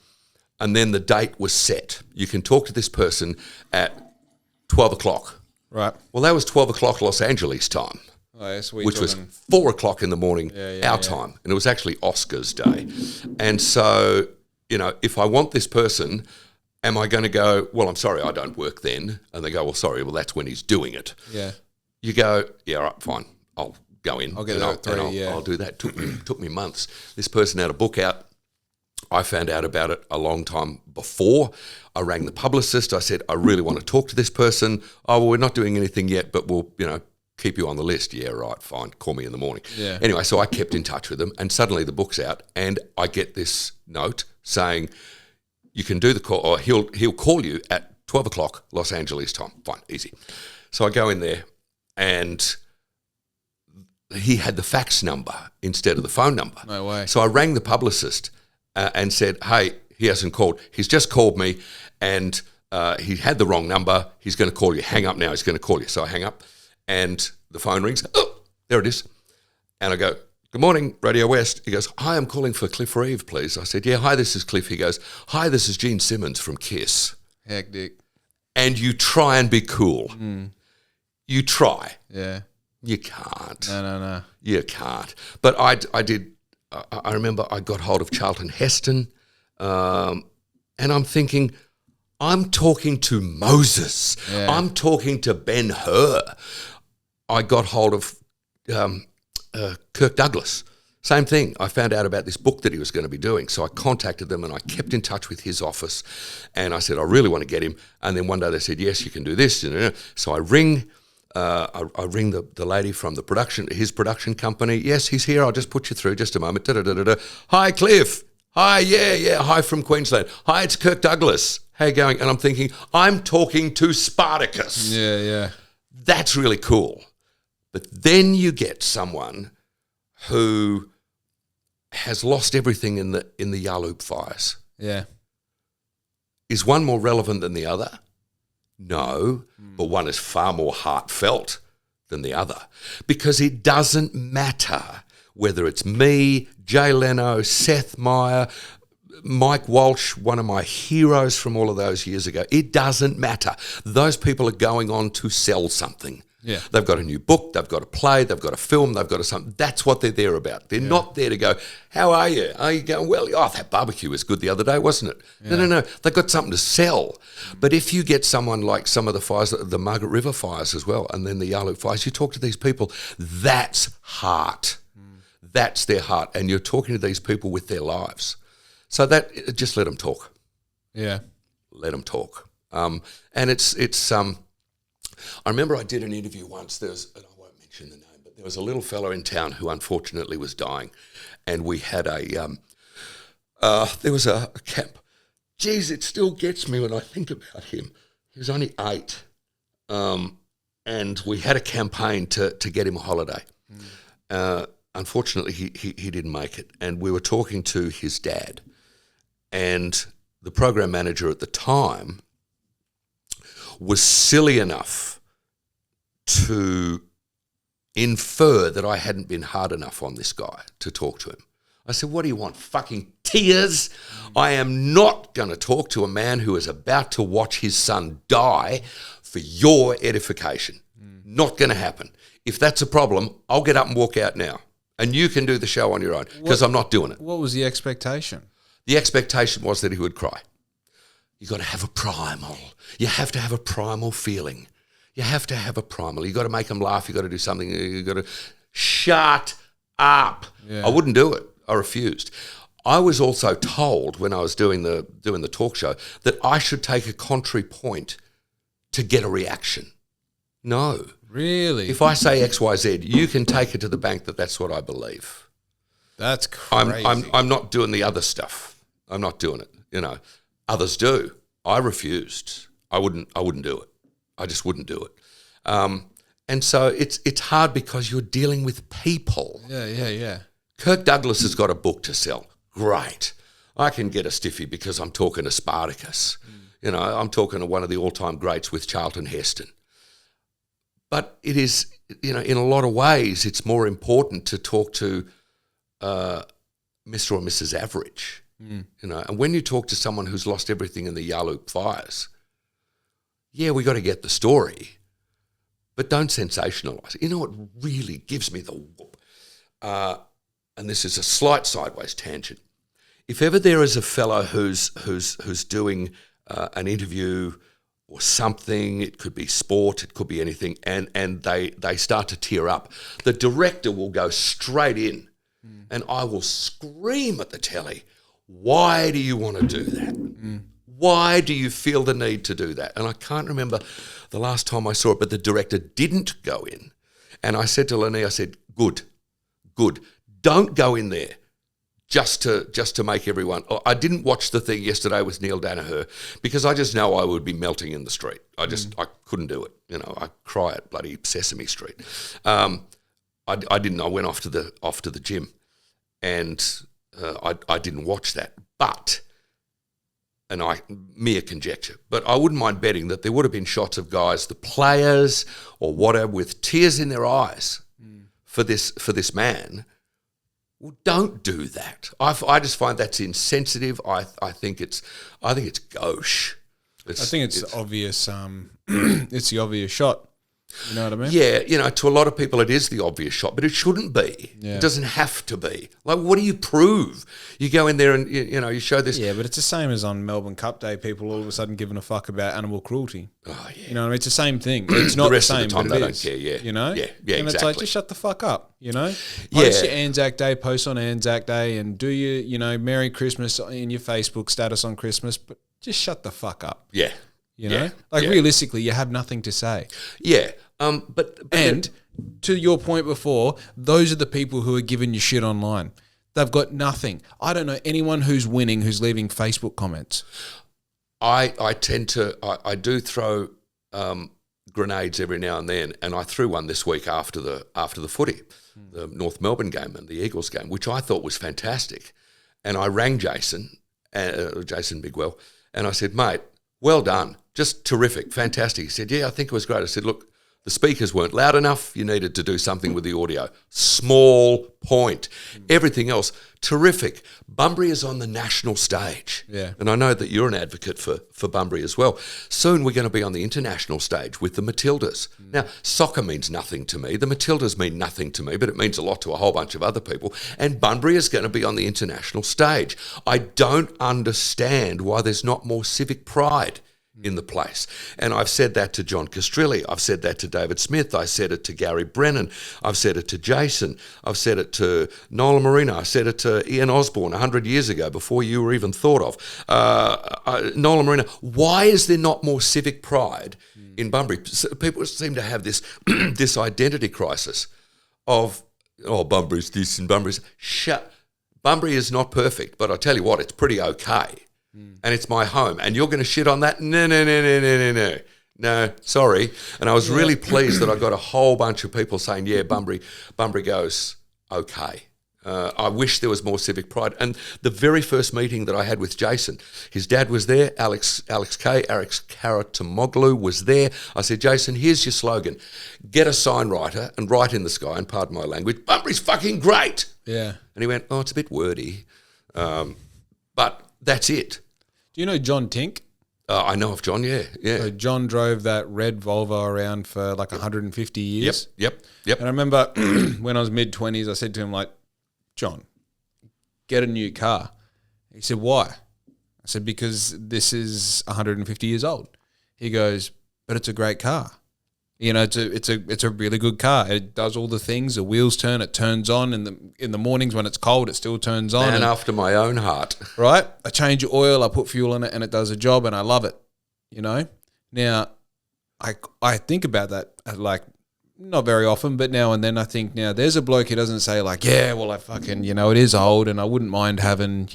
and then the date was set. You can talk to this person at 12 o'clock. Right. Well, that was 12 o'clock Los Angeles time, which was 4 o'clock in the morning our time, and it was actually Oscars day. And so, if I want this person, am I going to go, well, I'm sorry, I don't work then? And they go, well, sorry, well, that's when he's doing it. Yeah. You go, yeah, all right, fine. I'll go in. I'll get that at 3, I'll do that. Took me months. This person had a book out. I found out about it a long time before. I rang the publicist. I said, I really want to talk to this person. Oh, well, we're not doing anything yet, but we'll, keep you on the list. Yeah, right, fine. Call me in the morning. Yeah. Anyway, so I kept in touch with them, and suddenly the book's out, and I get this note saying, you can do the call, or he'll call you at 12 o'clock Los Angeles time. Fine, easy. So I go in there, and he had the fax number instead of the phone number. No way. So I rang the publicist and said, hey, He hasn't called. He's just called me, and he had the wrong number. He's going to call you. Hang up now. He's going to call you. So I hang up, and the phone rings. Oh, there it is. And I go, good morning, Radio West. He goes, hi, I'm calling for Cliff Reeve, please. I said, yeah, hi, this is Cliff. He goes, hi, this is Gene Simmons from KISS. Hectic. And you try and be cool. You try. Yeah. You can't. No. You can't. But I did. I remember I got hold of Charlton Heston, and I'm thinking, I'm talking to Moses. Yeah. I'm talking to Ben-Hur. I got hold of Kirk Douglas. Same thing. I found out about this book that he was going to be doing. So I contacted them and I kept in touch with his office. And I said, I really want to get him. And then one day they said, yes, you can do this. So I ring the lady from his production company. Yes, he's here. I'll just put you through just a moment. Da-da-da-da-da. Hi, Cliff. Hi, yeah. Hi from Queensland. Hi, it's Kirk Douglas. How you going? And I'm thinking, I'm talking to Spartacus. Yeah. That's really cool. But then you get someone who has lost everything in the Yaaloop fires. Yeah. Is one more relevant than the other? No, but one is far more heartfelt than the other, because it doesn't matter whether it's me, Jay Leno, Seth Meyer, Mike Walsh, one of my heroes from all of those years ago. It doesn't matter. Those people are going on to sell something. Yeah. They've got a new book, they've got a play, they've got a film, they've got something. That's what they're there about. They're not there to go, how are you? Are you going, well, that barbecue was good the other day, wasn't it? Yeah. No. They've got something to sell. But if you get someone like some of the fires, the Margaret River fires as well, and then the Yaaloop fires, you talk to these people, that's heart. That's their heart. And you're talking to these people with their lives. So that, just let them talk. Yeah. Let them talk. And it's I remember I did an interview once. And I won't mention the name, but there was a little fellow in town who unfortunately was dying, and we had there was a camp. Geez, it still gets me when I think about him. He was only 8, and we had a campaign to get him a holiday. Unfortunately, he didn't make it, and we were talking to his dad, and the program manager at the time was silly enough to infer that I hadn't been hard enough on this guy to talk to him. I said, what do you want, fucking tears? I am not going to talk to a man who is about to watch his son die for your edification. Not going to happen. If that's a problem, I'll get up and walk out now, and you can do the show on your own, because I'm not doing it. What was the expectation? The expectation was that he would cry. You got to have a primal. You have to have a primal feeling. You have to have a primal. You got to make them laugh. You got to do something. You got to shut up. Yeah. I wouldn't do it. I refused. I was also told when I was doing the talk show that I should take a contrary point to get a reaction. No, really. If I say X, Y, Z, you can take it to the bank that that's what I believe. That's crazy. I'm not doing the other stuff. I'm not doing it. Others do. I refused. I wouldn't do it. I just wouldn't do it. And so it's hard because you're dealing with people. Yeah. Kirk Douglas has got a book to sell. Great. I can get a stiffy because I'm talking to Spartacus. I'm talking to one of the all-time greats with Charlton Heston. But it is, in a lot of ways, it's more important to talk to Mr. or Mrs. Average. And when you talk to someone who's lost everything in the Yaaloop fires, yeah, we got to get the story, but don't sensationalise it. You know what really gives me the whoop? And this is a slight sideways tangent. If ever there is a fellow who's doing an interview or something, it could be sport, it could be anything, and they start to tear up, the director will go straight in, and I will scream at the telly, why do you want to do that? Why do you feel the need to do that? And I can't remember the last time I saw it, but the director didn't go in. And I said to Lenny, I said, good. Don't go in there just to make everyone. I didn't watch the thing yesterday with Neil Danaher because I just know I would be melting in the street. I couldn't do it. I cry at bloody Sesame Street. I didn't. I went off to the gym, and I didn't watch that. But mere conjecture, but I wouldn't mind betting that there would have been shots of guys, the players or whatever, with tears in their eyes for this man. Well, don't do that. I just find that's insensitive. I think it's gauche. I think it's obvious. It's the obvious shot. You know what I mean? Yeah, to a lot of people it is the obvious shot, but it shouldn't be. Yeah. It doesn't have to be. Like, what do you prove? You go in there and, you show this. Yeah, but it's the same as on Melbourne Cup Day, people all of a sudden giving a fuck about animal cruelty. Oh, yeah. You know what I mean? It's the same thing. It's not the rest the same, of the time but they it don't is. care, yeah. You know? Yeah, and exactly. it's like, just shut the fuck up, Post your Anzac Day, post on Anzac Day, and do your, Merry Christmas in your Facebook status on Christmas, but just shut the fuck up. Yeah. Realistically, you have nothing to say. Yeah. But and to your point before, those are the people who are giving you shit online. They've got nothing. I don't know anyone who's winning who's leaving Facebook comments. I do throw grenades every now and then, and I threw one this week after the footy, the North Melbourne game and the Eagles game, which I thought was fantastic. And I rang Jason Bigwell, and I said, mate, well done, just terrific, fantastic. He said, yeah, I think it was great. I said, look, the speakers weren't loud enough. You needed to do something with the audio. Small point. Everything else, terrific. Bunbury is on the national stage. Yeah. And I know that you're an advocate for Bunbury as well. Soon we're going to be on the international stage with the Matildas. Now, soccer means nothing to me. The Matildas mean nothing to me, but it means a lot to a whole bunch of other people. And Bunbury is going to be on the international stage. I don't understand why there's not more civic pride in the place. And I've said that to John Castrilli. I've said that to David Smith. I said it to Gary Brennan. I've said it to Jason. I've said it to Nola Marina. I said it to Ian Osborne 100 years ago before you were even thought of. Nola Marina, why is there not more civic pride in Bunbury? People seem to have this this identity crisis of, Bunbury's this and Bunbury's... Bunbury is not perfect, but I tell you what, it's pretty okay. And it's my home, and you're going to shit on that? No, sorry. And I was really pleased that I got a whole bunch of people saying, yeah, Bunbury goes okay. I wish there was more civic pride. And the very first meeting that I had with Jason, his dad was there, Alex Karatamoglu was there. I said, Jason, here's your slogan. Get a sign writer and write in the sky, and pardon my language, Bunbury's fucking great. Yeah. And he went, it's a bit wordy. But that's it. Do you know John Tink? I know of John, yeah. So John drove that red Volvo around for like 150 years. Yep. And I remember when I was mid-20s, I said to him, like, John, get a new car. He said, why? I said, because this is 150 years old. He goes, but it's a great car. It's a really good car. It does all the things. The wheels turn. It turns on in the mornings when it's cold. It still turns on. And after my own heart, right? I change the oil. I put fuel in it, and it does a job, and I love it. Now, I think about that like not very often, but now and then I think now there's a bloke who doesn't say like, yeah, well I fucking it is old, and I wouldn't mind having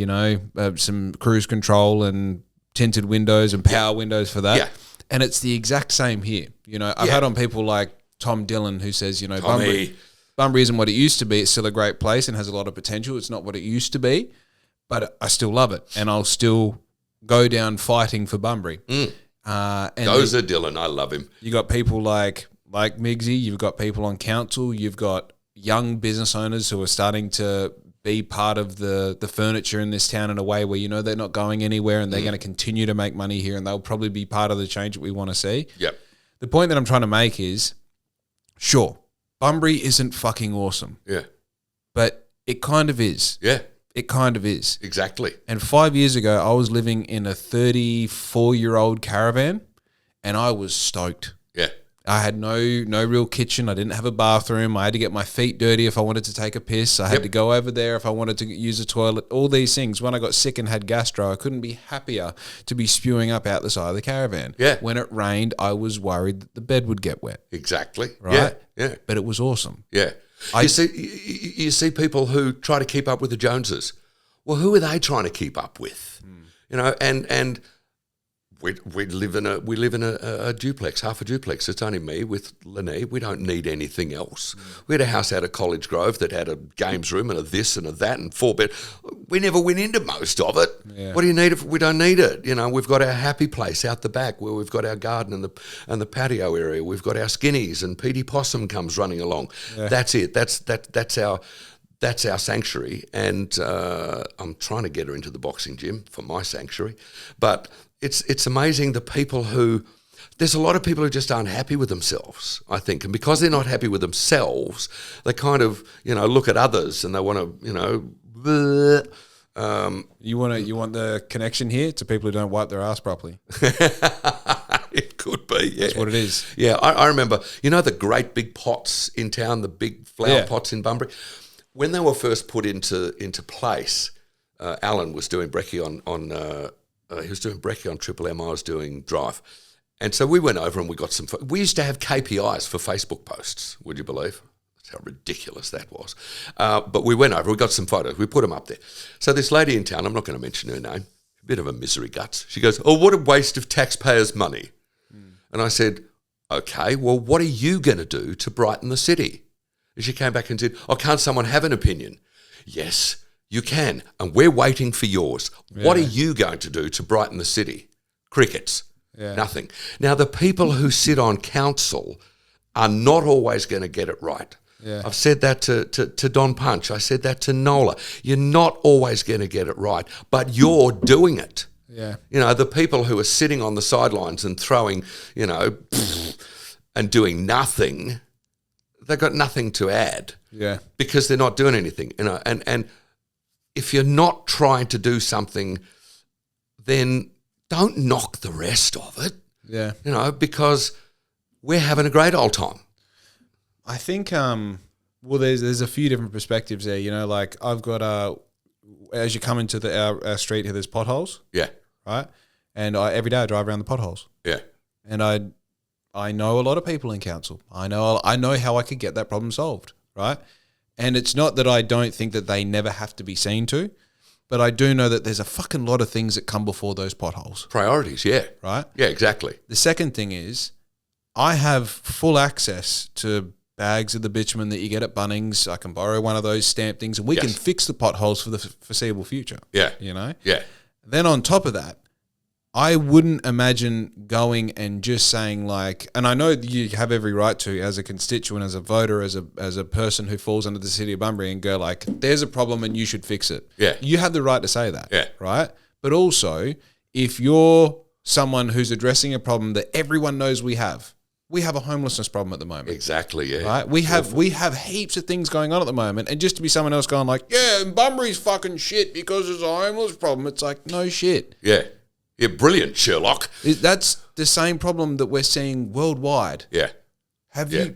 some cruise control and tinted windows and power windows for that. Yeah. And it's the exact same here. I've had on people like Tom Dillon who says, Bunbury isn't what it used to be. It's still a great place and has a lot of potential. It's not what it used to be, but I still love it. And I'll still go down fighting for Bunbury. Gozer Dillon, I love him. You got people like Migsy. You've got people on council. You've got young business owners who are starting to be part of the furniture in this town in a way where they're not going anywhere, and they're going to continue to make money here, and they'll probably be part of the change that we want to see. Yep. The point that I'm trying to make is, sure, Bunbury isn't fucking awesome. Yeah. But it kind of is. Yeah. It kind of is. Exactly. And 5 years ago, I was living in a 34-year-old caravan, and I was stoked. Yeah. I had no real kitchen. I didn't have a bathroom. I had to get my feet dirty if I wanted to take a piss. I had to go over there if I wanted to use a toilet. All these things. When I got sick and had gastro, I couldn't be happier to be spewing up out the side of the caravan. Yeah. When it rained, I was worried that the bed would get wet. Exactly. Right? Yeah. But it was awesome. Yeah. You see people who try to keep up with the Joneses. Well, who are they trying to keep up with? And We live in a duplex, half a duplex. It's only me with Lenee. We don't need anything else. We had a house out of College Grove that had a games room and a this and a that and 4-bed. We never went into most of it. Yeah. What do you need if we don't need it? You know, we've got our happy place out the back where we've got our garden and the patio area. We've got our skinnies and Petey Possum comes running along. Yeah. That's it. That's our sanctuary. And I'm trying to get her into the boxing gym for my sanctuary, but. It's amazing the people who, there's a lot of people who just aren't happy with themselves, I think. And because they're not happy with themselves, they kind of, look at others and they want to, You want the connection here to people who don't wipe their ass properly. It could be, yeah. That's what it is. Yeah, I remember, the great big pots in town, the big flower pots in Bunbury. When they were first put into place, Alan was doing brekkie on he was doing brekkie on Triple M. I was doing drive. And so we went over and we got some... We used to have KPIs for Facebook posts, would you believe? That's how ridiculous that was. But we went over, we got some photos, we put them up there. So this lady in town, I'm not going to mention her name, a bit of a misery guts. She goes, "Oh, what a waste of taxpayers' money." And I said, "Okay, well, what are you going to do to brighten the city?" And she came back and said, "Oh, can't someone have an opinion?" Yes, you can, and we're waiting for yours. Yeah. What are you going to do to brighten the city? Crickets. Yeah. Nothing. Now, the people who sit on council are not always going to get it right. Yeah. I've said that to Don Punch. I said that to Nola. You're not always going to get it right, but you're doing it. Yeah. The people who are sitting on the sidelines and throwing, and doing nothing, they've got nothing to add. Yeah. Because they're not doing anything, and if you're not trying to do something, then don't knock the rest of it. Yeah. Because we're having a great old time. I think, there's a few different perspectives there. Like I've got, as you come into our street here, there's potholes. Yeah. Right? And every day I drive around the potholes. Yeah. And I know a lot of people in council. I know how I could get that problem solved. Right? And it's not that I don't think that they never have to be seen to, but I do know that there's a fucking lot of things that come before those potholes. Priorities, yeah. Right? Yeah, exactly. The second thing is I have full access to bags of the bitumen that you get at Bunnings. I can borrow one of those stamp things and we can fix the potholes for the foreseeable future. Yeah. Yeah. Then on top of that, I wouldn't imagine going and just saying like, and I know you have every right to, as a constituent, as a voter, as a person who falls under the city of Bunbury, and go like, there's a problem and you should fix it. Yeah. You have the right to say that. Yeah. Right? But also, if you're someone who's addressing a problem that everyone knows we have a homelessness problem at the moment. Exactly, yeah. Right? We have heaps of things going on at the moment, and just to be someone else going like, yeah, Bunbury's fucking shit because there's a homeless problem, it's like, no shit. Yeah. Yeah, brilliant, Sherlock. That's the same problem that we're seeing worldwide. Yeah. Do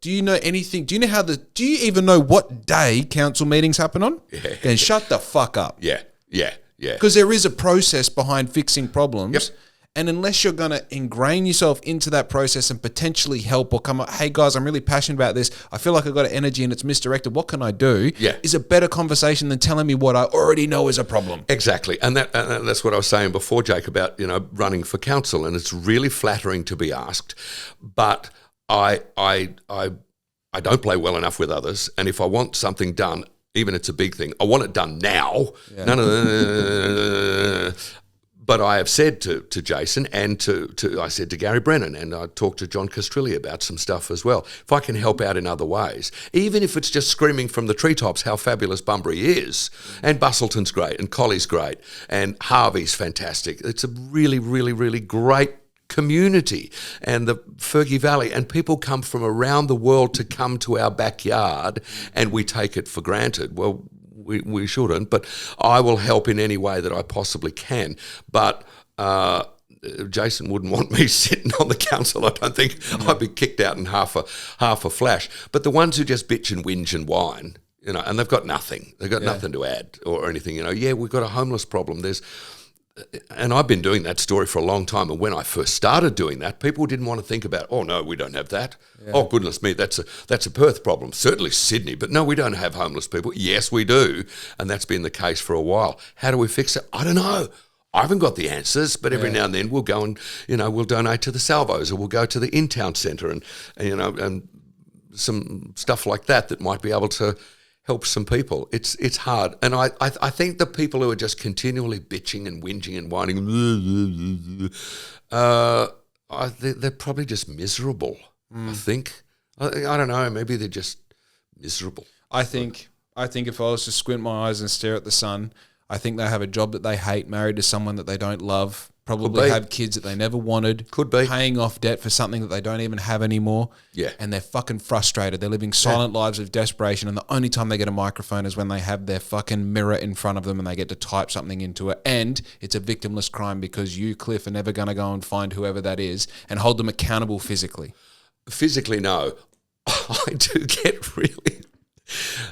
you know anything? Do you even know what day council meetings happen on? Yeah. Then shut the fuck up. Yeah. Because there is a process behind fixing problems. Yep. And unless you're going to ingrain yourself into that process and potentially help or come up, hey guys, I'm really passionate about this. I feel like I've got energy and it's misdirected. What can I do? Yeah. Is a better conversation than telling me what I already know is a problem. Exactly. And that's what I was saying before, Jake, about, running for council. And it's really flattering to be asked. But I don't play well enough with others. And if I want something done, even it's a big thing, I want it done now. Yeah. No. But I have said to Jason and I said to Gary Brennan, and I talked to John Castrilli about some stuff as well. If I can help out in other ways, even if it's just screaming from the treetops how fabulous Bunbury is, and Bustleton's great, and Collie's great, and Harvey's fantastic. It's a really, really, really great community, and the Fergie Valley, and people come from around the world to come to our backyard, and we take it for granted. Well, we shouldn't, but I will help in any way that I possibly can. But Jason wouldn't want me sitting on the council. I don't think I'd be kicked out in half a flash. But the ones who just bitch and whinge and whine, and they've got nothing. They've got nothing to add or anything. Yeah, we've got a homeless problem. And I've been doing that story for a long time. And when I first started doing that, people didn't want to think about, oh, no, we don't have that. Yeah. Oh, goodness me, that's a Perth problem. Certainly Sydney, but no, we don't have homeless people. Yes, we do. And that's been the case for a while. How do we fix it? I don't know. I haven't got the answers, but every now and then we'll go and, we'll donate to the Salvos, or we'll go to the In-Town Centre and some stuff like that might be able to help some people. It's hard. And I think the people who are just continually bitching and whinging and whining, they're probably just miserable, I think. I don't know, maybe they're just miserable. I think if I was to squint my eyes and stare at the sun, I think they have a job that they hate, married to someone that they don't love, probably have kids that they never wanted. Could be. Paying off debt for something that they don't even have anymore. Yeah. And they're fucking frustrated. They're living silent lives of desperation, and the only time they get a microphone is when they have their fucking mirror in front of them and they get to type something into it. And it's a victimless crime because you, Cliff, are never going to go and find whoever that is and hold them accountable physically. Physically, no. I do get really...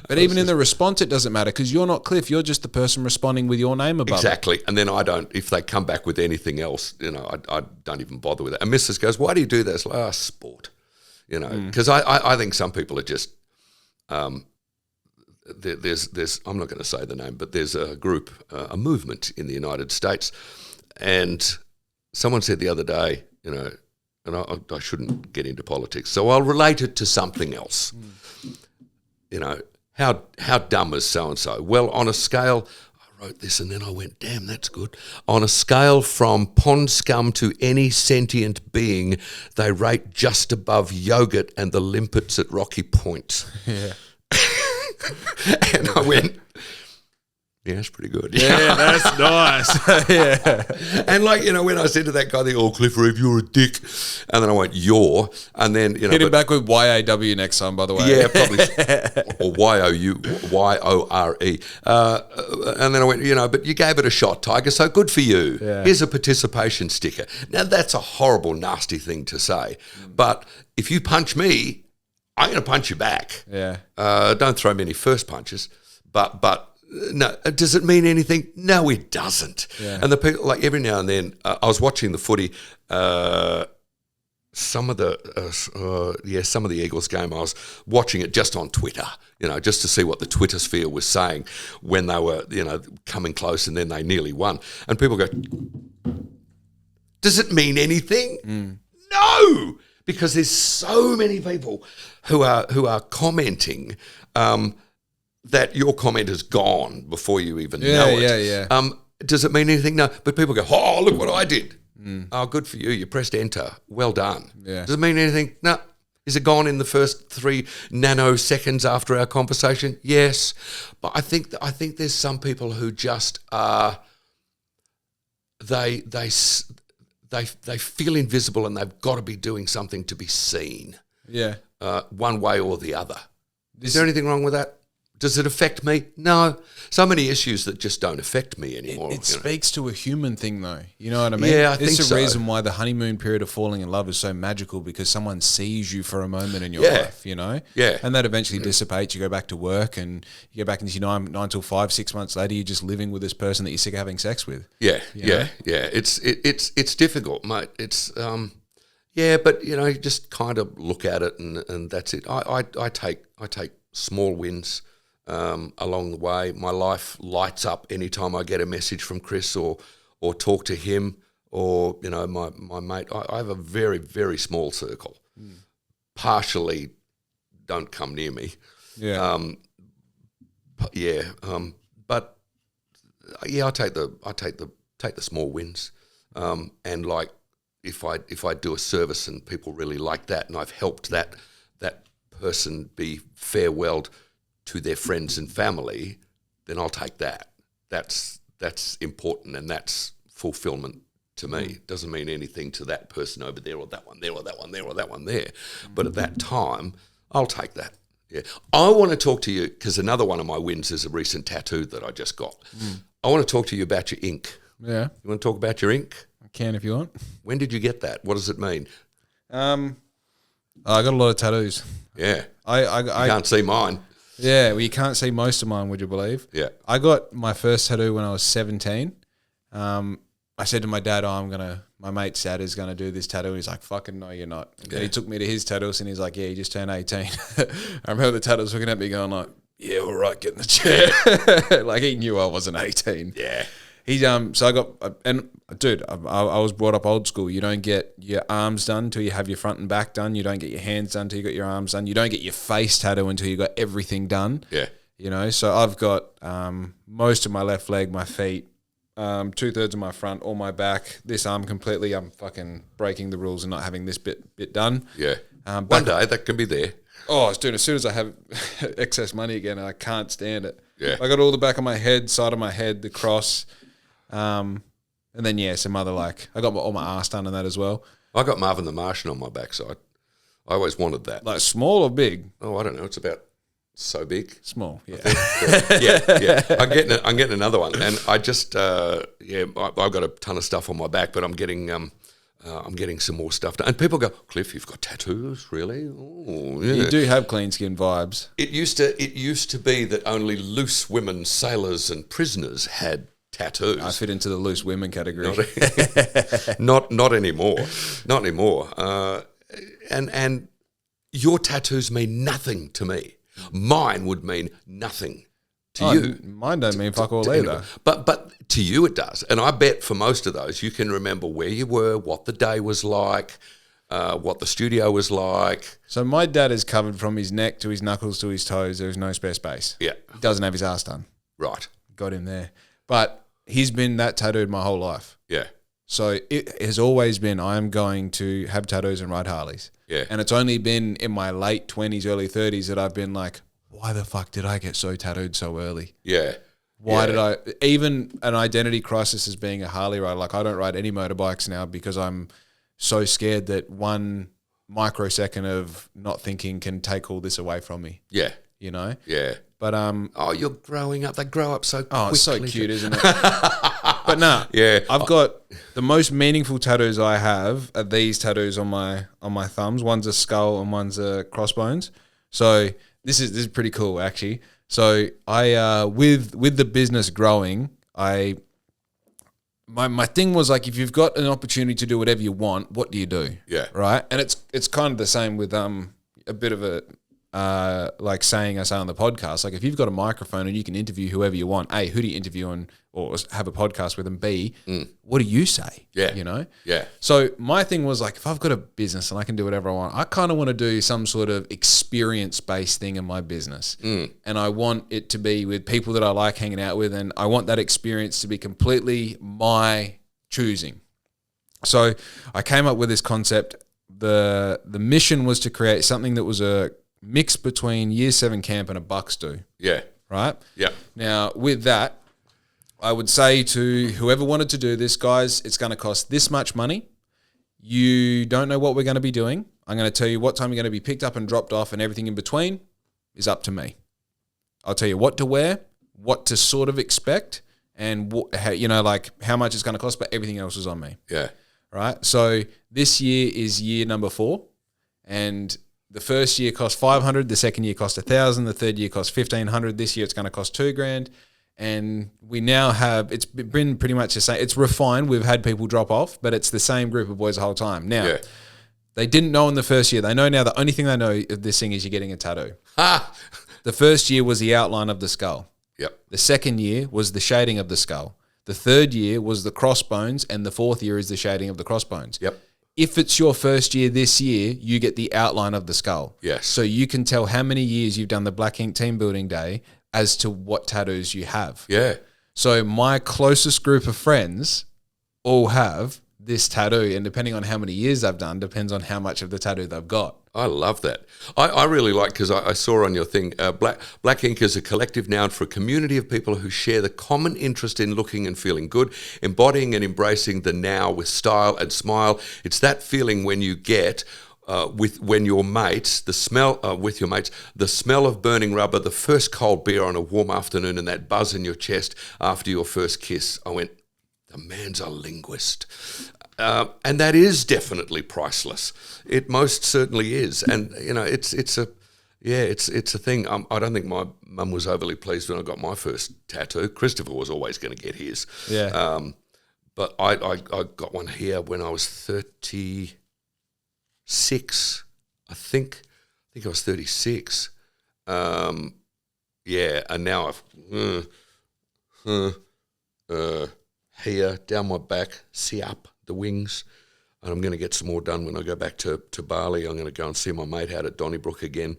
But even in the response, it doesn't matter because you're not Cliff. You're just the person responding with your name above. Exactly. And then I don't, if they come back with anything else, I don't even bother with it. And Mrs. goes, why do you do this? Like, sport. Because I think some people are just, there's I'm not going to say the name, but there's a group, a movement in the United States. And someone said the other day, and I shouldn't get into politics, so I'll relate it to something else. How dumb is so-and-so? Well, on a scale, I wrote this and then I went, damn, that's good. On a scale from pond scum to any sentient being, they rate just above yogurt and the limpets at Rocky Point. Yeah. And I went, yeah, that's pretty good. Yeah, that's nice. Yeah. And when I said to that guy, Cliff Reeve, you're a dick. And then I went, you're. And then, Hit him back with YAW next time, by the way. Yeah, probably. Or YOURE. And then I went, but you gave it a shot, Tiger, so good for you. Yeah. Here's a participation sticker. Now, that's a horrible, nasty thing to say. But if you punch me, I'm going to punch you back. Yeah. Don't throw me any first punches. But no, does it mean anything? No, it doesn't. Yeah. And the people, every now and then, I was watching the footy. Some of the Eagles game, I was watching it just on Twitter, just to see what the Twitter sphere was saying when they were, coming close and then they nearly won. And people go, does it mean anything? No, because there's so many people who are commenting that your comment is gone before you even know it. Yeah. Does it mean anything? No. But people go, oh, look what I did. Oh, good for you. You pressed enter. Well done. Yeah. Does it mean anything? No. Is it gone in the first 3 nanoseconds after our conversation? Yes. But I think there's some people who just are, they feel invisible and they've got to be doing something to be seen. Yeah. One way or the other. Is there anything wrong with that? Does it affect me? No. So many issues that just don't affect me anymore. It speaks to a human thing, though. You know what I mean? Yeah, I think so. It's the reason why the honeymoon period of falling in love is so magical, because someone sees you for a moment in your life, Yeah. And that eventually dissipates. You go back to work and you go back into your 9 till 5, 6 months later, you're just living with this person that you're sick of having sex with. Yeah, You know? yeah. It's difficult, mate. It's but you just kind of look at it and that's it. I take small wins along the way. My life lights up anytime I get a message from Chris or talk to him or my mate. I have a very, very small circle. Partially don't come near me. Yeah. But I take the small wins. And like if I do a service and people really like that and I've helped that person be farewelled to their friends and family, then I'll take that. That's important and that's fulfillment to me. It doesn't mean anything to that person over there or that one there or that one there or that one there. But at that time, I'll take that. Yeah. I want to talk to you because another one of my wins is a recent tattoo that I just got. I want to talk to you about your ink. Yeah. You want to talk about your ink? I can if you want. When did you get that? What does it mean? I got a lot of tattoos. Yeah. I can't see mine. Yeah, well, you can't see most of mine, would you believe? Yeah. I got my first tattoo when I was 17. I said to my dad, my mate's dad is going to do this tattoo. He's like, fucking no, you're not. And he took me to his tattoos and he's like, yeah, you just turned 18. I remember the tattoos looking at me going like, yeah, all right, get in the chair. Like he knew I wasn't 18. Yeah. He's so I got and dude, I was brought up old school. You don't get your arms done until you have your front and back done. You don't get your hands done until you got your arms done. You don't get your face tattoo until you got everything done. Yeah. You know, so I've got most of my left leg, my feet, 2/3 of my front, all my back, this arm completely. I'm fucking breaking the rules and not having this bit done. Yeah. One day that can be there. Oh, dude, as soon as I have excess money again, I can't stand it. Yeah. I got all the back of my head, side of my head, the cross. And then, some other, I got all my ass done and that as well. I got Marvin the Martian on my backside. I always wanted that. Like small or big? Oh, I don't know. It's about so big. Small, yeah. Yeah. I'm getting another one. And I just, I've got a ton of stuff on my back, but I'm getting some more stuff done. And people go, Cliff, you've got tattoos, really? Oh, yeah. You do have clean skin vibes. It used to be that only loose women, sailors and prisoners had tattoos. I fit into the loose women category. Not anymore. Not anymore. And your tattoos mean nothing to me. Mine would mean nothing to you. Mine don't mean fuck all either. But to you it does. And I bet for most of those you can remember where you were, what the day was like, what the studio was like. So my dad is covered from his neck to his knuckles to his toes. There's no spare space. Yeah. He doesn't have his ass done. Right. Got him there. But he's been that tattooed my whole life. Yeah. So it has always been, I am going to have tattoos and ride Harleys. Yeah. And it's only been in my late 20s, early 30s that I've been like, why the fuck did I get so tattooed so early? Yeah. Why did I, even an identity crisis as being a Harley rider, I don't ride any motorbikes now because I'm so scared that one microsecond of not thinking can take all this away from me. Yeah. You know? Yeah. But oh, you're growing up. They grow up so quickly. Oh, it's so cute, isn't it? But no, yeah. I've got the most meaningful tattoos I have are these tattoos on my thumbs. One's a skull and one's a crossbones. So this is pretty cool actually. So I with the business growing, my thing was like, if you've got an opportunity to do whatever you want, what do you do? Yeah. Right. And it's kind of the same with a bit of a like saying I say on the podcast, like if you've got a microphone and you can interview whoever you want, A, who do you interview or have a podcast with, and B, what do you say? Yeah. You know? Yeah. So my thing was like, if I've got a business and I can do whatever I want, I kind of want to do some sort of experience-based thing in my business. And I want it to be with people that I like hanging out with, and I want that experience to be completely my choosing. So I came up with this concept. The mission was to create something that was a mix between Year 7 camp and a Bucks do. Yeah. Right? Yeah. Now, with that, I would say to whoever wanted to do this, guys, it's going to cost this much money. You don't know what we're going to be doing. I'm going to tell you what time you're going to be picked up and dropped off, and everything in between is up to me. I'll tell you what to wear, what to sort of expect, and how much it's going to cost, but everything else is on me. Yeah. Right? So this year is year number 4, and the first year cost $500, the second year cost $1,000, the third year cost $1,500. This year it's going to cost $2,000, and we now have, it's been pretty much the same. It's refined. We've had people drop off, but it's the same group of boys the whole time. Now, They didn't know in the first year. They know now. The only thing they know of this thing is you're getting a tattoo. The first year was the outline of the skull. Yep. The second year was the shading of the skull. The third year was the crossbones, and the fourth year is the shading of the crossbones. Yep. If it's your first year this year, you get the outline of the skull. Yes. So you can tell how many years you've done the Black Ink Team Building Day as to what tattoos you have. Yeah. So my closest group of friends all have this tattoo, and depending on how many years they've done, depends on how much of the tattoo they've got. I love that. I really like, because I saw on your thing, Black Ink is a collective noun for a community of people who share the common interest in looking and feeling good, embodying and embracing the now with style and smile. It's that feeling when you get with your mates, the smell of burning rubber, the first cold beer on a warm afternoon, and that buzz in your chest after your first kiss. I went, the man's a linguist. And that is definitely priceless. It most certainly is. And, it's a thing. I don't think my mum was overly pleased when I got my first tattoo. Christopher was always going to get his. Yeah. But I got one here when I was 36, I think I was 36. And now I've... here, down my back, siap, the wings. And I'm going to get some more done when I go back to Bali. I'm going to go and see my mate out at Donnybrook again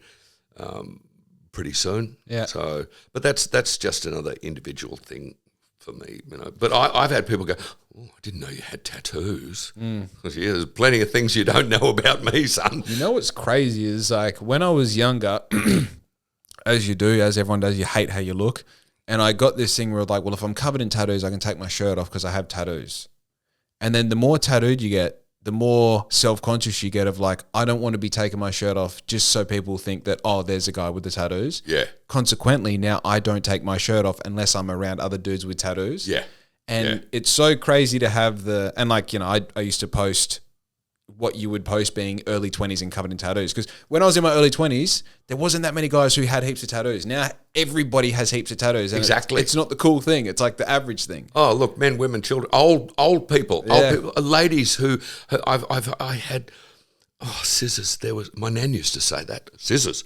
pretty soon. Yeah. So, but that's just another individual thing for me, you know. But I've had people go, "Oh, I didn't know you had tattoos." Because yeah, there's plenty of things you don't know about me, son. You know what's crazy is like when I was younger, as you do, as everyone does, you hate how you look. And I got this thing where like, well, if I'm covered in tattoos, I can take my shirt off because I have tattoos. And then the more tattooed you get, the more self-conscious you get of like, I don't want to be taking my shirt off just so people think that, oh, there's a guy with the tattoos. Yeah. Consequently, now I don't take my shirt off unless I'm around other dudes with tattoos. Yeah. And it's so crazy to have and like, you know, I used to post what you would post being early 20s and covered in tattoos. Because when I was in my early 20s, there wasn't that many guys who had heaps of tattoos. Now everybody has heaps of tattoos. And Exactly. It's not the cool thing. It's like the average thing. Oh, look, men, women, children, old people, ladies who I had. Oh, scissors. My nan used to say that. Scissors.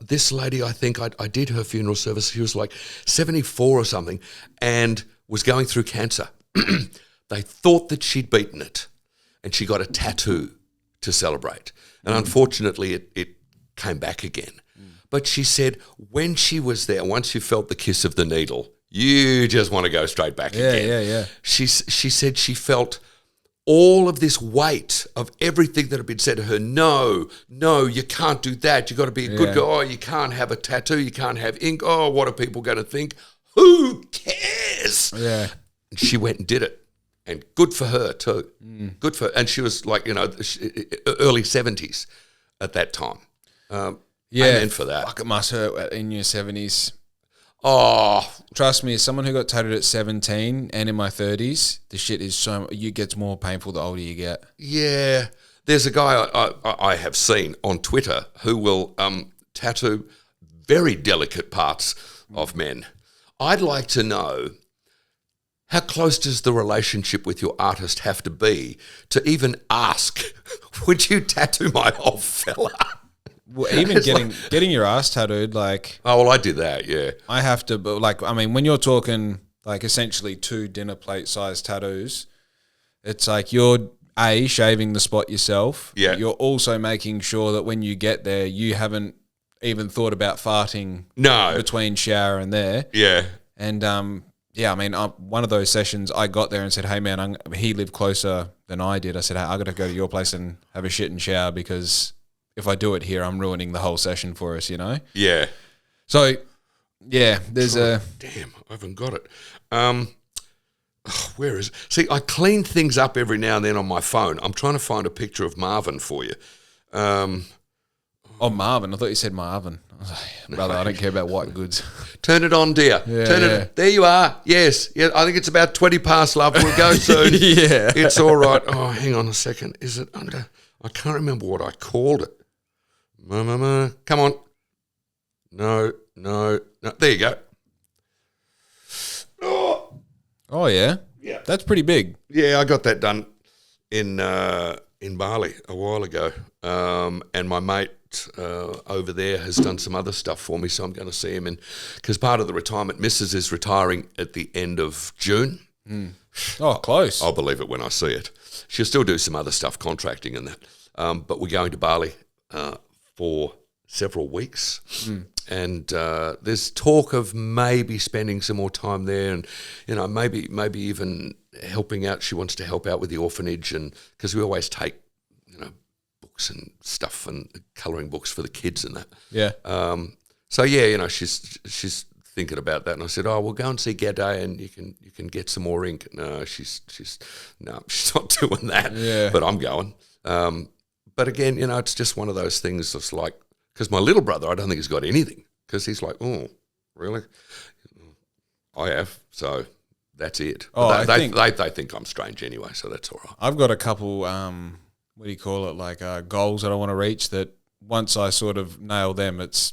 This lady, I think I did her funeral service. She was like 74 or something and was going through cancer. They thought that she'd beaten it and she got a tattoo to celebrate. And unfortunately, it came back again. But she said when she was there, once you felt the kiss of the needle, you just want to go straight back again. Yeah. She said she felt all of this weight of everything that had been said to her. No, you can't do that. You got to be a good girl. Oh, you can't have a tattoo. You can't have ink. Oh, what are people going to think? Who cares? Yeah. And she went and did it. And good for her too. Good for her. And she was like, you know, early 70s at that time. Amen for that. Fuck, it must hurt in your 70s. Oh, trust me, as someone who got tattooed at 17 and in my 30s, the shit is it gets more painful the older you get. Yeah. There's a guy I have seen on Twitter who will tattoo very delicate parts of men. I'd like to know, how close does the relationship with your artist have to be to even ask, would you tattoo my old fella? Well, even getting your ass tattooed, like... Oh, well, I did that, yeah. I have to, but like, I mean, when you're talking like essentially 2 dinner plate size tattoos, it's like you're shaving the spot yourself. Yeah. You're also making sure that when you get there, you haven't even thought about farting between shower and there. Yeah. And, yeah, I mean, one of those sessions, I got there and said, hey, man, he lived closer than I did. I said, hey, I got to go to your place and have a shit and shower because if I do it here, I'm ruining the whole session for us, you know? Yeah. So, yeah, there's Damn, I haven't got it. Where is it? See, I clean things up every now and then on my phone. I'm trying to find a picture of Marvin for you. Oh, Marvin. I thought you said Marvin. I was like, brother, I don't care about white goods. Turn it on, dear. Turn it. There you are. Yes. Yeah, I think it's about 20 past, love. We'll go soon. Yeah. It's all right. Oh, hang on a second. Is it under? I can't remember what I called it. Come on. No. There you go. Oh, yeah? Yeah. That's pretty big. Yeah, I got that done in Bali a while ago. And my mate over there has done some other stuff for me, so I'm going to see him. Because part of the retirement, Mrs. is retiring at the end of June. Oh, close. I'll believe it when I see it. She'll still do some other stuff, contracting and that. But we're going to Bali for several weeks. And there's talk of maybe spending some more time there and, you know, maybe even helping out. She wants to help out with the orphanage, and because we always take, you know, books and stuff and colouring books for the kids and that. Yeah. So, yeah, you know, she's thinking about that. And I said, oh, we'll go and see G'day and you can get some more ink. No, she's not doing that. Yeah. But I'm going. But again, you know, it's just one of those things that's like, because my little brother, I don't think he's got anything, because he's like, oh, really? I have, so that's it. Oh, they think I'm strange anyway, so that's all right. I've got a couple, what do you call it, like goals that I want to reach that once I sort of nail them, it's,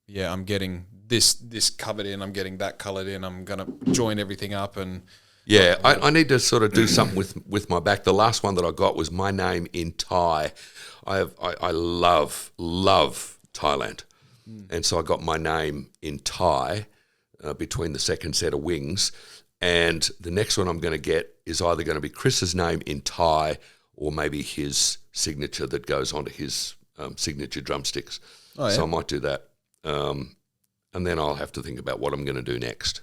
yeah, I'm getting this covered in, I'm getting that coloured in, I'm going to join everything up and... Yeah, I need to sort of do something with my back. The last one that I got was my name in Thai. I love Thailand. And so I got my name in Thai between the second set of wings. And the next one I'm going to get is either going to be Chris's name in Thai or maybe his signature that goes onto his signature drumsticks. Oh, yeah. So I might do that. And then I'll have to think about what I'm going to do next.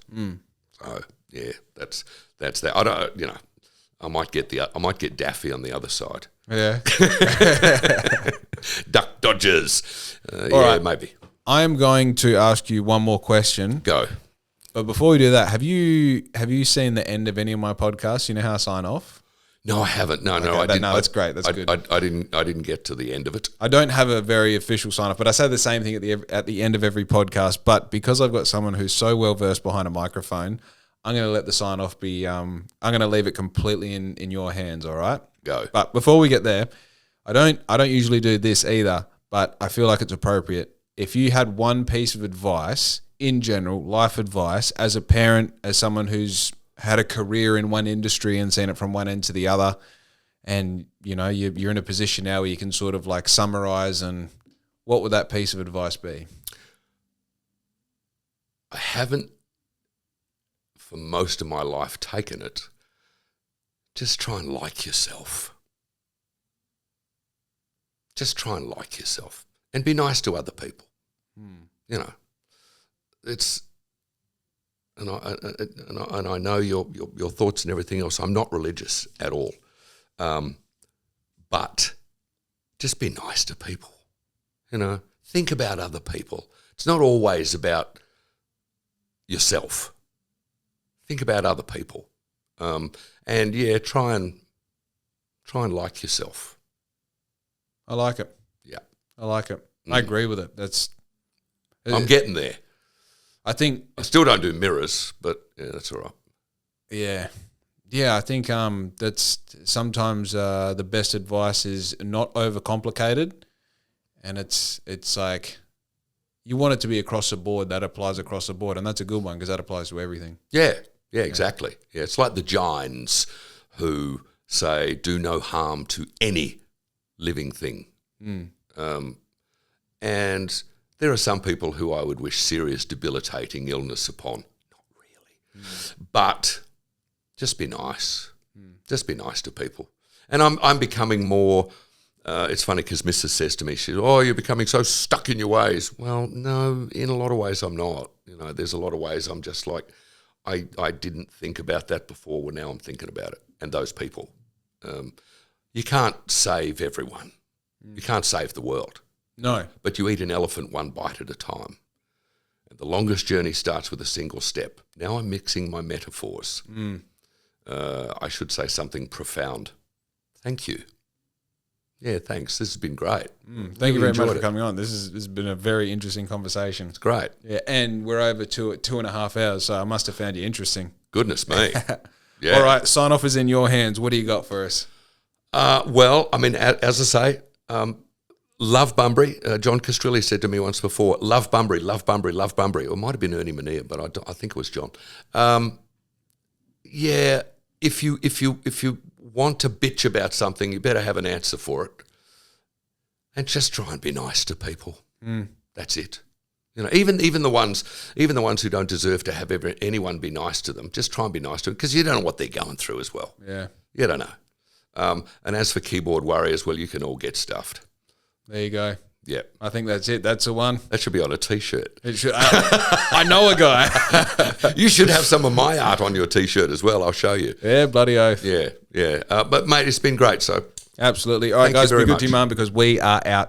So yeah, that's that. I don't, I might get Daffy on the other side. Yeah. Duck Dodgers. right. Maybe. I am going to ask you one more question. Go. But before we do that, have you seen the end of any of my podcasts? You know how I sign off? No, I haven't. No, I didn't. No, that's great. That's good. I didn't get to the end of it. I don't have a very official sign off, but I say the same thing at the end of every podcast. But because I've got someone who's so well versed behind a microphone, I'm going to let the sign off be. I'm going to leave it completely in your hands. All right. Go. But before we get there, I don't usually do this either, but I feel like it's appropriate. If you had one piece of advice in general, life advice, as a parent, as someone who's had a career in one industry and seen it from one end to the other, and you're in a position now where you can sort of like summarize, and what would that piece of advice be? I haven't, for most of my life, taken it. Just try and like yourself. Just try and like yourself and be nice to other people. It's. And I know your thoughts and everything else. I'm not religious at all, but just be nice to people. Think about other people. It's not always about yourself. Think about other people, and try and like yourself. I like it. Yeah, I like it. I agree with it. I'm getting there. I think I still don't do mirrors, but yeah, that's all right. Yeah. I think that's sometimes the best advice is not overcomplicated, and it's like you want it to be across the board. That applies across the board, and that's a good one because that applies to everything. Yeah, exactly. Yeah, it's like the Jains who say do no harm to any living thing, and there are some people who I would wish serious debilitating illness upon. Not really. But just be nice. Just be nice to people. And I'm becoming more, it's funny because Mrs. says to me, she says, "Oh, you're becoming so stuck in your ways." Well, no, in a lot of ways I'm not. There's a lot of ways I'm just like, I didn't think about that before, well, now I'm thinking about it. And those people. You can't save everyone. You can't save the world. No. But you eat an elephant one bite at a time. And the longest journey starts with a single step. Now I'm mixing my metaphors. I should say something profound. Thank you. Yeah, thanks. This has been great. Thank you very much for coming on. This has been a very interesting conversation. It's great. Yeah, and we're over 2.5 hours, so I must have found you interesting. Goodness me. Yeah. All right, sign off is in your hands. What do you got for us? Well, I mean, as I say, love Bunbury. John Castrilli said to me once before, love Bunbury, love Bunbury, love Bunbury. Or it might have been Ernie Mania, but I think it was John. If you want to bitch about something, you better have an answer for it. And just try and be nice to people. That's it. Even the ones who don't deserve to have anyone be nice to them, just try and be nice to them because you don't know what they're going through as well. Yeah. You don't know. And as for keyboard warriors, well, you can all get stuffed. There you go. Yeah. I think that's it. That's the one. That should be on a T-shirt. It should. I know a guy. You should have some of my art on your T-shirt as well. I'll show you. Yeah, bloody oath. Yeah. But, mate, it's been great. So absolutely. All right, guys, be good to your mum because we are out.